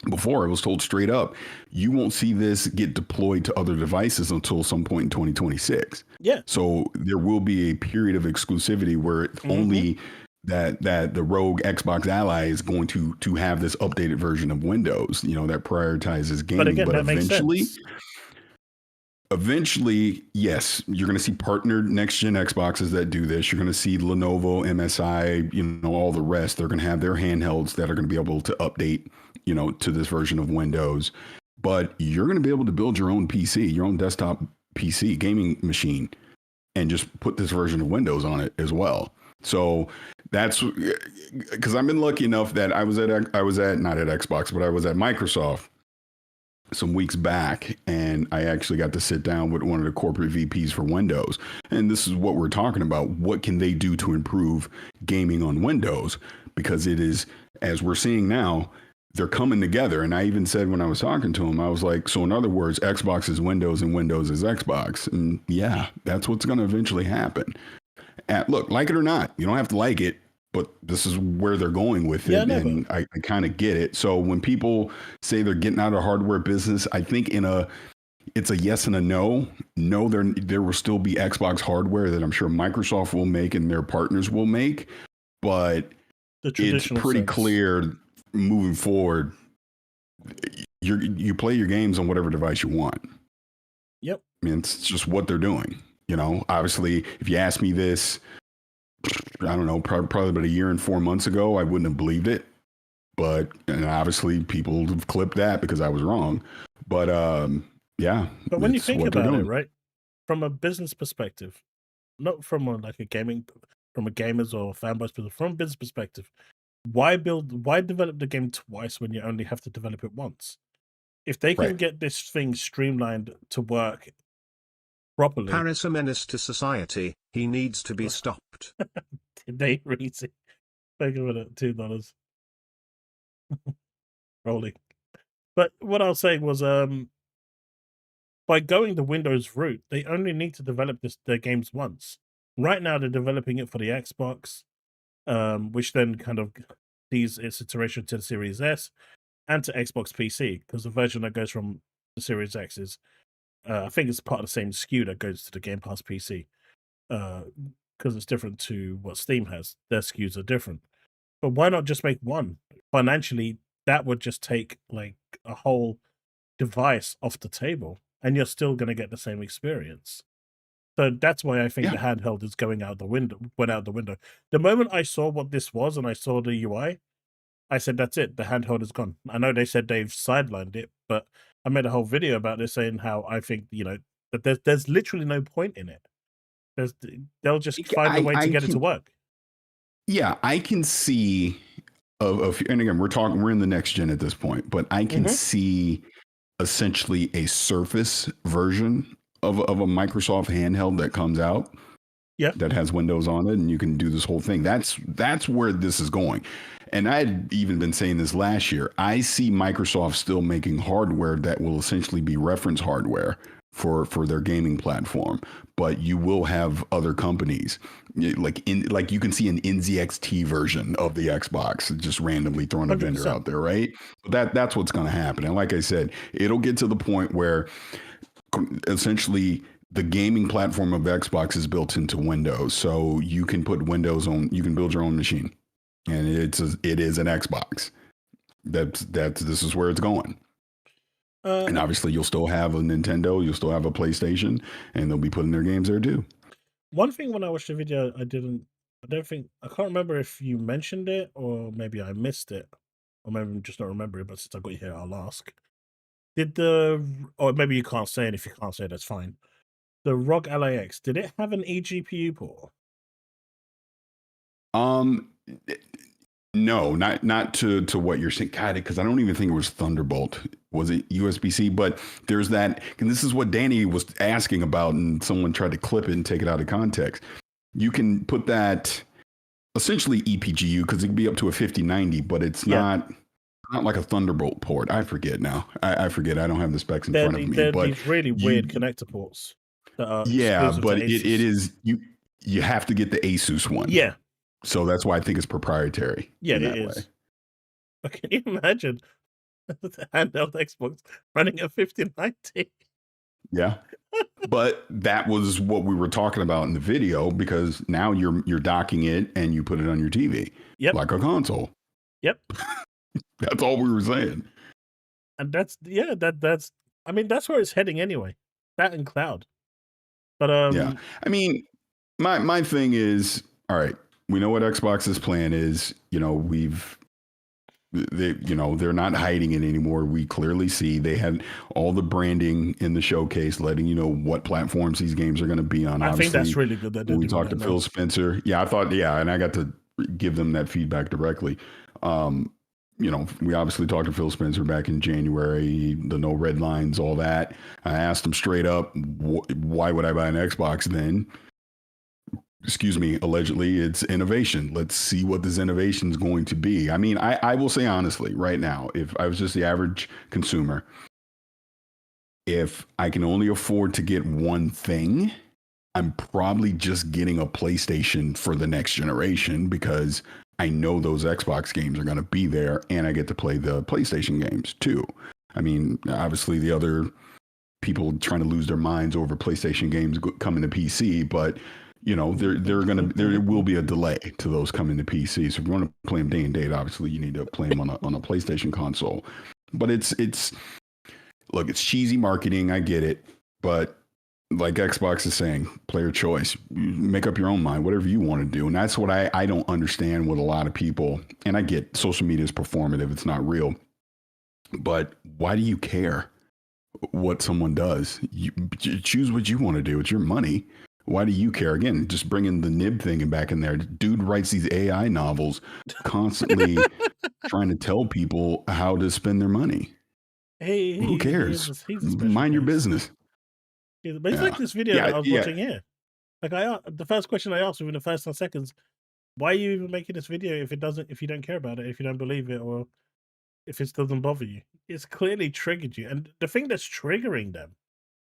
before. I was told straight up, you won't see this get deployed to other devices until some point in 2026. Yeah. So there will be a period of exclusivity where it's only that the rogue Xbox Ally is going to have this updated version of Windows, that prioritizes gaming. But again, that eventually, makes sense. Eventually, yes, you're going to see partnered next gen Xboxes that do this. You're going to see Lenovo, MSI, all the rest. They're going to have their handhelds that are going to be able to update, to this version of Windows. But you're going to be able to build your own PC, your own desktop PC gaming machine, and just put this version of Windows on it as well. So that's because I've been lucky enough that I was at not at Xbox, but I was at Microsoft some weeks back, and I actually got to sit down with one of the corporate VPs for Windows. And this is what we're talking about. What can they do to improve gaming on Windows? Because it is, as we're seeing now, they're coming together. And I even said when I was talking to him, I was like, so in other words, Xbox is Windows and Windows is Xbox. And yeah, that's what's going to eventually happen. Look, like it or not, you don't have to like it, but this is where they're going with it. And I kind of get it. So when people say they're getting out of hardware business, I think it's a yes and a no. No, there will still be Xbox hardware that I'm sure Microsoft will make and their partners will make. But it's pretty clear moving forward, you play your games on whatever device you want. Yep. I mean, it's just what they're doing. Obviously, if you asked me this, I don't know, probably about a year and 4 months ago, I wouldn't have believed it. And obviously, people have clipped that because I was wrong. But yeah. But when you it's think what they're about it, doing. right, from a business perspective, not from a from a gamers or fanboys perspective, from a business perspective, why develop the game twice when you only have to develop it once? If they can Right. get this thing streamlined to work properly, Paris a menace to society. He needs to be stopped. they really take a minute, $2 rolling. But what I was saying was, by going the Windows route, they only need to develop their games once. Right now, they're developing it for the Xbox, which then kind of sees its iteration to the Series S and to Xbox PC, because the version that goes from the Series X is, I think it's part of the same SKU that goes to the Game Pass PC, because it's different to what Steam has. Their SKUs are different. But why not just make one? Financially, that would just take like a whole device off the table, and you're still going to get the same experience. So that's why I think Yeah. the handheld is went out the window. The moment I saw what this was and I saw the UI, I said, that's it. The handheld is gone. I know they said they've sidelined it, but I made a whole video about this saying how I think, that there's literally no point in it. They'll just find a way to get it to work. Yeah, I can see and again, we're in the next gen at this point, but I can see essentially a Surface version of a Microsoft handheld that comes out. Yeah. That has Windows on it, and you can do this whole thing. That's where this is going. And I had even been saying this last year. I see Microsoft still making hardware that will essentially be reference hardware for their gaming platform. But you will have other companies like you can see an NZXT version of the Xbox just randomly throwing a 100%. vendor out there, right? That's what's going to happen. And like I said, it'll get to the point where essentially the gaming platform of Xbox is built into Windows, so you can put Windows on. You can build your own machine, and it is an Xbox. This is where it's going. And obviously, you'll still have a Nintendo, you'll still have a PlayStation, and they'll be putting their games there too. One thing when I watched the video, I can't remember if you mentioned it or maybe I missed it, or maybe I'm just not remembering. But since I got you here, I'll ask. Or maybe you can't say it. If you can't say it, that's fine. The ROG LAX, did it have an eGPU port? No, not to what you're saying, God, because I don't even think it was Thunderbolt. Was it USB-C? But there's that, and this is what Danny was asking about, and someone tried to clip it and take it out of context. You can put that essentially ePGU because it can be up to a 5090, but it's not like a Thunderbolt port. I forget now. I forget. I don't have the specs in front of me. They're But these really weird connector ports. That are yeah, exclusive but to it Asus. is you have to get the Asus one. Yeah. So that's why I think it's proprietary. Yeah, in it that is. way. But can you imagine the handheld Xbox running a 5090? Yeah. But that was what we were talking about in the video, because now you're docking it and you put it on your TV. Yep. Like a console. Yep. That's all we were saying. And that's I mean, that's where it's heading anyway. That and cloud. But Yeah. I mean, my thing is, all right, we know what Xbox's plan is. They're not hiding it anymore. We clearly see they had all the branding in the showcase, letting you know what platforms these games are going to be on. I think that's really good. That when we talked to Phil Spencer. Yeah, I thought, and I got to give them that feedback directly. We obviously talked to Phil Spencer back in January, the no red lines, all that. I asked him straight up, why would I buy an Xbox then? Excuse me, allegedly, it's innovation. Let's see what this innovation is going to be. I mean, I will say honestly, right now, if I was just the average consumer, if I can only afford to get one thing, I'm probably just getting a PlayStation for the next generation, because I know those Xbox games are going to be there, and I get to play the PlayStation games too. I mean, obviously the other people trying to lose their minds over PlayStation games coming to PC, but there will be a delay to those coming to PC. So if you want to play them day and date, obviously you need to play them on a PlayStation console. But it's cheesy marketing. I get it, but like Xbox is saying, player choice. You make up your own mind, whatever you want to do. And that's what I don't understand with a lot of people. And I get social media is performative. It's not real. But why do you care? what someone does. You choose what you want to do. It's your money. Why do you care? Again, just bringing the nib thing back in there. Dude writes these AI novels constantly trying to tell people how to spend their money. Who cares? He's a special Mind your case. business. But it's like this video that I was watching here. Like the first question I asked within the first 10 seconds, why are you even making this video if you don't care about it, if you don't believe it, or if it doesn't bother you? It's clearly triggered you. And the thing that's triggering them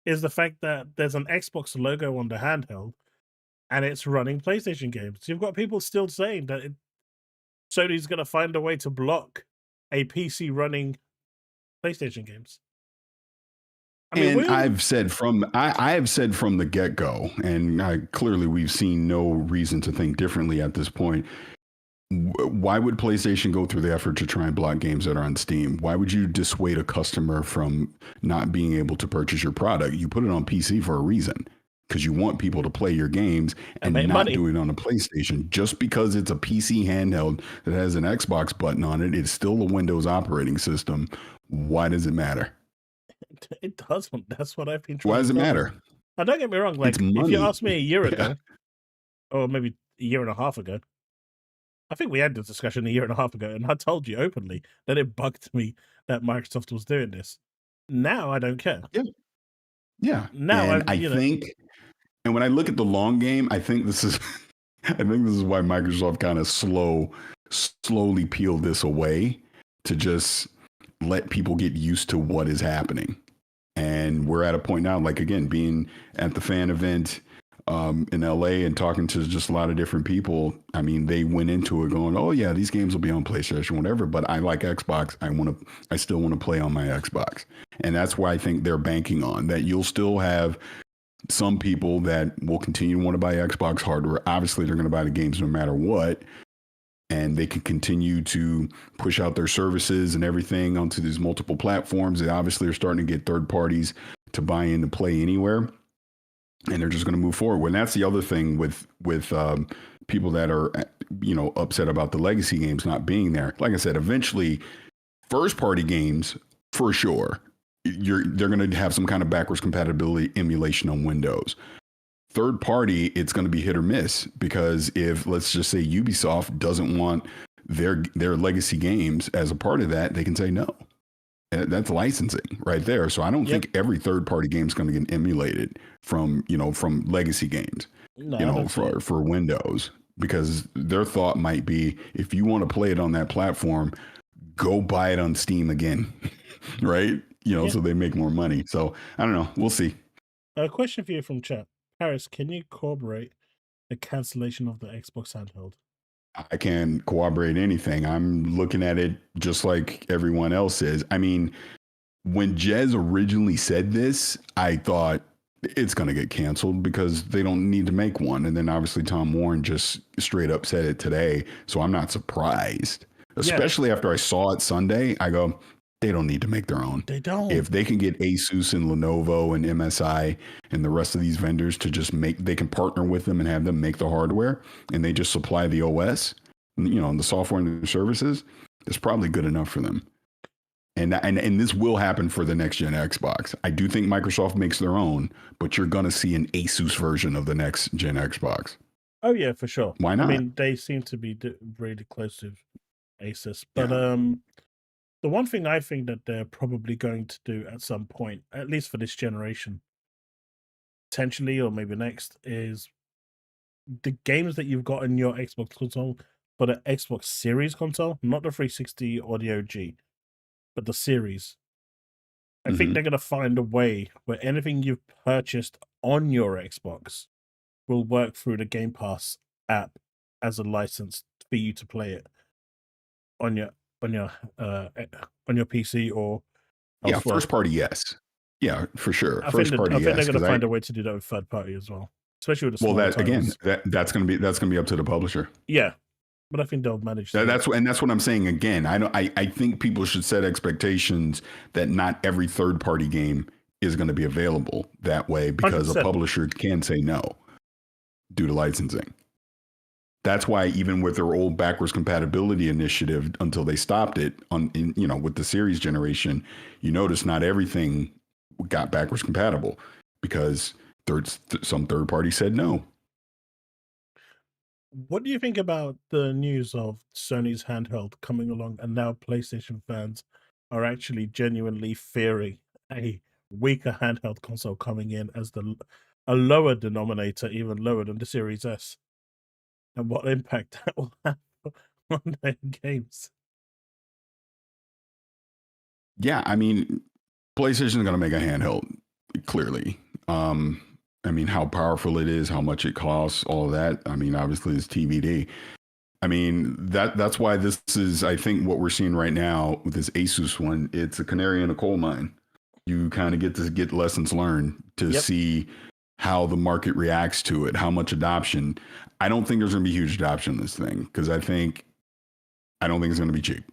is the fact that there's an Xbox logo on the handheld and it's running PlayStation games. You've got people still saying that Sony's going to find a way to block a PC running PlayStation games. I mean, I've said from the get-go, and clearly we've seen no reason to think differently at this point. Why would PlayStation go through the effort to try and block games that are on Steam? Why would you dissuade a customer from not being able to purchase your product? You put it on PC for a reason, because you want people to play your games and not money. do it on a PlayStation. Just because it's a PC handheld that has an Xbox button on it, it's still a Windows operating system. Why does it matter? It doesn't. That's what I've been trying. Why does it matter? Now, don't get me wrong. Like, if you asked me a year ago, or maybe a year and a half ago, I think we had this discussion a year and a half ago, and I told you openly that it bugged me that Microsoft was doing this. Now I don't care. Yeah. Now and I think, and when I look at the long game, I think this is why Microsoft kind of slowly peeled this away to just let people get used to what is happening. And we're at a point now, like, again, being at the fan event in LA and talking to just a lot of different people. I mean, they went into it going, oh yeah, these games will be on PlayStation, whatever, but I like Xbox. I still want to play on my Xbox. And that's why I think they're banking on that. You'll still have some people that will continue to want to buy Xbox hardware. Obviously, they're going to buy the games no matter what. And they can continue to push out their services and everything onto these multiple platforms. They obviously are starting to get third parties to buy in to play anywhere. And they're just going to move forward. And that's the other thing with people that are, upset about the legacy games not being there. Like I said, eventually, first party games for sure, they're going to have some kind of backwards compatibility emulation on Windows. Third party, it's going to be hit or miss, because if, let's just say, Ubisoft doesn't want their legacy games as a part of that, they can say no. That's licensing right there. So I don't think every third party game is going to get emulated from legacy games, for Windows, because their thought might be, if you want to play it on that platform, go buy it on Steam again. Right. So they make more money. So I don't know. We'll see. A question for you from chat. Paris, can you corroborate the cancellation of the Xbox handheld? I can corroborate anything. I'm looking at it just like everyone else is. I mean, when Jez originally said this, I thought it's going to get canceled because they don't need to make one. And then obviously Tom Warren just straight up said it today. So I'm not surprised, especially after I saw it Sunday. I go, they don't need to make their own. They don't. If they can get Asus and Lenovo and MSI and the rest of these vendors to just they can partner with them and have them make the hardware, and they just supply the OS, and the software and the services, it's probably good enough for them. And this will happen for the next gen Xbox. I do think Microsoft makes their own, but you're going to see an Asus version of the next gen Xbox. Oh yeah, for sure. Why not? I mean, they seem to be really close to Asus, but the one thing I think that they're probably going to do at some point, at least for this generation, potentially, or maybe next, is the games that you've got in your Xbox console, but the Xbox Series console, not the 360 Audio G, but the Series. I think they're going to find a way where anything you've purchased on your Xbox will work through the Game Pass app as a license for you to play it on your PC or elsewhere. First party, yes, for sure. I think they're going to find a way to do that with third party as well, especially with the smaller titles. That's going to be up to the publisher. Yeah, but I think they'll manage. That's what I'm saying. Again, I think people should set expectations that not every third party game is going to be available that way, because 100%. A publisher can say no due to licensing. That's why even with their old backwards compatibility initiative, until they stopped it with the Series generation, you notice not everything got backwards compatible because some third party said no. What do you think about the news of Sony's handheld coming along, and now PlayStation fans are actually genuinely fearing a weaker handheld console coming in as a lower denominator, even lower than the Series S, and what impact that will have on their games? Yeah, I mean, PlayStation is going to make a handheld, clearly. I mean, how powerful it is, how much it costs, all of that. I mean, obviously, it's TBD. I mean, that's why this is, I think, what we're seeing right now with this Asus one. It's a canary in a coal mine. You kind of get lessons learned to see how the market reacts to it, how much adoption. I don't think there's going to be huge adoption in this thing because I don't think it's going to be cheap.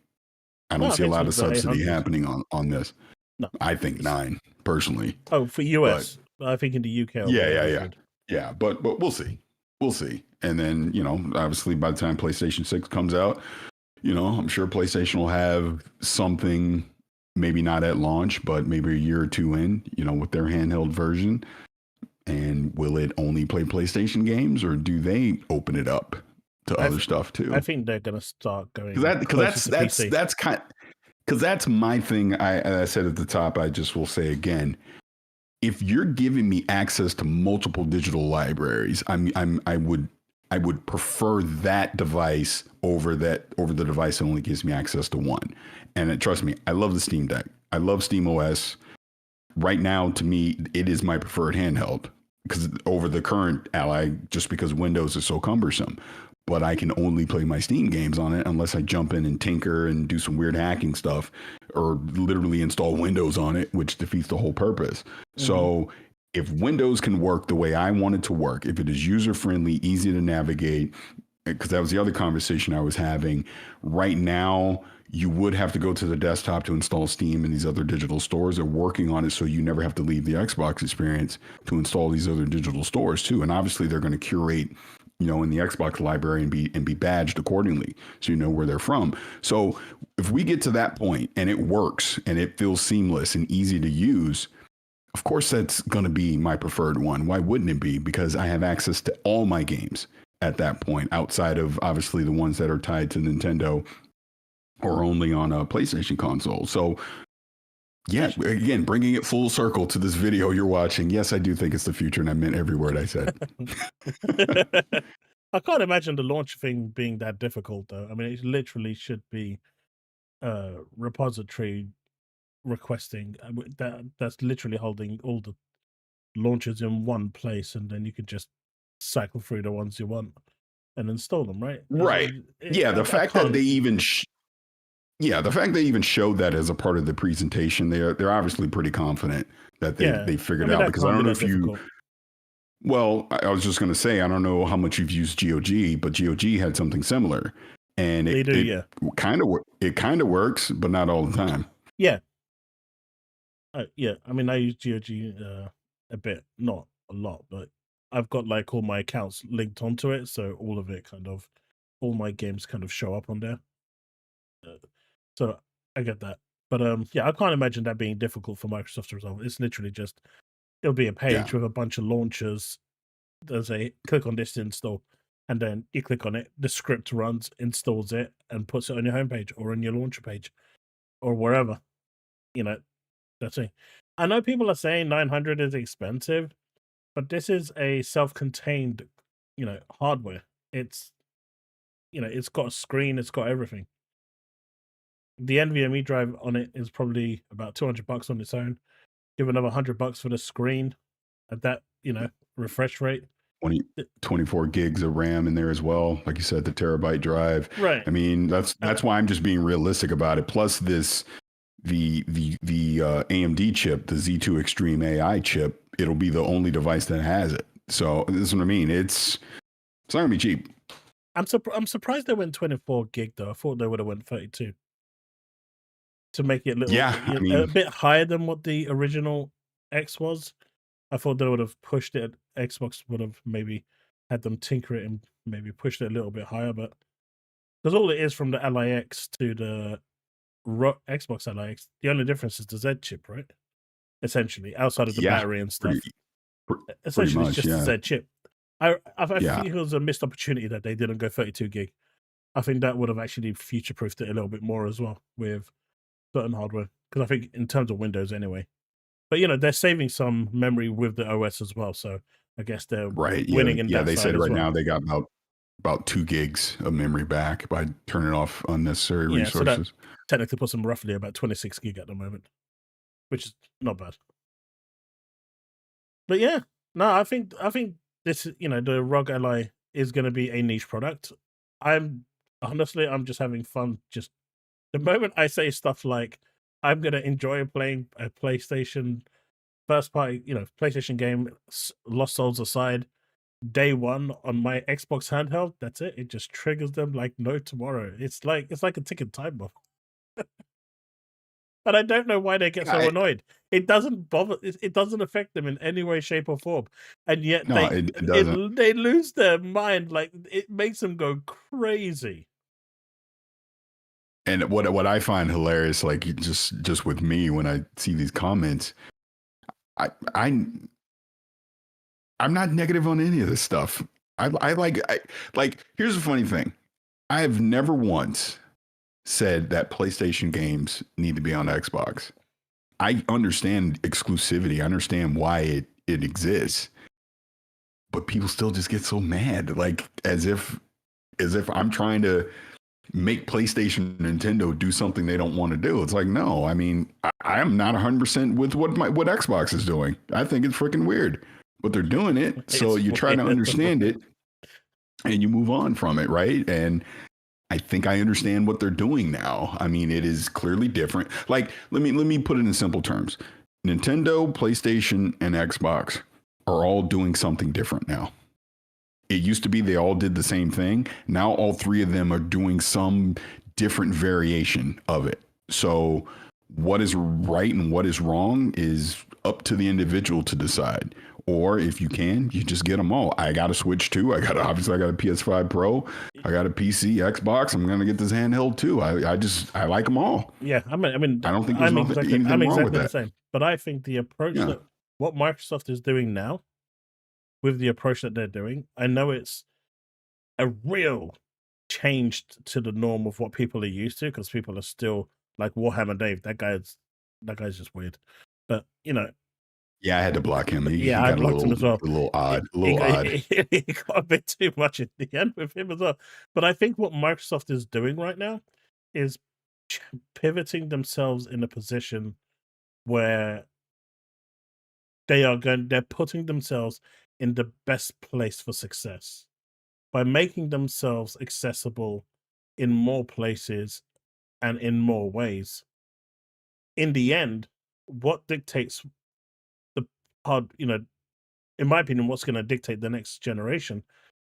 I don't see a lot of subsidy happening on this. No. I think 9 personally. Oh, for US, but I think in the UK. Yeah. But we'll see. And then, obviously by the time PlayStation 6 comes out, I'm sure PlayStation will have something, maybe not at launch, but maybe a year or two in, with their handheld version. And will it only play PlayStation games, or do they open it up to other stuff too? I think they're going to start going because that's my thing. I said at the top. I just will say again, if you're giving me access to multiple digital libraries, I would prefer that device over the device that only gives me access to one. And trust me, I love the Steam Deck. I love Steam OS. Right now, to me, it is my preferred handheld because over the current Ally, just because Windows is so cumbersome. But I can only play my Steam games on it unless I jump in and tinker and do some weird hacking stuff or literally install Windows on it, which defeats the whole purpose. Mm-hmm. So if Windows can work the way I want it to work, if it is user-friendly, easy to navigate, because that was the other conversation I was having. Right now, you would have to go to the desktop to install Steam and these other digital stores. They're working on it so you never have to leave the Xbox experience to install these other digital stores too. And obviously they're going to curate, in the Xbox library and be badged accordingly, so you know where they're from. So if we get to that point and it works and it feels seamless and easy to use, of course that's going to be my preferred one. Why wouldn't it be? Because I have access to all my games at that point, outside of obviously the ones that are tied to Nintendo or only on a PlayStation console. So yeah, again, bringing it full circle to this video you're watching. Yes, I do think it's the future, and I meant every word I said. I can't imagine the launch thing being that difficult, though. I mean, it literally should be repository requesting. That's literally holding all the launchers in one place, and then you could just cycle through the ones you want and install them, right? Right. The fact that they even the fact they even showed that as a part of the presentation, they're obviously pretty confident that they figured out, because I don't know if you. Well, I was just going to say, I don't know how much you've used GOG, but GOG had something similar, and it kind of works, but not all the time. Yeah. I mean, I use GOG a bit, not a lot, but I've got like all my accounts linked onto it, so all my games kind of show up on there. So I get that. But I can't imagine that being difficult for Microsoft to resolve. It's literally just, it'll be a page with a bunch of launchers. There's a click on this to install, and then you click on it, the script runs, installs it, and puts it on your homepage or on your launcher page or wherever. That's it. I know people are saying 900 is expensive, but this is a self-contained, hardware. It's got a screen, it's got everything. The NVMe drive on it is probably about $200 on its own. Give another $100 for the screen at that, refresh rate. 24 gigs of RAM in there as well. Like you said, the terabyte drive. Right. I mean, that's why I'm just being realistic about it. Plus the AMD chip, the Z2 Extreme AI chip, it'll be the only device that has it. So this is what I mean. It's not gonna be cheap. I'm surprised they went 24 gig though. I thought they would have went 32. To make it a bit higher than what the original X was. I thought they would have pushed it. Xbox would have maybe had them tinker it and maybe pushed it a little bit higher, but because all it is from the LIX to the Xbox LIX, the only difference is the Z chip, right? essentially, outside of the Yeah, battery and stuff. pretty Essentially, much, it's just a yeah. Z chip. I Yeah. think it was a missed opportunity that they didn't go 32 gig. I think that would have actually future-proofed it a little bit more as well with certain hardware. Because I think in terms of Windows anyway. But, you know, they're saving some memory with the OS as well. So I guess they're Right. winning in Yeah. that They side said as right well. now they got about 2 gigs of memory back by turning off unnecessary Yeah, so that resources. technically puts them roughly about 26 gig at the moment, which is not bad. But yeah, no, I think this, you know, the ROG Ally is going to be a niche product. I'm just having fun. Just the moment I say stuff like I'm going to enjoy playing a PlayStation first party, you know, PlayStation game, Lost Souls aside, day one on my Xbox handheld, that's it. It just triggers them like no tomorrow. It's like a ticking time bomb. And I don't know why they get so annoyed. It doesn't bother. It doesn't affect them in any way, shape, or form, and yet No, it doesn't. they lose their mind. Like it makes them go crazy. And what I find hilarious, like just with me when I see these comments, I'm not negative on any of this stuff. I like here's the funny thing. I've never once said that PlayStation games need to be on Xbox. I understand exclusivity. I understand why it exists. But people still just get so mad, like as if I'm trying to make PlayStation and Nintendo do something they don't want to do. It's like, no, I mean, I am not 100% with what Xbox is doing. I think it's freaking weird, but they're doing it. So you try to understand it and you move on from it, right? And I think I understand what they're doing now. I mean, it is clearly different. Like, let me put it in simple terms. Nintendo, PlayStation, and Xbox are all doing something different now. It used to be they all did the same thing. Now all three of them are doing some different variation of it. So what is right and what is wrong is up to the individual to decide. Or if you can, you just get them all. I got a Switch too. Obviously I got a PS5 Pro. I got a PC, Xbox. I'm going to get this handheld too. I like them all. Yeah, I mean, I don't think there's anything wrong with that. The same. But I think the approach that what Microsoft is doing now, with the approach that they're doing, I know it's a real change to the norm of what people are used to, because people are still like Warhammer Dave. That guy's just weird. But you know. Yeah, I had to block him. I blocked him as well. A little odd. He got a bit too much at the end with him as well. But I think what Microsoft is doing right now is pivoting themselves in a position where they're putting themselves in the best place for success by making themselves accessible in more places and in more ways. In the end, what dictates in my opinion, what's going to dictate the next generation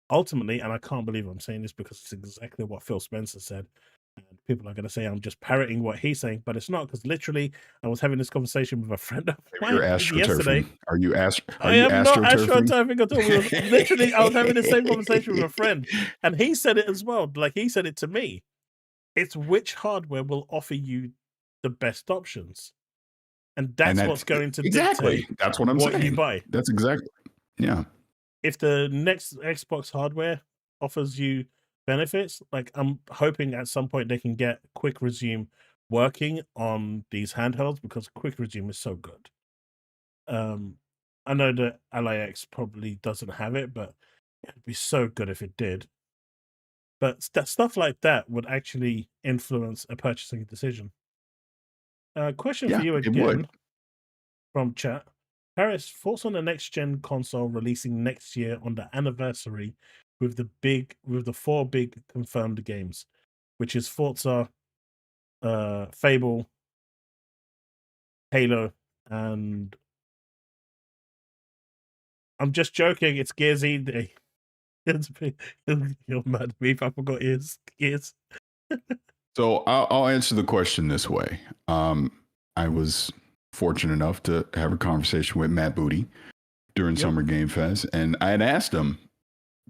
ultimately, and I can't believe I'm saying this because it's exactly what Phil Spencer said, and people are going to say I'm just parroting what he's saying, but it's not, because literally I was having this conversation with a friend of mine yesterday. Are you I am not astroturfing at all. Literally, I was having the same conversation with a friend, and he said it as well. Like, he said it to me. It's which hardware will offer you the best options. And that's what's going to dictate that's what I'm saying. You buy. That's exactly. Yeah. If the next Xbox hardware offers you benefits, like I'm hoping at some point they can get Quick Resume working on these handhelds, because Quick Resume is so good. I know that Ally X probably doesn't have it, but it'd be so good if it did. But stuff like that would actually influence a purchasing decision. Question for you again from chat. Paris, thoughts on the next gen console releasing next year on the anniversary with the 4 big confirmed games, which is Forza, Fable, Halo, and I'm just joking, it's Gears E Day. You're mad at me if I forgot Gears. So I'll answer the question this way. I was fortunate enough to have a conversation with Matt Booty during Summer Game Fest, and I had asked him,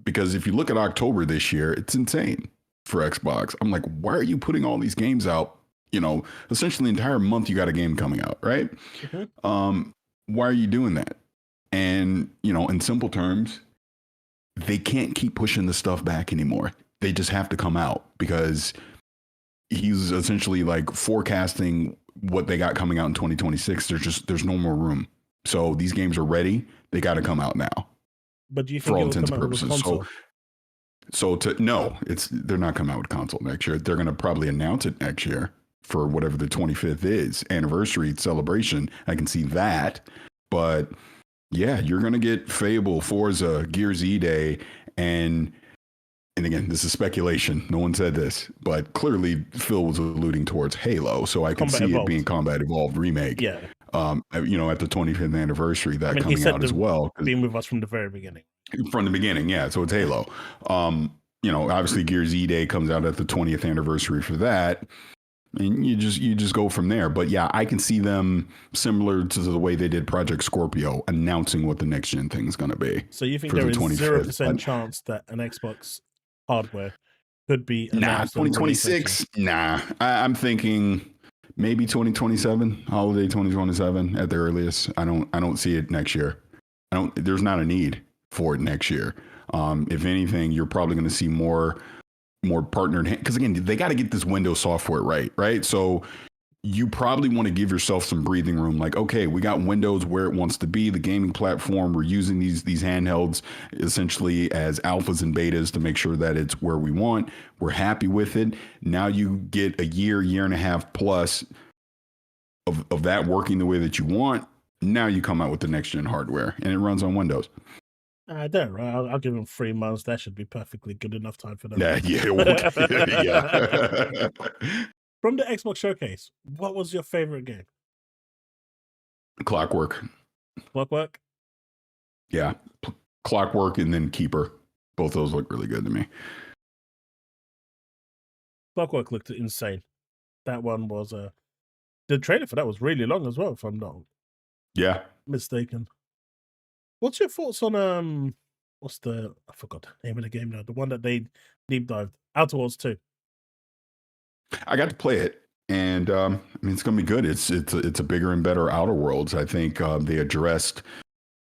because if you look at October this year, it's insane for Xbox. I'm like, why are you putting all these games out essentially the entire month you got a game coming out, right? Why are you doing that? And, in simple terms, they can't keep pushing the stuff back anymore. They just have to come out because he's essentially like forecasting what they got coming out in 2026. There's no more room. So these games are ready. They got to come out now. But do you for think all it will intents come and out with purposes? console? So they're not coming out with console next year. They're going to probably announce it next year for whatever the 25th is, anniversary celebration. I can see that, but yeah, you're going to get Fable, Forza, Gears E-Day, and again, this is speculation. No one said this, but clearly Phil was alluding towards Halo, so I can Combat see Evolved. it being Combat Evolved remake. Yeah. At the 25th anniversary, that he coming said out as well. Being with us from the very beginning. From the beginning, yeah. So it's Halo. Obviously Gears E-Day comes out at the 20th anniversary for that. And you just go from there. But yeah, I can see them similar to the way they did Project Scorpio announcing what the next gen thing is going to be. So you think there is 0% chance that an Xbox hardware could be announced? 2026. I'm thinking maybe 2027, holiday 2027 at the earliest. I don't see it next year. There's not a need for it next year. If anything, you're probably going to see more partnered, because again, they got to get this Windows software right? So you probably want to give yourself some breathing room. Like, okay, we got Windows where it wants to be, the gaming platform. We're using these handhelds essentially as alphas and betas to make sure that it's where we want. We're happy with it. Now you get a year and a half plus of that working the way that you want. Now you come out with the next gen hardware and it runs on Windows. I don't know. I'll give them 3 months. That should be perfectly good enough time for them. Yeah. From the Xbox showcase, what was your favorite game? Clockwork. Yeah. Clockwork and then Keeper. Both those look really good to me. Clockwork looked insane. That one was the trailer for that was really long as well, if I'm not mistaken. What's your thoughts on I forgot the name of the game now. The one that they deep dived, Outer Worlds 2. I got to play it, and it's going to be good. It's a bigger and better Outer Worlds. I think they addressed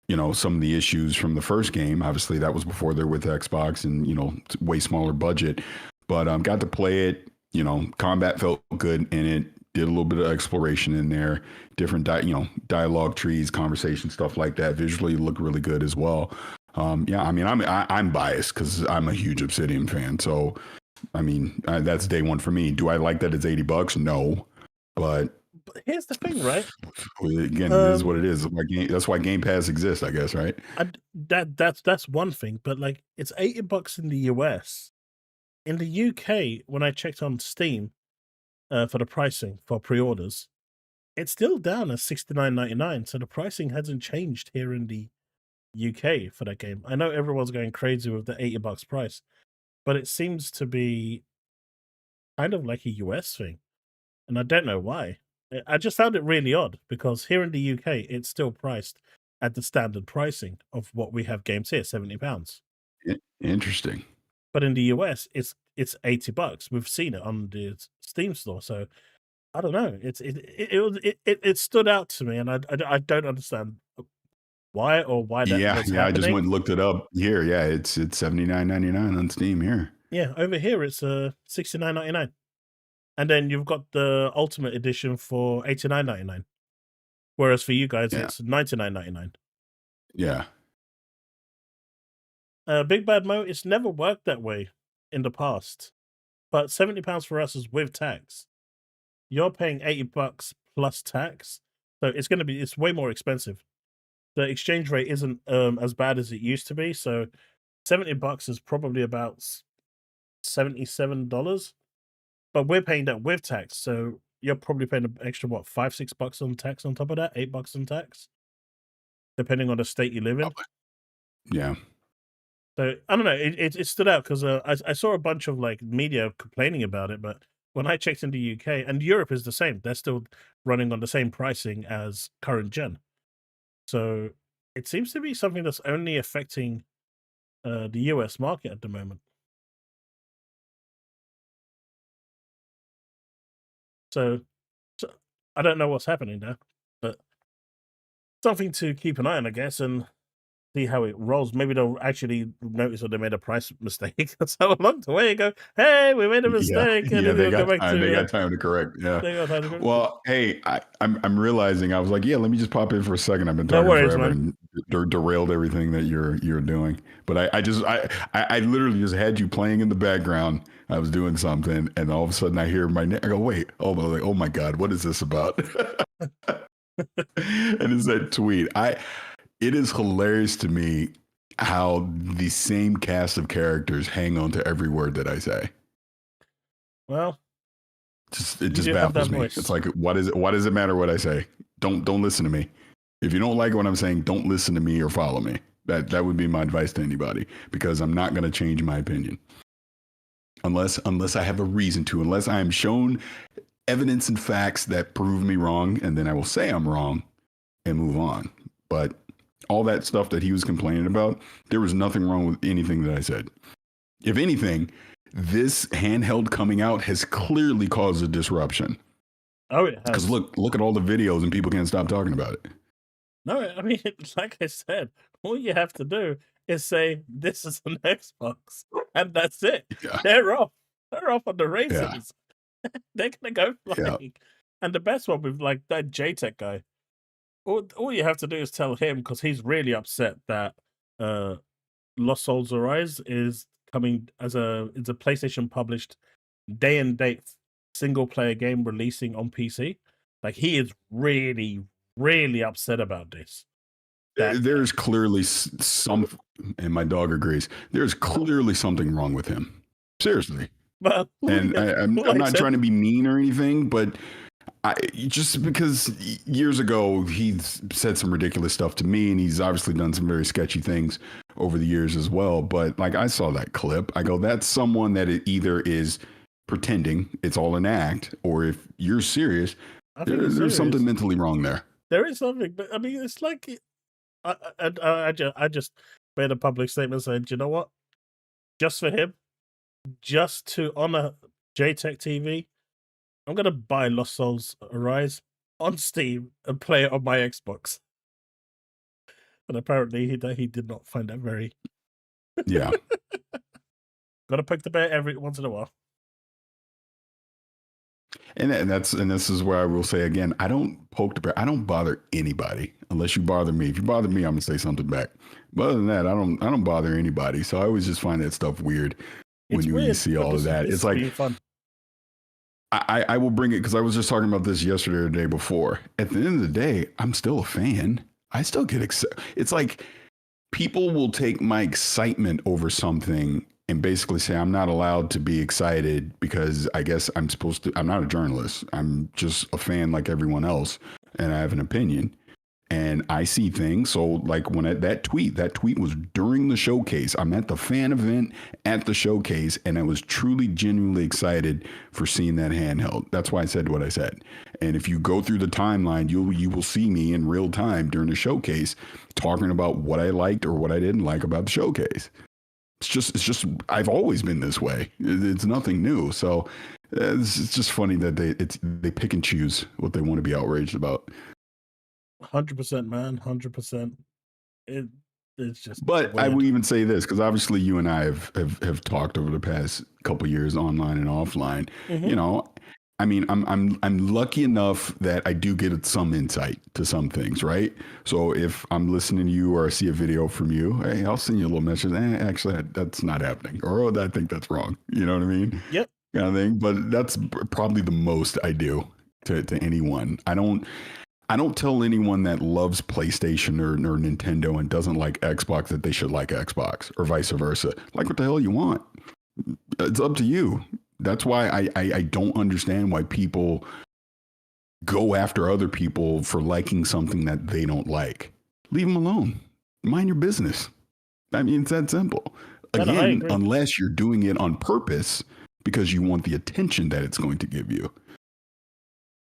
some of the issues from the first game. Obviously, that was before they're with Xbox and way smaller budget. But got to play it. Combat felt good in it. Did a little bit of exploration in there, different dialogue trees, conversation, stuff like that. Visually looked really good as well. I'm biased because I'm a huge Obsidian fan. So, that's day one for me. Do I like that it's $80? No, but here's the thing, right? Again, it is what it is. That's why Game Pass exists, I guess, right? That's one thing, but like it's $80 in the US. In the UK, when I checked on Steam, for the pricing for pre-orders, it's still down at $69.99. So the pricing hasn't changed here in the UK for that game. I know everyone's going crazy with the $80 price, but it seems to be kind of like a US thing, and I don't know why. I just found it really odd because here in the UK, it's still priced at the standard pricing of what we have games here, £70. Interesting. But in the US, it's $80. We've seen it on the Steam store, so I don't know. It stood out to me, and I don't understand why that. I just went and looked it up here. Yeah, it's $79.99 on Steam here. Yeah, over here it's $69.99, and then you've got the Ultimate Edition for $89.99, whereas for you guys it's $99.99. Yeah. Big Bad Mo, it's never worked that way in the past, but £70 for us is with tax. You're paying $80 plus tax, so it's way more expensive. The exchange rate isn't as bad as it used to be, so $70 is probably about $77, but we're paying that with tax, so you're probably paying an extra $5-6 on tax on top of that, $8 on tax, depending on the state you live in. Yeah. So I don't know. It stood out because I saw a bunch of like media complaining about it, but when I checked in the UK and Europe is the same, they're still running on the same pricing as current gen. So it seems to be something that's only affecting the US market at the moment. So I don't know what's happening there, but something to keep an eye on, I guess, and see how it rolls. Maybe they'll actually notice that they made a price mistake. So along the way, you go, "Hey, we made a mistake," and Yeah, then they they'll go got back time. They to got time to correct. Yeah. they got time to go. Well, hey, I'm realizing I was like, yeah, let me just pop in for a second. I've been No talking worries, forever man. and derailed everything that you're doing. But I literally just had you playing in the background. I was doing something, and all of a sudden I hear my name. I go, wait, oh my God, what is this about? And it's that tweet. It is hilarious to me how the same cast of characters hang on to every word that I say. Well, It just baffles me. voice. It's like, why does it matter what I say? Don't listen to me. If you don't like what I'm saying, don't listen to me or follow me. That would be my advice to anybody, because I'm not going to change my opinion unless I have a reason to, unless I am shown evidence and facts that prove me wrong, and then I will say I'm wrong and move on. But all that stuff that he was complaining about, there was nothing wrong with anything that I said. If anything, this handheld coming out has clearly caused a disruption. Oh, it has. Because look at all the videos and people can't stop talking about it. No, I mean, like I said, all you have to do is say this is an Xbox, and that's it. Yeah. They're off. They're off on the races. Yeah. They're gonna go flying. Yeah. And the best one with like that JTech guy. All you have to do is tell him, because he's really upset that Lost Souls Arise is coming it's a PlayStation published day and date single player game releasing on PC. Like, he is really, really upset about this. There's clearly some, and my dog agrees, there's clearly something wrong with him. Seriously. Well, and I'm not trying to be mean or anything, but just because years ago he said some ridiculous stuff to me, and he's obviously done some very sketchy things over the years as well. But like, I saw that clip, I go, that's someone that it either is pretending it's all an act, or if you're serious, there's something mentally wrong there. There is something, but I mean, it's like I just made a public statement saying, you know what? Just for him, just to honor JTech TV, I'm gonna buy Lost Souls Arise on Steam and play it on my Xbox. But apparently he did not find that very. Yeah. Gotta poke the bear every once in a while. And this is where I will say again, I don't poke the bear. I don't bother anybody unless you bother me. If you bother me, I'm gonna say something back. But other than that, I don't bother anybody. So I always just find that stuff weird when you see all of that. It's like fun. I will bring it, because I was just talking about this yesterday or the day before. At the end of the day, I'm still a fan. I still get excited. It's like people will take my excitement over something and basically say I'm not allowed to be excited because I guess I'm supposed to. I'm not a journalist. I'm just a fan like everyone else, and I have an opinion. And I see things. So like when that tweet was during the showcase. I'm at the fan event at the showcase, and I was truly, genuinely excited for seeing that handheld. That's why I said what I said. And if you go through the timeline, you will see me in real time during the showcase talking about what I liked or what I didn't like about the showcase. It's just I've always been this way. It's nothing new. So it's just funny that they pick and choose what they want to be outraged about. 100%, man. 100%. It's just. But weird. I will even say this, because obviously you and I have talked over the past couple of years online and offline. Mm-hmm. You know, I mean, I'm lucky enough that I do get some insight to some things, right? So if I'm listening to you or I see a video from you, hey, I'll send you a little message. Actually, that's not happening, or I think that's wrong. You know what I mean? Yep. Kind of thing. But that's probably the most I do to anyone. I don't tell anyone that loves PlayStation or Nintendo and doesn't like Xbox that they should like Xbox, or vice versa. Like, what the hell you want? It's up to you. That's why I don't understand why people go after other people for liking something that they don't like. Leave them alone. Mind your business. I mean, it's that simple. Again, unless you're doing it on purpose because you want the attention that it's going to give you.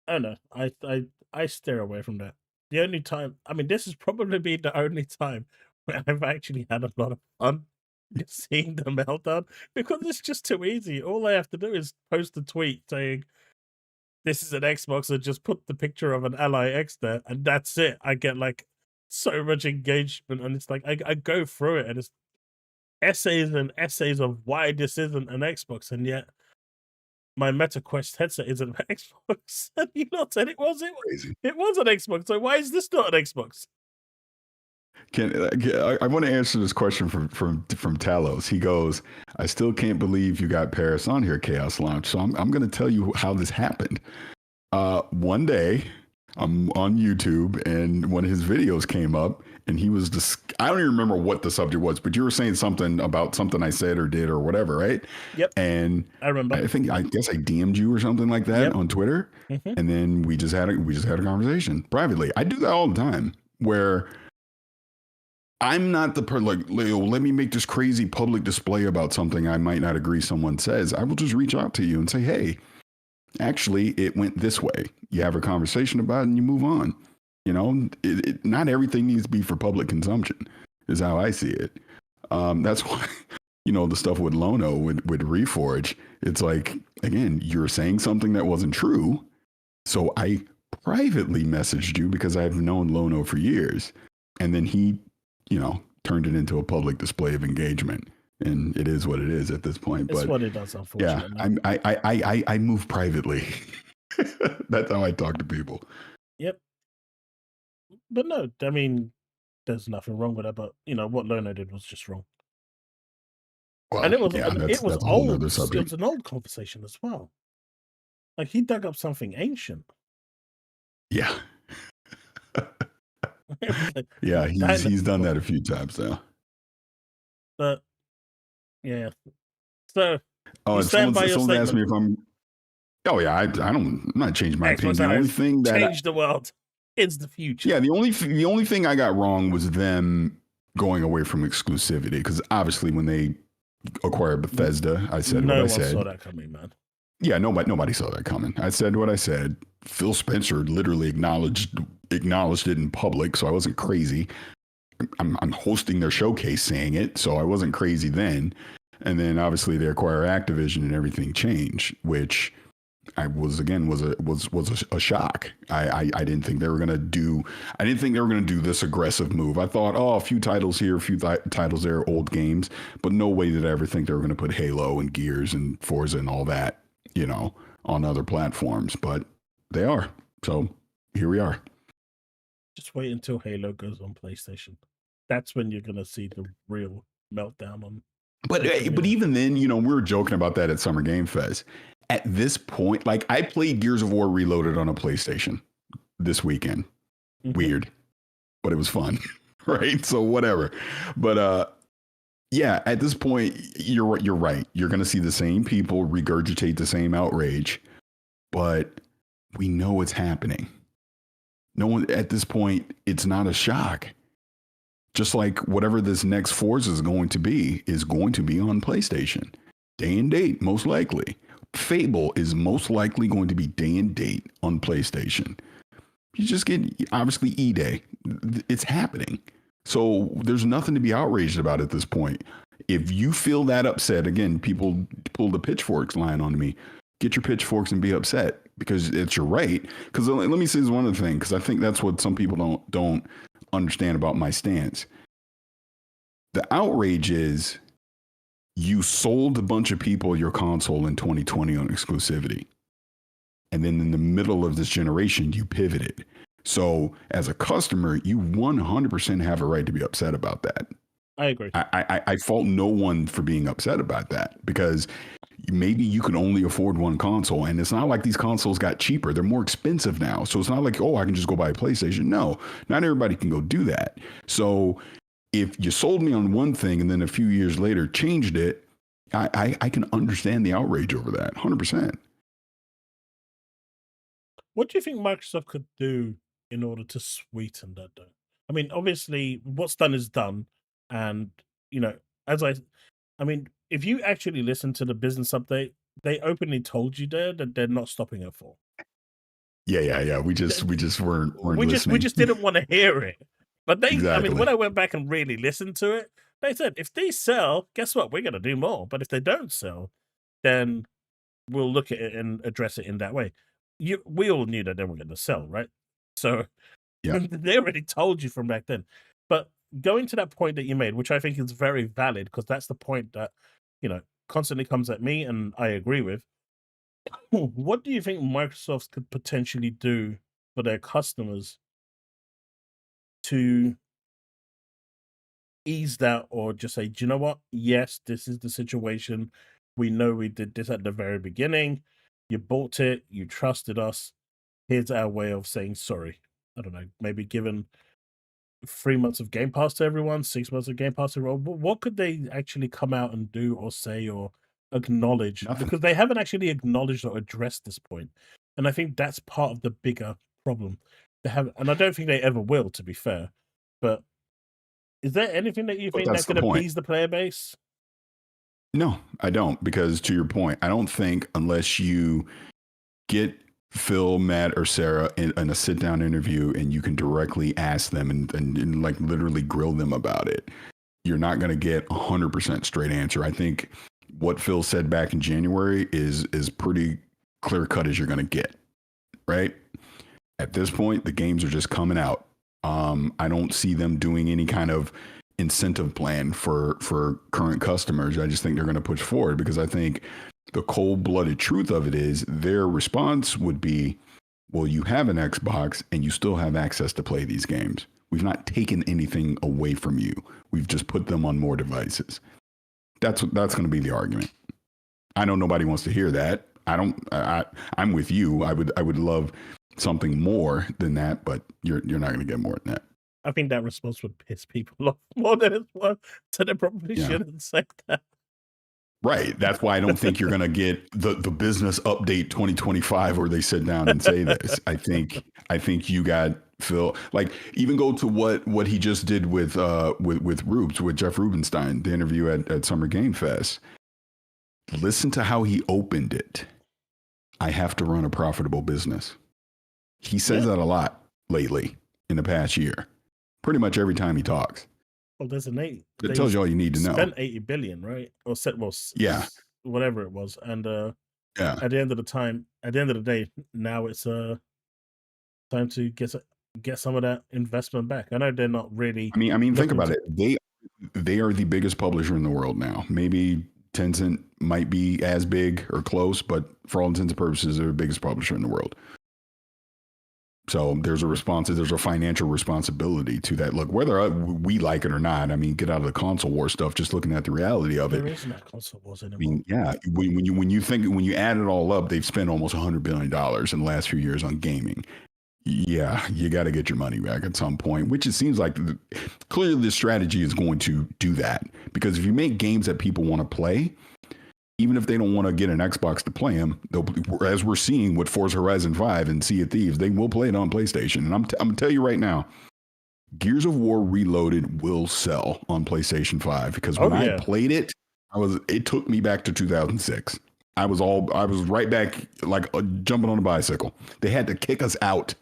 I don't know. I steer away from that. The only time, I mean, this has probably been the only time where I've actually had a lot of fun seeing the meltdown, because it's just too easy. All I have to do is post a tweet saying, this is an Xbox, and just put the picture of an Ally X there, and that's it. I get like so much engagement, and it's like I go through it, and it's essays and essays of why this isn't an Xbox, and yet my MetaQuest headset isn't an Xbox. And you lot said it was Crazy. it was an Xbox. So why is this not an Xbox? I want to answer this question from Talos. He goes, I still can't believe you got Paris on here, Chaos Launch. So I'm going to tell you how this happened. One day, I'm on YouTube, and one of his videos came up, and he was I don't even remember what the subject was, but you were saying something about something I said or did or whatever, right? Yep. And I remember. I guess I DM'd you or something like that on Twitter, and then we just had a conversation privately. I do that all the time, where I'm not the like, let me make this crazy public display about something I might not agree someone says. I will just reach out to you and say, hey, actually, it went this way. You have a conversation about it and you move on. You know, not everything needs to be for public consumption, is how I see it. That's why, the stuff with Lono, with Reforge, it's like, again, you're saying something that wasn't true. So I privately messaged you because I've known Lono for years. And then he, turned it into a public display of engagement. And it is what it is at this point. It's but what it does, unfortunately. Yeah, I move privately. That's how I talk to people. Yep. But no, I mean, there's nothing wrong with that. But what Lono did was just wrong. Well, And it was that's a whole old. nother It subject. was an old conversation as well. Like he dug up something ancient. Yeah. Like, Yeah, he's done that a few times now. but yeah. So Oh, you and stand by your someone asked me statement. if I'm. Oh yeah, I'm not changing my opinion. Xbox The only has thing that changed the world. It's the future. the only thing I got wrong was them going away from exclusivity, because obviously when they acquired Bethesda, I said what I said. No one saw that coming, man. Yeah, nobody saw that coming. I said what I said. Phil Spencer literally acknowledged it in public, so I wasn't crazy. I'm hosting their showcase saying it, so I wasn't crazy then. And then obviously they acquire Activision and everything changed, which I was a shock. I didn't think they were gonna do. I didn't think they were gonna do this aggressive move. I thought, a few titles here, a few titles there, old games, but no way did I ever think they were gonna put Halo and Gears and Forza and all that, on other platforms. But they are. So here we are. Just wait until Halo goes on PlayStation. That's when you're gonna see the real meltdown on. But even then, we were joking about that at Summer Game Fest. At this point, like I played Gears of War Reloaded on a PlayStation this weekend. Weird, but it was fun, right? So whatever. But yeah, at this point, you're right. You're going to see the same people regurgitate the same outrage, but we know it's happening. No one at this point, it's not a shock. Just like whatever this next Forza is going to be on PlayStation. Day and date, most likely. Fable is most likely going to be day and date on PlayStation. You just get, obviously, E-Day. It's happening. So there's nothing to be outraged about at this point. If you feel that upset, again, people pull the pitchforks line on me. Get your pitchforks and be upset, because it's your right. Because let me say this one other thing, because I think that's what some people don't understand about my stance. The outrage is you sold a bunch of people your console in 2020 on exclusivity. And then in the middle of this generation, you pivoted. So as a customer, you 100% have a right to be upset about that. I agree. I fault no one for being upset about that, because maybe you can only afford one console, and it's not like these consoles got cheaper. They're more expensive now. So it's not like, I can just go buy a PlayStation. No, not everybody can go do that. So if you sold me on one thing and then a few years later changed it, I can understand the outrage over that 100%. What do you think Microsoft could do in order to sweeten that, though? I mean, obviously, what's done is done. And, if you actually listen to the business update, they openly told you there that they're not stopping it for. Yeah. We just weren't listening. We just didn't want to hear it. But they, Exactly. when I went back and really listened to it, they said, if these sell, guess what? We're going to do more. But if they don't sell, then we'll look at it and address it in that way. we all knew that they were going to sell, right? So Yeah. they already told you from back then. But going to that point that you made, which I think is very valid, because that's the point that, constantly comes at me and I agree with. What do you think Microsoft could potentially do for their customers to ease that, or just say, do you know what? Yes, this is the situation. We know we did this at the very beginning. You bought it. You trusted us. Here's our way of saying sorry. I don't know, maybe given 3 months of Game Pass to everyone, 6 months of Game Pass to everyone. What could they actually come out and do or say or acknowledge? Nothing. Because they haven't actually acknowledged or addressed this point. And I think that's part of the bigger problem. They haven't, and I don't think they ever will, to be fair. But is there anything that you But think that's that the could point. appease the player base? No, I don't, because to your point, I don't think unless you get Phil, Matt, or Sarah in a sit down interview and you can directly ask them and like literally grill them about it, you're not going to get 100% straight answer. I think what Phil said back in January is pretty clear cut as you're going to get, right? At this point, the games are just coming out. I don't see them doing any kind of incentive plan for current customers. I just think they're going to push forward, because I think the cold-blooded truth of it is their response would be, well, you have an Xbox and you still have access to play these games. We've not taken anything away from you. We've just put them on more devices. That's going to be the argument. I know nobody wants to hear that. I'm with you. I would love something more than that, but you're not going to get more than that. I think that response would piss people off more than it's worth, so they probably Yeah. shouldn't say that. Right. That's why I don't think you're going to get the business update 2025 where they sit down and say this. I think you got Phil, like, even go to what he just did with Rubes, with Jeff Rubenstein, the interview at Summer Game Fest. Listen to how he opened it. I have to run a profitable business. He says that a lot lately in the past year. Pretty much every time he talks. Well, there's an eight. It tells you all you need to know. Spent 80 billion, right? Or set, well, Yeah. whatever it was. And Yeah. at the end of the day, now it's time to get some of that investment back. I know they're not really. I mean, think looking about it. They are the biggest publisher in the world now. Maybe Tencent might be as big or close, but for all intents and purposes, they're the biggest publisher in the world. So there's a financial responsibility to that. Look, whether we like it or not, I mean, get out of the console war stuff, just looking at the reality of There it. isn't that console wars anymore. I mean, yeah, when you add it all up, they've spent almost $100 billion in the last few years on gaming. Yeah, you got to get your money back at some point, which it seems like clearly the strategy is going to do that. Because if you make games that people want to play, even if they don't want to get an Xbox to play them, as we're seeing with Forza Horizon 5 and Sea of Thieves, they will play it on PlayStation. And I'm going to tell you right now, Gears of War Reloaded will sell on PlayStation 5, because when I played it, it took me back to 2006. I was right back, like jumping on a bicycle. They had to kick us out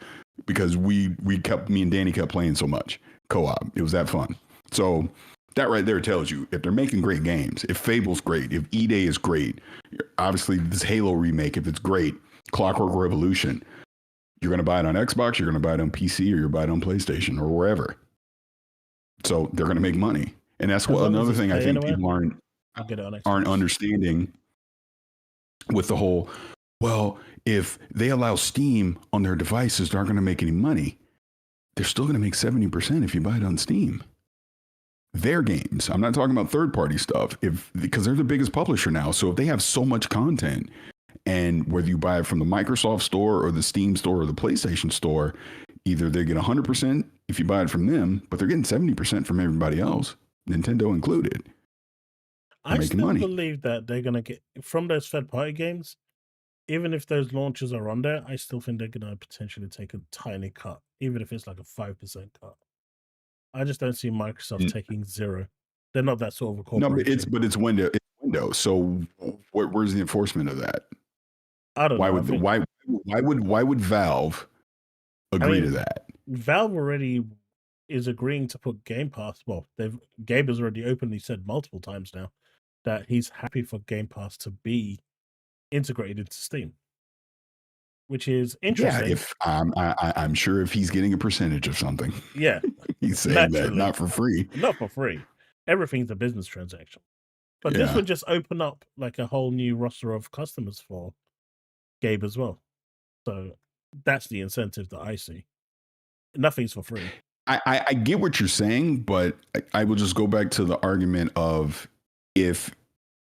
because me and Danny kept playing so much co-op. It was that fun. So that right there tells you, if they're making great games, if Fable's great, if E-Day is great, obviously this Halo remake, if it's great, Clockwork Revolution, you're going to buy it on Xbox, you're going to buy it on PC, or you're buy it on PlayStation or wherever. So they're going to make money. And that's what another thing I think people aren't understanding with the whole, well, if they allow Steam on their devices, they're not going to make any money. They're still going to make 70% if you buy it on Steam. Their games. I'm not talking about third-party stuff, because they're the biggest publisher now. So if they have so much content, and whether you buy it from the Microsoft store or the Steam store or the PlayStation store, either they get 100% if you buy it from them, but they're getting 70% from everybody else, Nintendo included. I still believe that they're going to get from those third-party games. Even if those launches are on there, I still think they're going to potentially take a tiny cut, even if it's like a 5% cut. I just don't see Microsoft taking zero. They're not that sort of a corporation. No, but it's Windows. So where's the enforcement of that? I don't know. Why would Valve agree to that? Valve already is agreeing to put Game Pass. Well, Gabe has already openly said multiple times now that he's happy for Game Pass to be integrated into Steam. which is Yeah, interesting. if I'm sure if he's getting a percentage of something, Yeah, he's saying that naturally. not for free. Not for free. Everything's a business transaction. But this Yeah. would just open up like a whole new roster of customers for Gabe as well. So that's the incentive that I see. Nothing's for free. I get what you're saying, but I will just go back to the argument of if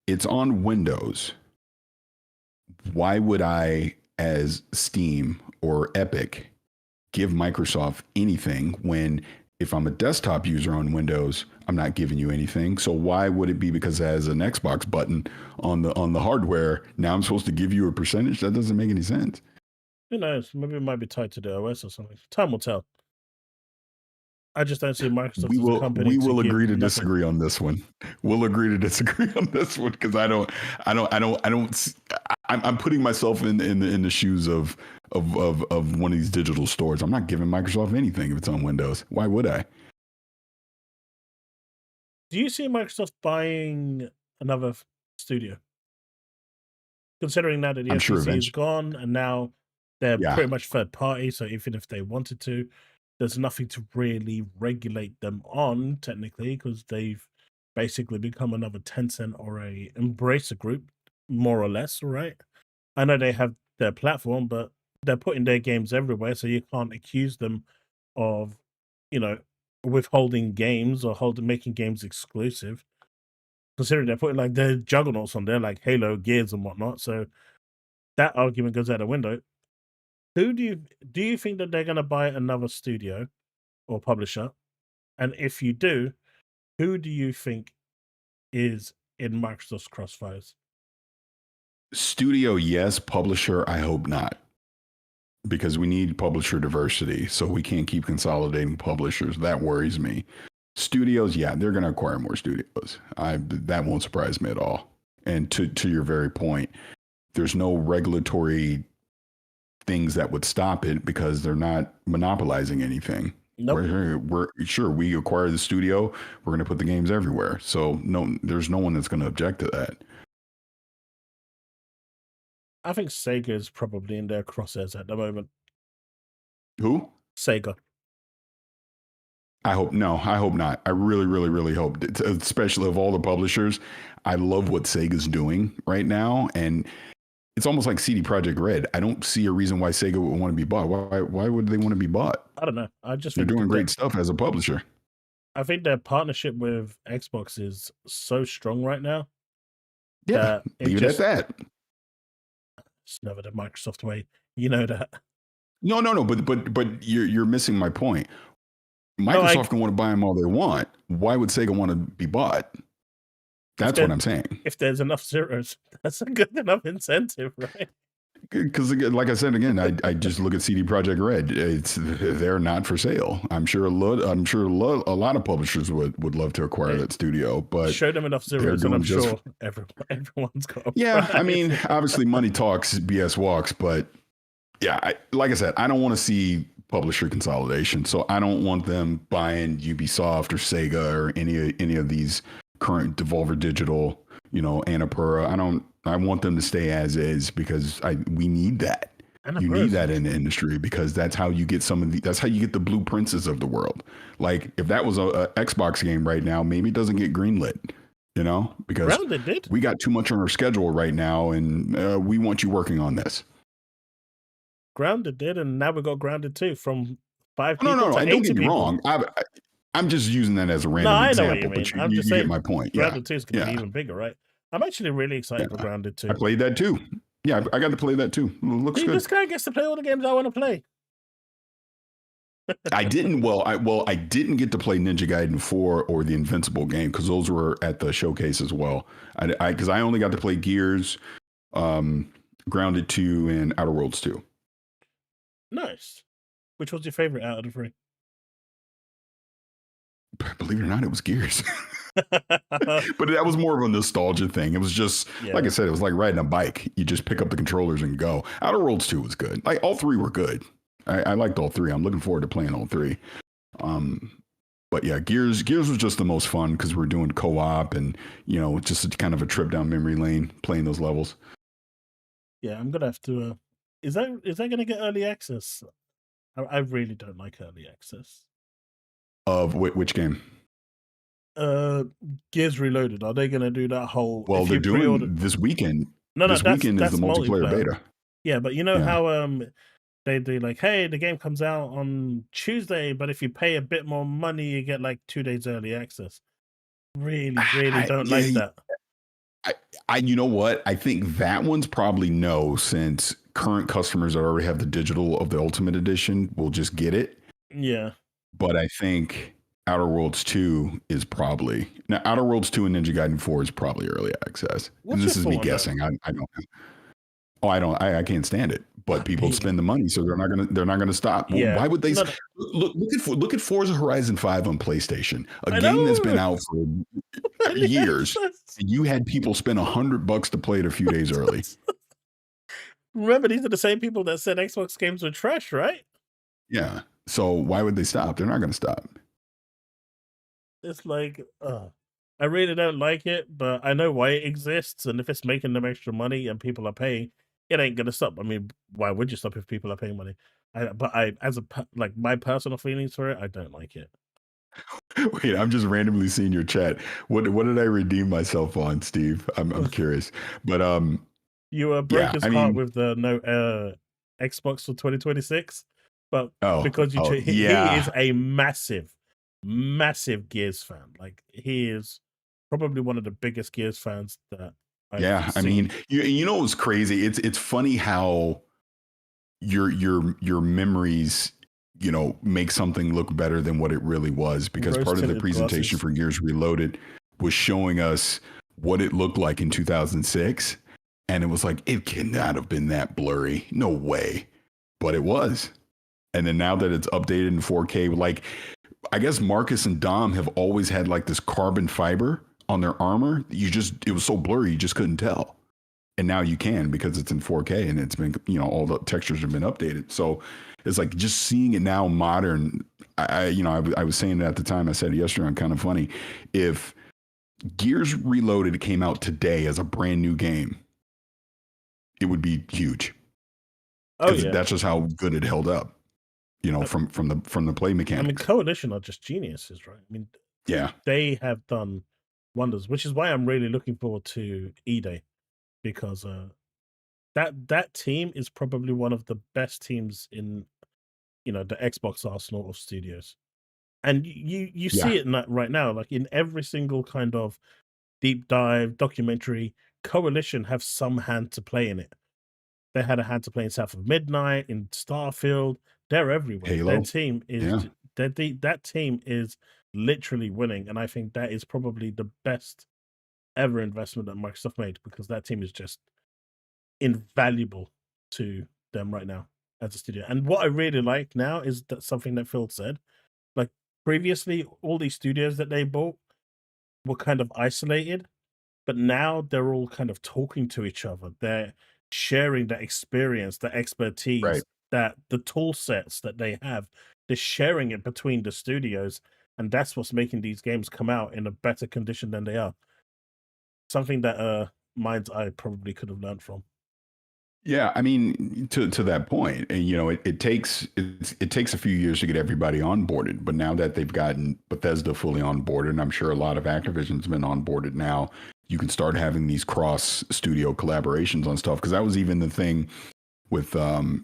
it's on Windows, why would I, as Steam or Epic, give Microsoft anything when if I'm a desktop user on Windows, I'm not giving you anything? So why would it be because it has an Xbox button on the hardware, now I'm supposed to give you a percentage? That doesn't make any sense. Who knows? Maybe it might be tied to the OS or something. Time will tell. I just don't see Microsoft as a company. We will give agree to nothing. disagree on this one. We'll agree to disagree on this one because I'm putting myself in the shoes of one of these digital stores. I'm not giving Microsoft anything if it's on Windows. Why would I? Do you see Microsoft buying another studio? Considering now that the I'm sure FTC is eventually. gone and now they're Yeah. pretty much third party, so even if they wanted to, there's nothing to really regulate them on technically because they've basically become another Tencent or a Embracer Group, more or less, right? I know they have their platform, but they're putting their games everywhere, so you can't accuse them of, withholding games or making games exclusive. Considering they're putting like their juggernauts on there, like Halo, Gears, and whatnot, so that argument goes out the window. Who do you think that they're going to buy another studio or publisher? And if you do, who do you think is in Microsoft's crossfires? Studio, yes. Publisher, I hope not. Because we need publisher diversity. So we can't keep consolidating publishers. That worries me. Studios, yeah, they're going to acquire more studios. That won't surprise me at all. And to your very point, there's no regulatory things that would stop it because they're not monopolizing anything. Nope. We're sure we acquire the studio, we're going to put the games everywhere. So no, there's no one that's going to object to that. I think Sega is probably in their crosshairs at the moment. Who? Sega. I hope not. I really, really, really hope, especially of all the publishers. I love what Sega's doing right now. And it's almost like CD Projekt Red. I don't see a reason why Sega would want to be bought. Why would they want to be bought? I don't know. I just They're think doing great stuff as a publisher. I think their partnership with Xbox is so strong right now. Yeah, leave it at that. It's never the Microsoft way. You know that. No. But you're missing my point. Microsoft can want to buy them all they want. Why would Sega want to be bought? That's what I'm saying. If there's enough zeros, that's a good enough incentive, right? Because like I said again, I just look at CD Projekt Red. They're not for sale. I'm sure a lot of publishers would love to acquire that studio, but show them enough zeros, and I'm sure everyone's got. I mean, obviously money talks, BS walks, but yeah, like I said, I don't want to see publisher consolidation. So I don't want them buying Ubisoft or Sega or any of these current Devolver Digital, Annapurna. I want them to stay as is because we need that. You need that in the industry because that's how you get that's how you get the Blue Princes of the world. Like if that was a Xbox game right now, maybe it doesn't get greenlit, because Grounded did. We got too much on our schedule right now and we want you working on this. Grounded did, and now we got Grounded too from 5 people. No. To And don't get me people. wrong. I'm just using that as a random example. But I'm just you saying, get my point. Grounded 2 is going to be even bigger, right? I'm actually really excited for Grounded 2. I played that too. Yeah, I got to play that too. It looks good. This guy gets to play all the games I want to play. I didn't. I didn't get to play Ninja Gaiden 4 or the Invincible game because those were at the showcase as well. Because I only got to play Gears, Grounded 2, and Outer Worlds 2. Nice. Which was your favorite out of the three? Believe it or not, it was Gears. But that was more of a nostalgia thing. It was just, like I said, it was like riding a bike. You just pick up the controllers and go. Outer Worlds 2 was good. Like all three were good. I liked all three. I'm looking forward to playing all three. But yeah, Gears was just the most fun because we're doing co-op and, just kind of a trip down memory lane playing those levels. Yeah, I'm going to have to is that going to get early access? I really don't like early access. Of which game? Gears Reloaded. Are they going to do that whole? Well, if they're you doing pre-order this weekend. No, This weekend is the multiplayer multiplayer. beta. Yeah, but you know Yeah. how they do like, hey, the game comes out on Tuesday, but if you pay a bit more money, you get like 2 days early access. Really don't like that. You know what? I think that one's probably no, since current customers that already have the digital of the Ultimate Edition will just get it. Yeah. But I think Outer Worlds 2 is probably now. Outer Worlds 2 and Ninja Gaiden 4 is probably early access. What's And this your is me thought on that? guessing. I don't know. Oh, I can't stand it. But people spend the money, so they're not gonna stop. Yeah. Why would they? No, Look at Forza Horizon 5 on PlayStation, a I game that's been know. out for years. And you had people spend $100 to play it a few days early. Remember, these are the same people that said Xbox games were trash, right? Yeah. So why would they stop? They're not going to stop. It's like, I really don't like it, but I know why it exists, and if it's making them extra money and people are paying, it ain't gonna stop. I mean, why would you stop if people are paying money? Like my personal feelings for it, I don't like it. Wait, I'm just randomly seeing your chat. What did I redeem myself on, Steve? I'm curious. But You broke Yeah, his I heart mean- with the no Xbox for 2026, but Oh, because oh, he yeah. is a massive Gears fan. Like, he is probably one of the biggest Gears fans that I've yeah, I seen. mean, you know what's crazy? It's funny how your memories, you know, make something look better than what it really was, because part of the Rose-tinted presentation glasses. for Gears Reloaded was showing us what it looked like in 2006, and it was like, it cannot have been that blurry, no way, but it was. And then now that it's updated in 4K, like, I guess Marcus and Dom have always had like this carbon fiber on their armor. It was so blurry, you just couldn't tell. And now you can, because it's in 4K and it's been, you know, all the textures have been updated. So it's like just seeing it now modern. I was saying it at the time. I said it yesterday on Kind of Funny. If Gears Reloaded came out today as a brand new game, it would be huge. Oh yeah, That's just how good it held up. You know, from the play I mechanics. mean, Coalition are just geniuses, right? I mean, Yeah. they have done wonders, which is why I'm really looking forward to E-Day, because that team is probably one of the best teams in, you know, the Xbox arsenal of studios. And you see it right now, like in every single kind of deep dive documentary, Coalition have some hand to play in it. They had a hand to play in South of Midnight, in Starfield. They're everywhere. Halo. Their team is Yeah. that team is literally winning, and I think that is probably the best ever investment that Microsoft made, because that team is just invaluable to them right now as a studio. And what I really like now is that something that Phil said. Like, previously, all these studios that they bought were kind of isolated, but now they're all kind of talking to each other. They're sharing the experience, the expertise, Right. that the tool sets that they have. They're sharing it between the studios, and that's what's making these games come out in a better condition than they are. Something that Mind's Eye probably could have learned from. Yeah, I mean, to that point, and you know, it takes a few years to get everybody onboarded, but now that they've gotten Bethesda fully onboarded, and I'm sure a lot of Activision's been onboarded now, you can start having these cross studio collaborations on stuff. Because that was even the thing with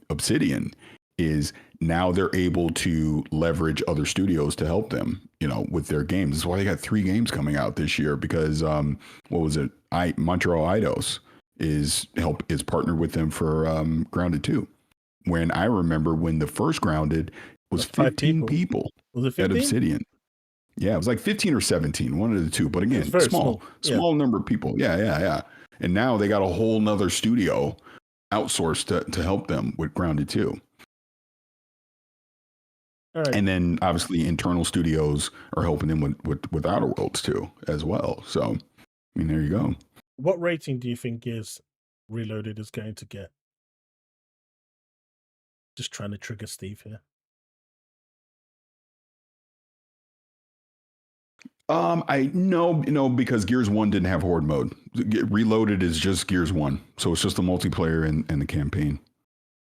Obsidian, is now they're able to leverage other studios to help them, you know, with their games. That's why they got 3 games coming out this year, because what was it? Montreal Eidos is partnered with them for Grounded 2. When I remember when the first Grounded was 15 people Was it at 15? Obsidian. Yeah, it was like 15 or 17, one of the two. But again, very small number of people. Yeah. And now they got a whole nother studio outsourced to help them with Grounded 2. All right. And then obviously internal studios are helping them with Outer Worlds 2 as well. So, I mean, there you go. What rating do you think Gears Reloaded is going to get? Just trying to trigger Steve here. I know because Gears 1 didn't have Horde mode. Reloaded is just Gears 1. So it's just the multiplayer and the campaign.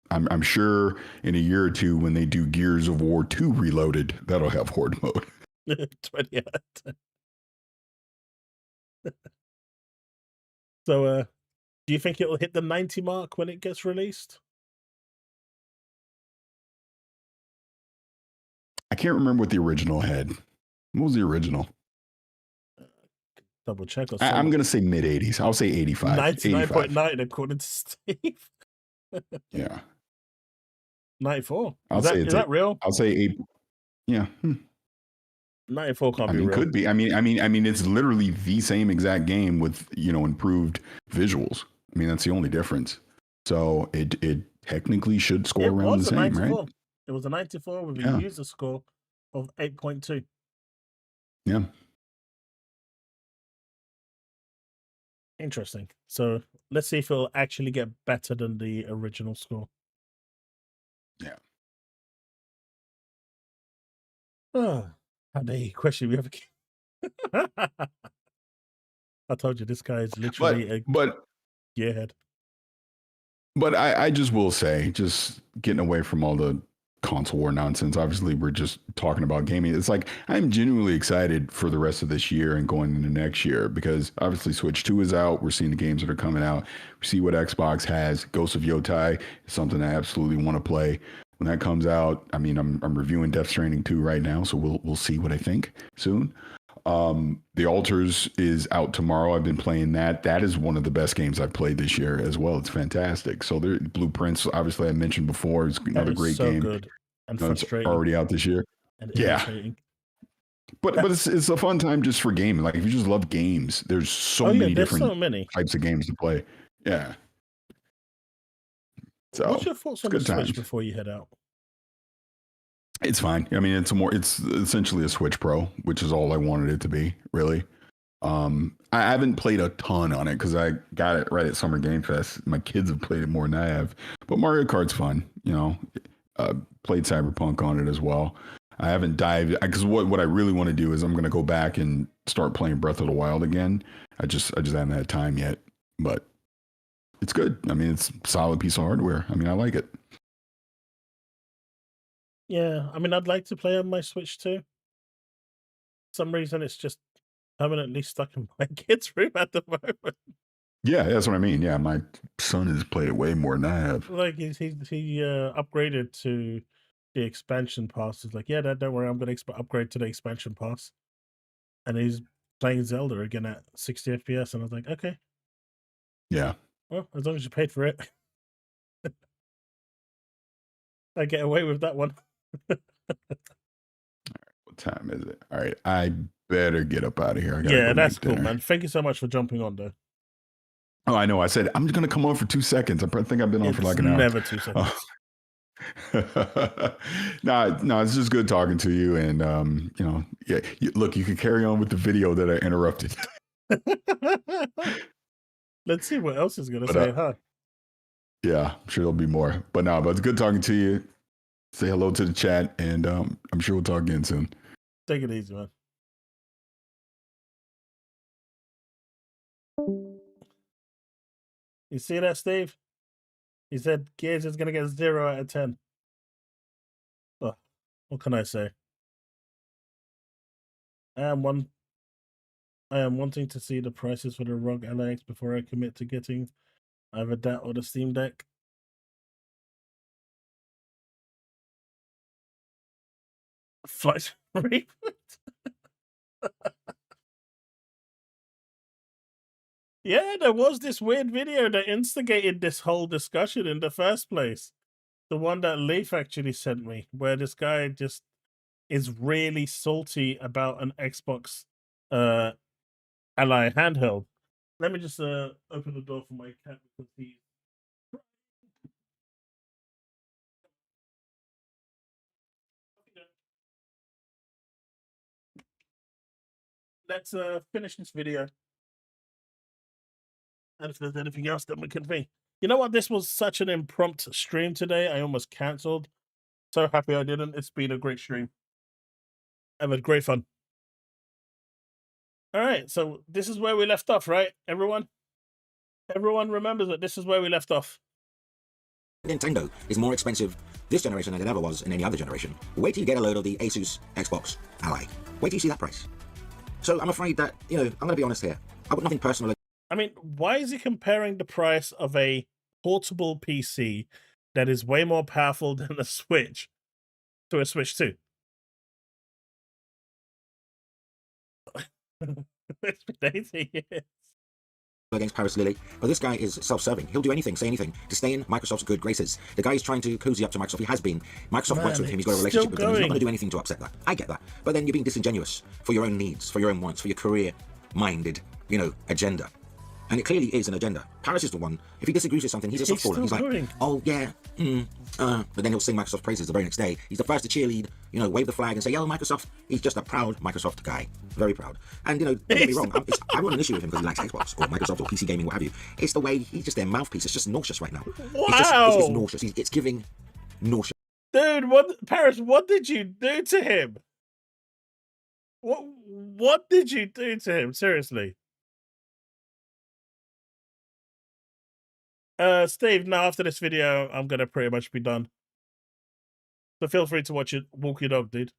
I'm sure in a year or two when they do Gears of War 2 Reloaded, that'll have horde mode. 20 out of 10. So, do you think it'll hit the 90 mark when it gets released? I can't remember what the original had. What was the original? Double check. Or I'm going to say mid 80s. I'll say 85. 99.9 according to Steve. Yeah. 94. I'll Is say that real? I'll say 8. Yeah. 94 can't be real. real. Could be. I mean, it's literally the same exact game with, improved visuals. I mean, that's the only difference. So it technically should score around the same, 94. right? It was a 94 with a user score of 8.2. Yeah. Interesting. So let's see if it'll actually get better than the original score. Yeah. Oh, how dare you question me? I told you this guy is literally a gearhead. But I just will say, just getting away from all the console war nonsense. Obviously, we're just talking about gaming. It's like I'm genuinely excited for the rest of this year and going into next year because obviously Switch 2 is out. We're seeing the games that are coming out. We see what Xbox has. Ghost of Yotai is something I absolutely want to play. When that comes out, I mean, I'm reviewing Death Stranding 2 right now, so we'll see what I think soon. The Altars is out tomorrow. I've been playing that. That is one of the best games I've played this year as well. It's fantastic. So there, Blueprints, obviously I mentioned before, is another great game. Good and It's frustrating. already out this year. And yeah. irritating. But it's a fun time just for gaming. Like if you just love games, there's so many different types of games to play. Yeah. So what's your thoughts on the Switch before you head out? It's fine. I mean, it's essentially a Switch Pro, which is all I wanted it to be, really. I haven't played a ton on it because I got it right at Summer Game Fest. My kids have played it more than I have, but Mario Kart's fun. Played Cyberpunk on it as well. I haven't dived because what I really want to do is I'm going to go back and start playing Breath of the Wild again. I just haven't had time yet, but it's good. I mean, it's a solid piece of hardware. I mean, I like it. Yeah, I mean, I'd like to play on my Switch too. For some reason, it's just permanently stuck in my kid's room at the moment. Yeah, that's what I mean. Yeah, my son has played it way more than I have. Like he upgraded to the expansion pass. He's like, yeah, Dad, don't worry, I'm going to upgrade to the expansion pass. And he's playing Zelda again at 60 FPS, and I was like, okay. Yeah. Well, as long as you paid for it, I get away with that one. All right, what time is it? All right, I better get up out of here. Yeah, that's cool, man. Thank you so much for jumping on, though. Oh, I know. I said I'm just going to come on for 2 seconds. I think I've been on for like an hour. Never 2 seconds. No, it's just good talking to you. And, yeah, look, you can carry on with the video that I interrupted. Let's see what else is going to say, huh? Yeah, I'm sure there'll be more. But it's good talking to you. Say hello to the chat, and I'm sure we'll talk again soon. Take it easy, man. You see that, Steve? He said Gears is going to get 0 out of 10. Oh, what can I say? I am wanting to see the prices for the ROG LX before I commit to getting either that or the Steam Deck. Flight reboot. Yeah, there was this weird video that instigated this whole discussion in the first place. The one that Leaf actually sent me, where this guy just is really salty about an Xbox Ally handheld. Let me just open the door for my cat because he's... Let's finish this video. And if there's anything else that we can think. You know what? This was such an impromptu stream today. I almost cancelled. So happy I didn't. It's been a great stream. I've had great fun. All right. So this is where we left off, right? Everyone remembers that this is where we left off. Nintendo is more expensive this generation than it ever was in any other generation. Wait till you get a load of the Asus Xbox Ally. Wait till you see that price. So I'm afraid that, you know, I'm going to be honest here. I've got nothing personal. I mean, why is he comparing the price of a portable PC that is way more powerful than a Switch to a Switch 2? It's been 80 years. Against Paris Lily, but this guy is self-serving. He'll do anything, say anything to stay in Microsoft's good graces. The guy is trying to cozy up to Microsoft. He has been. Microsoft works with him. He's got a relationship with them. He's not going to do anything to upset that. I get that. But then you're being disingenuous for your own needs, for your own wants, for your career-minded, you know, agenda. And it clearly is an agenda. Paris is the one. If he disagrees with something, he's a soft fallen. He's like, oh yeah, but then he'll sing Microsoft praises the very next day. He's the first to cheerlead, you know, wave the flag and say, yo, Microsoft. He's just a proud Microsoft guy. Very proud. And, you know, don't get me wrong, I want an issue with him because he likes Xbox or Microsoft or PC gaming, what have you. It's the way he's just their mouthpiece. It's just nauseous right now. Wow. It's nauseous. It's giving nausea. Dude, Paris, what did you do to him? What did you do to him? Seriously. Steve, now after this video, I'm gonna pretty much be done. So feel free to watch it. Walk your dog, dude.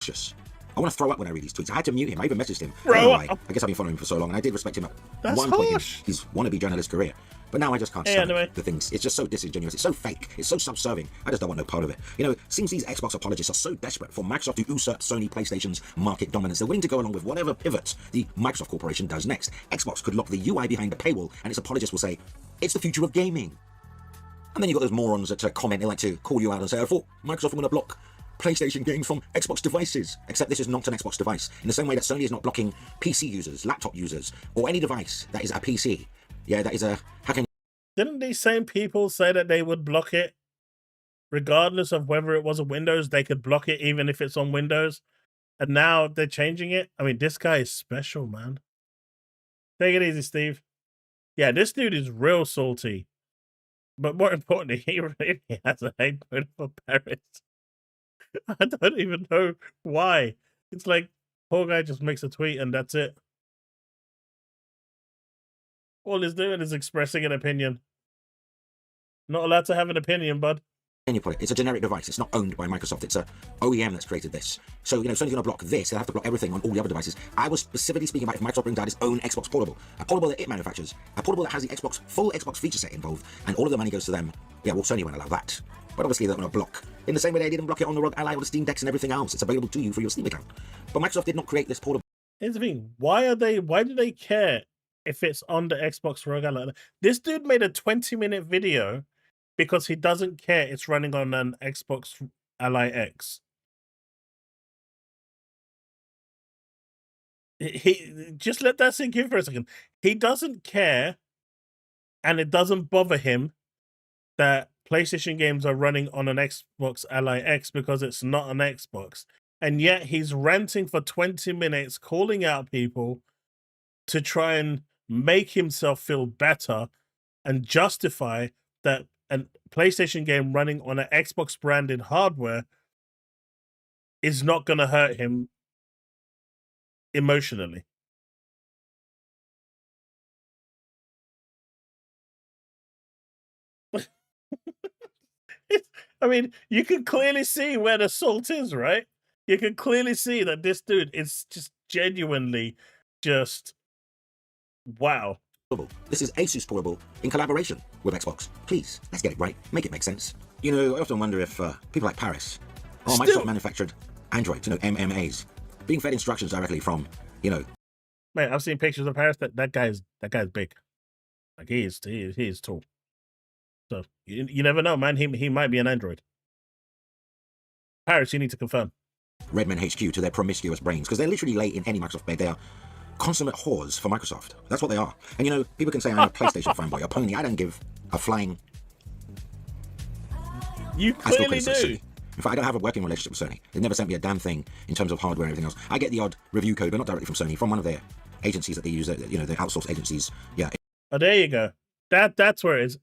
I want to throw up when I read these tweets. I had to mute him. I even messaged him. I guess I've been following him for so long, and I did respect him at That's one point in harsh. his wannabe journalist career. But now I just can't stand the things. It's just so disingenuous. It's so fake. It's so self-serving. I just don't want no part of it. You know, it seems these Xbox apologists are so desperate for Microsoft to usurp Sony PlayStation's market dominance. They're willing to go along with whatever pivot the Microsoft Corporation does next. Xbox could lock the UI behind a paywall, and its apologists will say, it's the future of gaming. And then you've got those morons that comment, they like to call you out and say, I thought Microsoft were going to block PlayStation games from Xbox devices. Except this is not an Xbox device. In the same way that Sony is not blocking PC users, laptop users, or any device that is a PC. Yeah, that is a hacking. Didn't these same people say that they would block it? Regardless of whether it was a Windows, they could block it even if it's on Windows. And now they're changing it? I mean, this guy is special, man. Take it easy, Steve. Yeah, this dude is real salty. But more importantly, he really has a hate for Paris. I don't even know why. It's like, poor guy just makes a tweet and that's it. All he's doing is expressing an opinion. Not allowed to have an opinion, bud. Can you put it? It's a generic device. It's not owned by Microsoft. It's a OEM that's created this. So, you know, Sony's going to block this. They'll have to block everything on all the other devices. I was specifically speaking about if Microsoft brings out its own Xbox Portable. A portable that it manufactures. A portable that has the full Xbox feature set involved. And all of the money goes to them. Yeah, well, Sony won't allow that. But obviously they're going to block. In the same way they didn't block it on the ROG Ally or the Steam Decks and everything else. It's available to you for your Steam account. But Microsoft did not create this portable. Here's the thing. Why do they care if it's on the Xbox ROG Ally? This dude made a 20-minute video because he doesn't care it's running on an Xbox Ally X. He just let that sink in for a second. He doesn't care, and it doesn't bother him that PlayStation games are running on an Xbox Ally X because it's not an Xbox. And yet he's ranting for 20 minutes, calling out people to try and make himself feel better and justify that a PlayStation game running on an Xbox branded hardware is not going to hurt him emotionally. I mean, you can clearly see where the salt is, right? You can clearly see that this dude is just genuinely just wow. This is Asus Portable in collaboration with Xbox. Please, let's get it right. Make it make sense. You know, I often wonder if people like Paris or Microsoft manufactured Androids, you know, MMAs, being fed instructions directly from, you know. Man, I've seen pictures of Paris. That guy's big. Like he is tall. So you never know, man. He might be an Android. Paris, you need to confirm. Redmen HQ to their promiscuous brains, because they're literally late in any Microsoft bed. They are consummate whores for Microsoft. That's what they are. And you know, people can say I'm a PlayStation fanboy, a pony. I don't give a flying. You clearly do. In fact, I don't have a working relationship with Sony. They've never sent me a damn thing in terms of hardware and everything else. I get the odd review code, but not directly from Sony, from one of their agencies that they use. You know, the outsourced agencies. Yeah. Oh, there you go. That's where it is.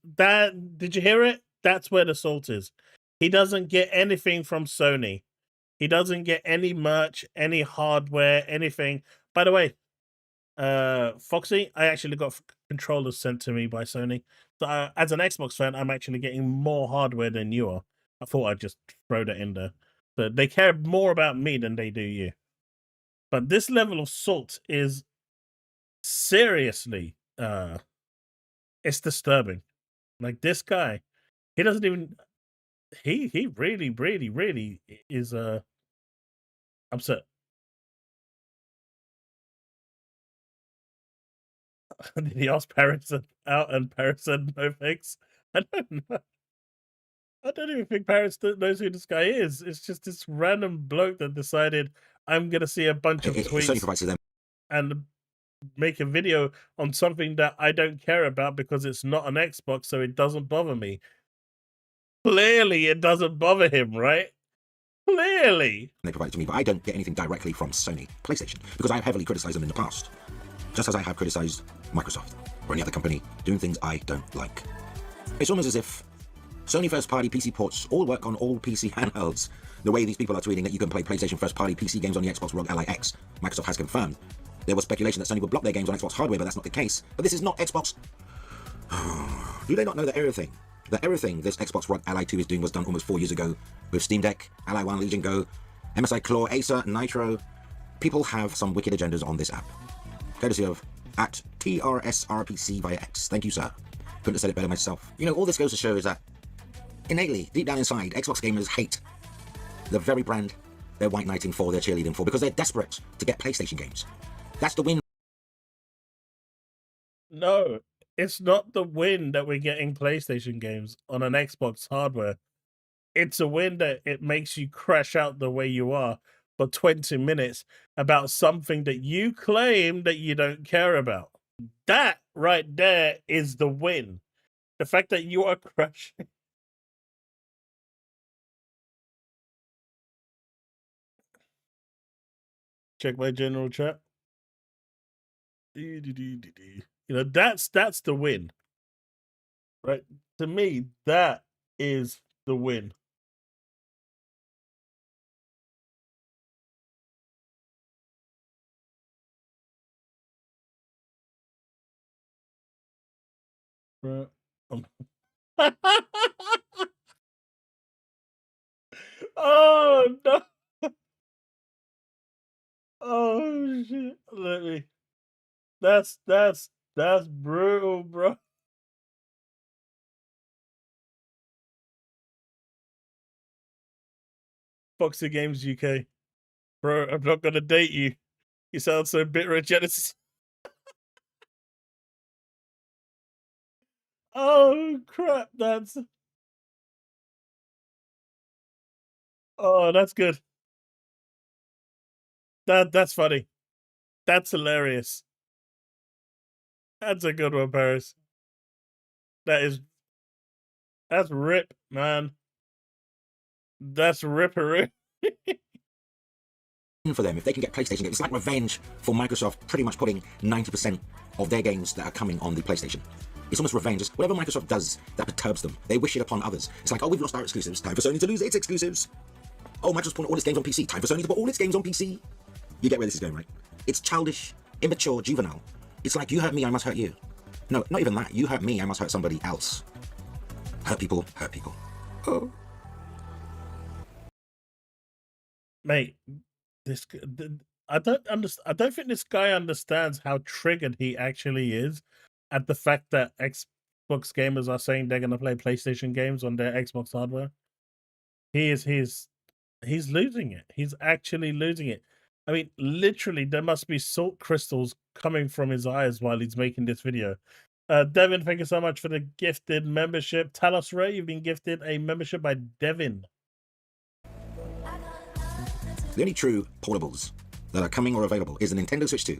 Did you hear it? That's where the salt is. He doesn't get anything from Sony. He doesn't get any merch, any hardware, anything. By the way, Foxy, I actually got controllers sent to me by Sony. So as an Xbox fan, I'm actually getting more hardware than you are. I thought I'd just throw that in there. So they care more about me than they do you. But this level of salt is seriously, it's disturbing. Like this guy, he doesn't even, he really, really, really is upset. Did he ask Paris out and Paris said no thanks? I don't know. I don't even think Paris knows who this guy is. It's just this random bloke that decided I'm gonna see a bunch of tweets and make a video on something that I don't care about because it's not an Xbox, so it doesn't bother me. Clearly, it doesn't bother him, right? Clearly. They provide it to me, but I don't get anything directly from Sony PlayStation because I have heavily criticized them in the past. Just as I have criticized Microsoft or any other company doing things I don't like. It's almost as if Sony first-party PC ports all work on all PC handhelds. The way these people are tweeting that you can play PlayStation first-party PC games on the Xbox ROG Ally X, Microsoft has confirmed. There was speculation that Sony would block their games on Xbox hardware, but that's not the case. But this is not Xbox. Do they not know that everything this Xbox ROG Ally 2 is doing was done almost 4 years ago with Steam Deck, Ally 1, Legion Go, MSI Claw, Acer, Nitro? People have some wicked agendas on this app. Courtesy of @TRSRPC via X. Thank you, sir. Couldn't have said it better myself. You know, all this goes to show is that innately, deep down inside, Xbox gamers hate the very brand they're white knighting for, they're cheerleading for, because they're desperate to get PlayStation games. That's the win. No, it's not the win that we're getting PlayStation games on an Xbox hardware. It's a win that it makes you crash out the way you are for 20 minutes about something that you claim that you don't care about. That right there is the win. The fact that you are crashing. Check my general chat. You know, that's the win. Right? To me, that is the win. Right. Oh no. Oh shit. Let me. That's brutal, bro. Foxy Games UK. Bro, I'm not gonna date you. You sound so bitter at Genesis. Oh crap, that's good. That's funny. That's hilarious. That's a good one, Paris. That's rip, man. That's ripperoo. For them, if they can get PlayStation games, it's like revenge for Microsoft pretty much putting 90% of their games that are coming on the PlayStation. It's almost revenge. It's whatever Microsoft does that perturbs them, they wish it upon others. It's like, oh, we've lost our exclusives. Time for Sony to lose its exclusives. Oh, Microsoft's putting all its games on PC. Time for Sony to put all its games on PC. You get where this is going, right? It's childish, immature, juvenile. It's like, you hurt me, I must hurt you. No, not even that. You hurt me, I must hurt somebody else. Hurt people, hurt people. Oh. Mate, I don't think this guy understands how triggered he actually is at the fact that Xbox gamers are saying they're going to play PlayStation games on their Xbox hardware. He's losing it. He's actually losing it. I mean, literally, there must be salt crystals coming from his eyes while he's making this video. Devin, thank you so much for the gifted membership. Talos Ray, you've been gifted a membership by Devin. The only true portables that are coming or available is the Nintendo Switch 2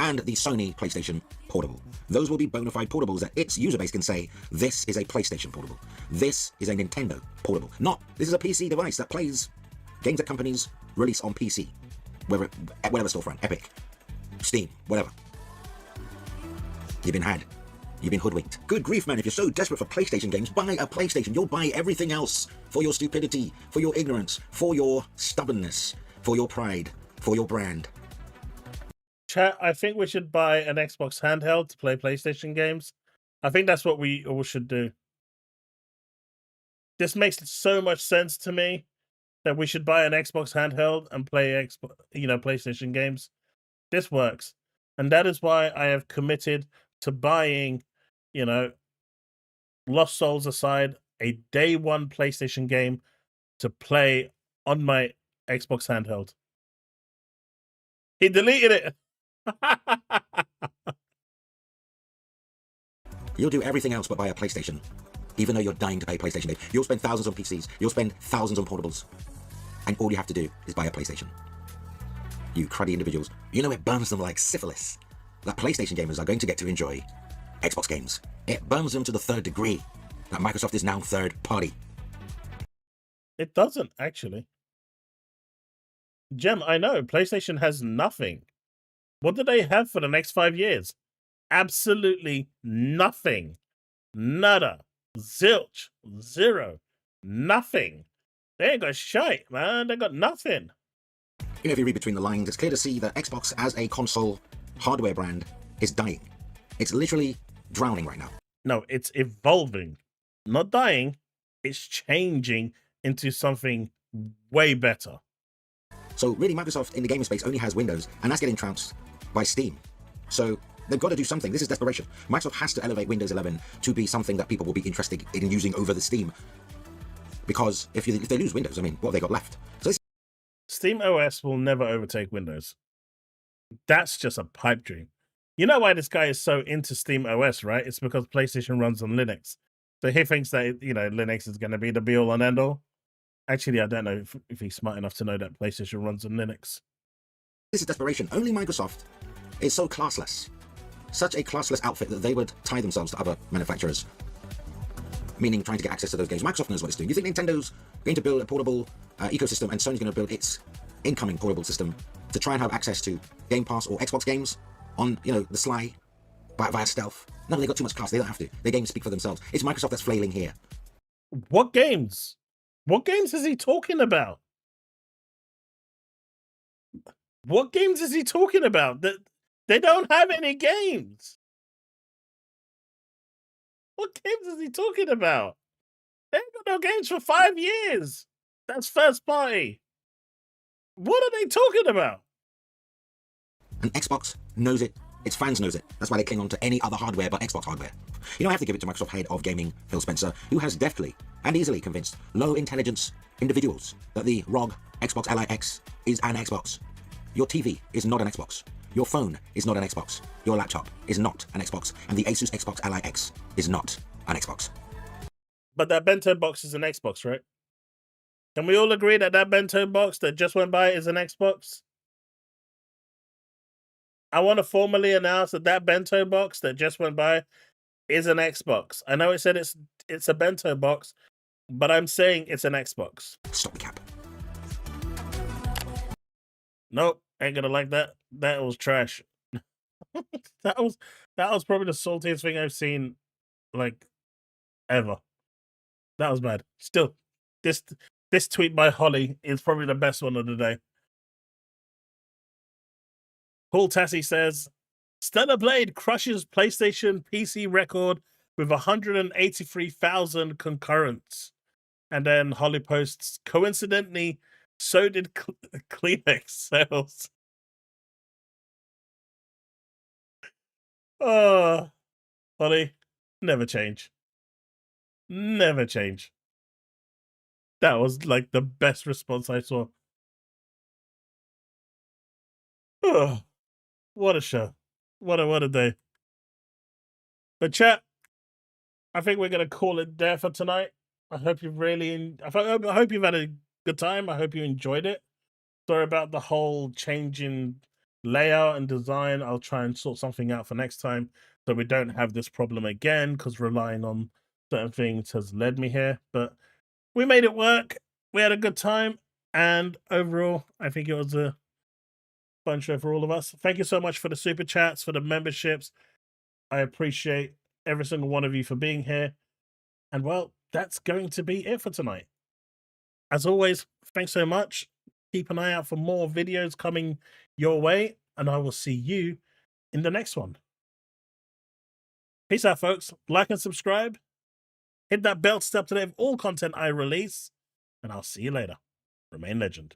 and the Sony PlayStation Portable. Those will be bona fide portables that its user base can say, this is a PlayStation Portable. This is a Nintendo Portable. Not, this is a PC device that plays games that companies release on PC. Whatever storefront, Epic, Steam, whatever. You've been had. You've been hoodwinked. Good grief, man, if you're so desperate for PlayStation games, buy a PlayStation. You'll buy everything else for your stupidity, for your ignorance, for your stubbornness, for your pride, for your brand. Chat, I think we should buy an Xbox handheld to play PlayStation games. I think that's what we all should do. This makes so much sense to me that we should buy an Xbox handheld and play PlayStation games. This works. And that is why I have committed to buying, Lost Souls aside, a day one PlayStation game to play on my Xbox handheld. He deleted it. You'll do everything else but buy a PlayStation, even though you're dying to pay PlayStation Day. You'll spend thousands on PCs, you'll spend thousands on portables, and all you have to do is buy a PlayStation. You cruddy individuals, it burns them like syphilis. That PlayStation gamers are going to get to enjoy Xbox games. It burns them to the third degree that Microsoft is now third party. It doesn't, actually. Gem, I know, PlayStation has nothing. What do they have for the next 5 years? Absolutely nothing. Nada. Zilch. Zero. Nothing. They ain't got shite, man. They got nothing. If you read between the lines, it's clear to see that Xbox as a console hardware brand is dying. It's literally drowning right now. No, it's evolving. Not dying. It's changing into something way better. So really, Microsoft in the gaming space only has Windows, and that's getting trounced by Steam. So they've got to do something. This is desperation. Microsoft has to elevate Windows 11 to be something that people will be interested in using over the Steam. Because if they lose Windows, what have they got left? So Steam OS will never overtake Windows. That's just a pipe dream. You know why this guy is so into Steam OS, right? It's because PlayStation runs on Linux. So he thinks that, Linux is going to be the be-all and end-all. Actually, I don't know if he's smart enough to know that PlayStation runs on Linux. this is desperation. Only Microsoft is so classless. Such a classless outfit that they would tie themselves to other manufacturers. Meaning trying to get access to those games. Microsoft knows what it's doing. You think Nintendo's going to build a portable ecosystem and Sony's going to build its incoming portable system to try and have access to Game Pass or Xbox games on, the sly, via stealth? No, they got too much class. They don't have to. Their games speak for themselves. It's Microsoft that's flailing here. What games? What games is he talking about? What games is he talking about? They don't have any games. What games is he talking about? They ain't got no games for 5 years. That's first party. What are they talking about? And Xbox knows it. Its fans knows it. That's why they cling on to any other hardware but Xbox hardware. I have to give it to Microsoft head of gaming, Phil Spencer, who has deftly and easily convinced low-intelligence individuals that the ROG Xbox Ally X is an Xbox. Your TV is not an Xbox. Your phone is not an Xbox. Your laptop is not an Xbox. And the Asus Xbox Ally X is not an Xbox. But that bento box is an Xbox, right? Can we all agree that bento box that just went by is an Xbox? I want to formally announce that bento box that just went by is an Xbox. I know it said it's a bento box, but I'm saying it's an Xbox. Stop the cap. Nope, ain't gonna like that. That was trash. that was probably the saltiest thing I've seen, ever. That was bad. Still, this tweet by Holly is probably the best one of the day. Paul Tassi says, Stellar Blade crushes PlayStation PC record with 183,000 concurrents. And then Holly posts, coincidentally, so did Kleenex sales. Oh, Holly, never change. Never change. That was the best response I saw. Oh, what a show. What a day. But chat, I think we're going to call it there for tonight. I hope you've I hope you've had a good time. I hope you enjoyed it. Sorry about the whole change in layout and design. I'll try and sort something out for next time so we don't have this problem again, because relying on certain things has led me here. But we made it work. We had a good time. And overall, I think it was a fun show for all of us. Thank you so much for the super chats, for the memberships. I appreciate every single one of you for being here. And well, that's going to be it for tonight. As always, thanks so much. Keep an eye out for more videos coming your way. and I will see you in the next one. Peace out, folks. Like and subscribe. Hit that bell to stay up to date with all content I release, and I'll see you later. Remain legend.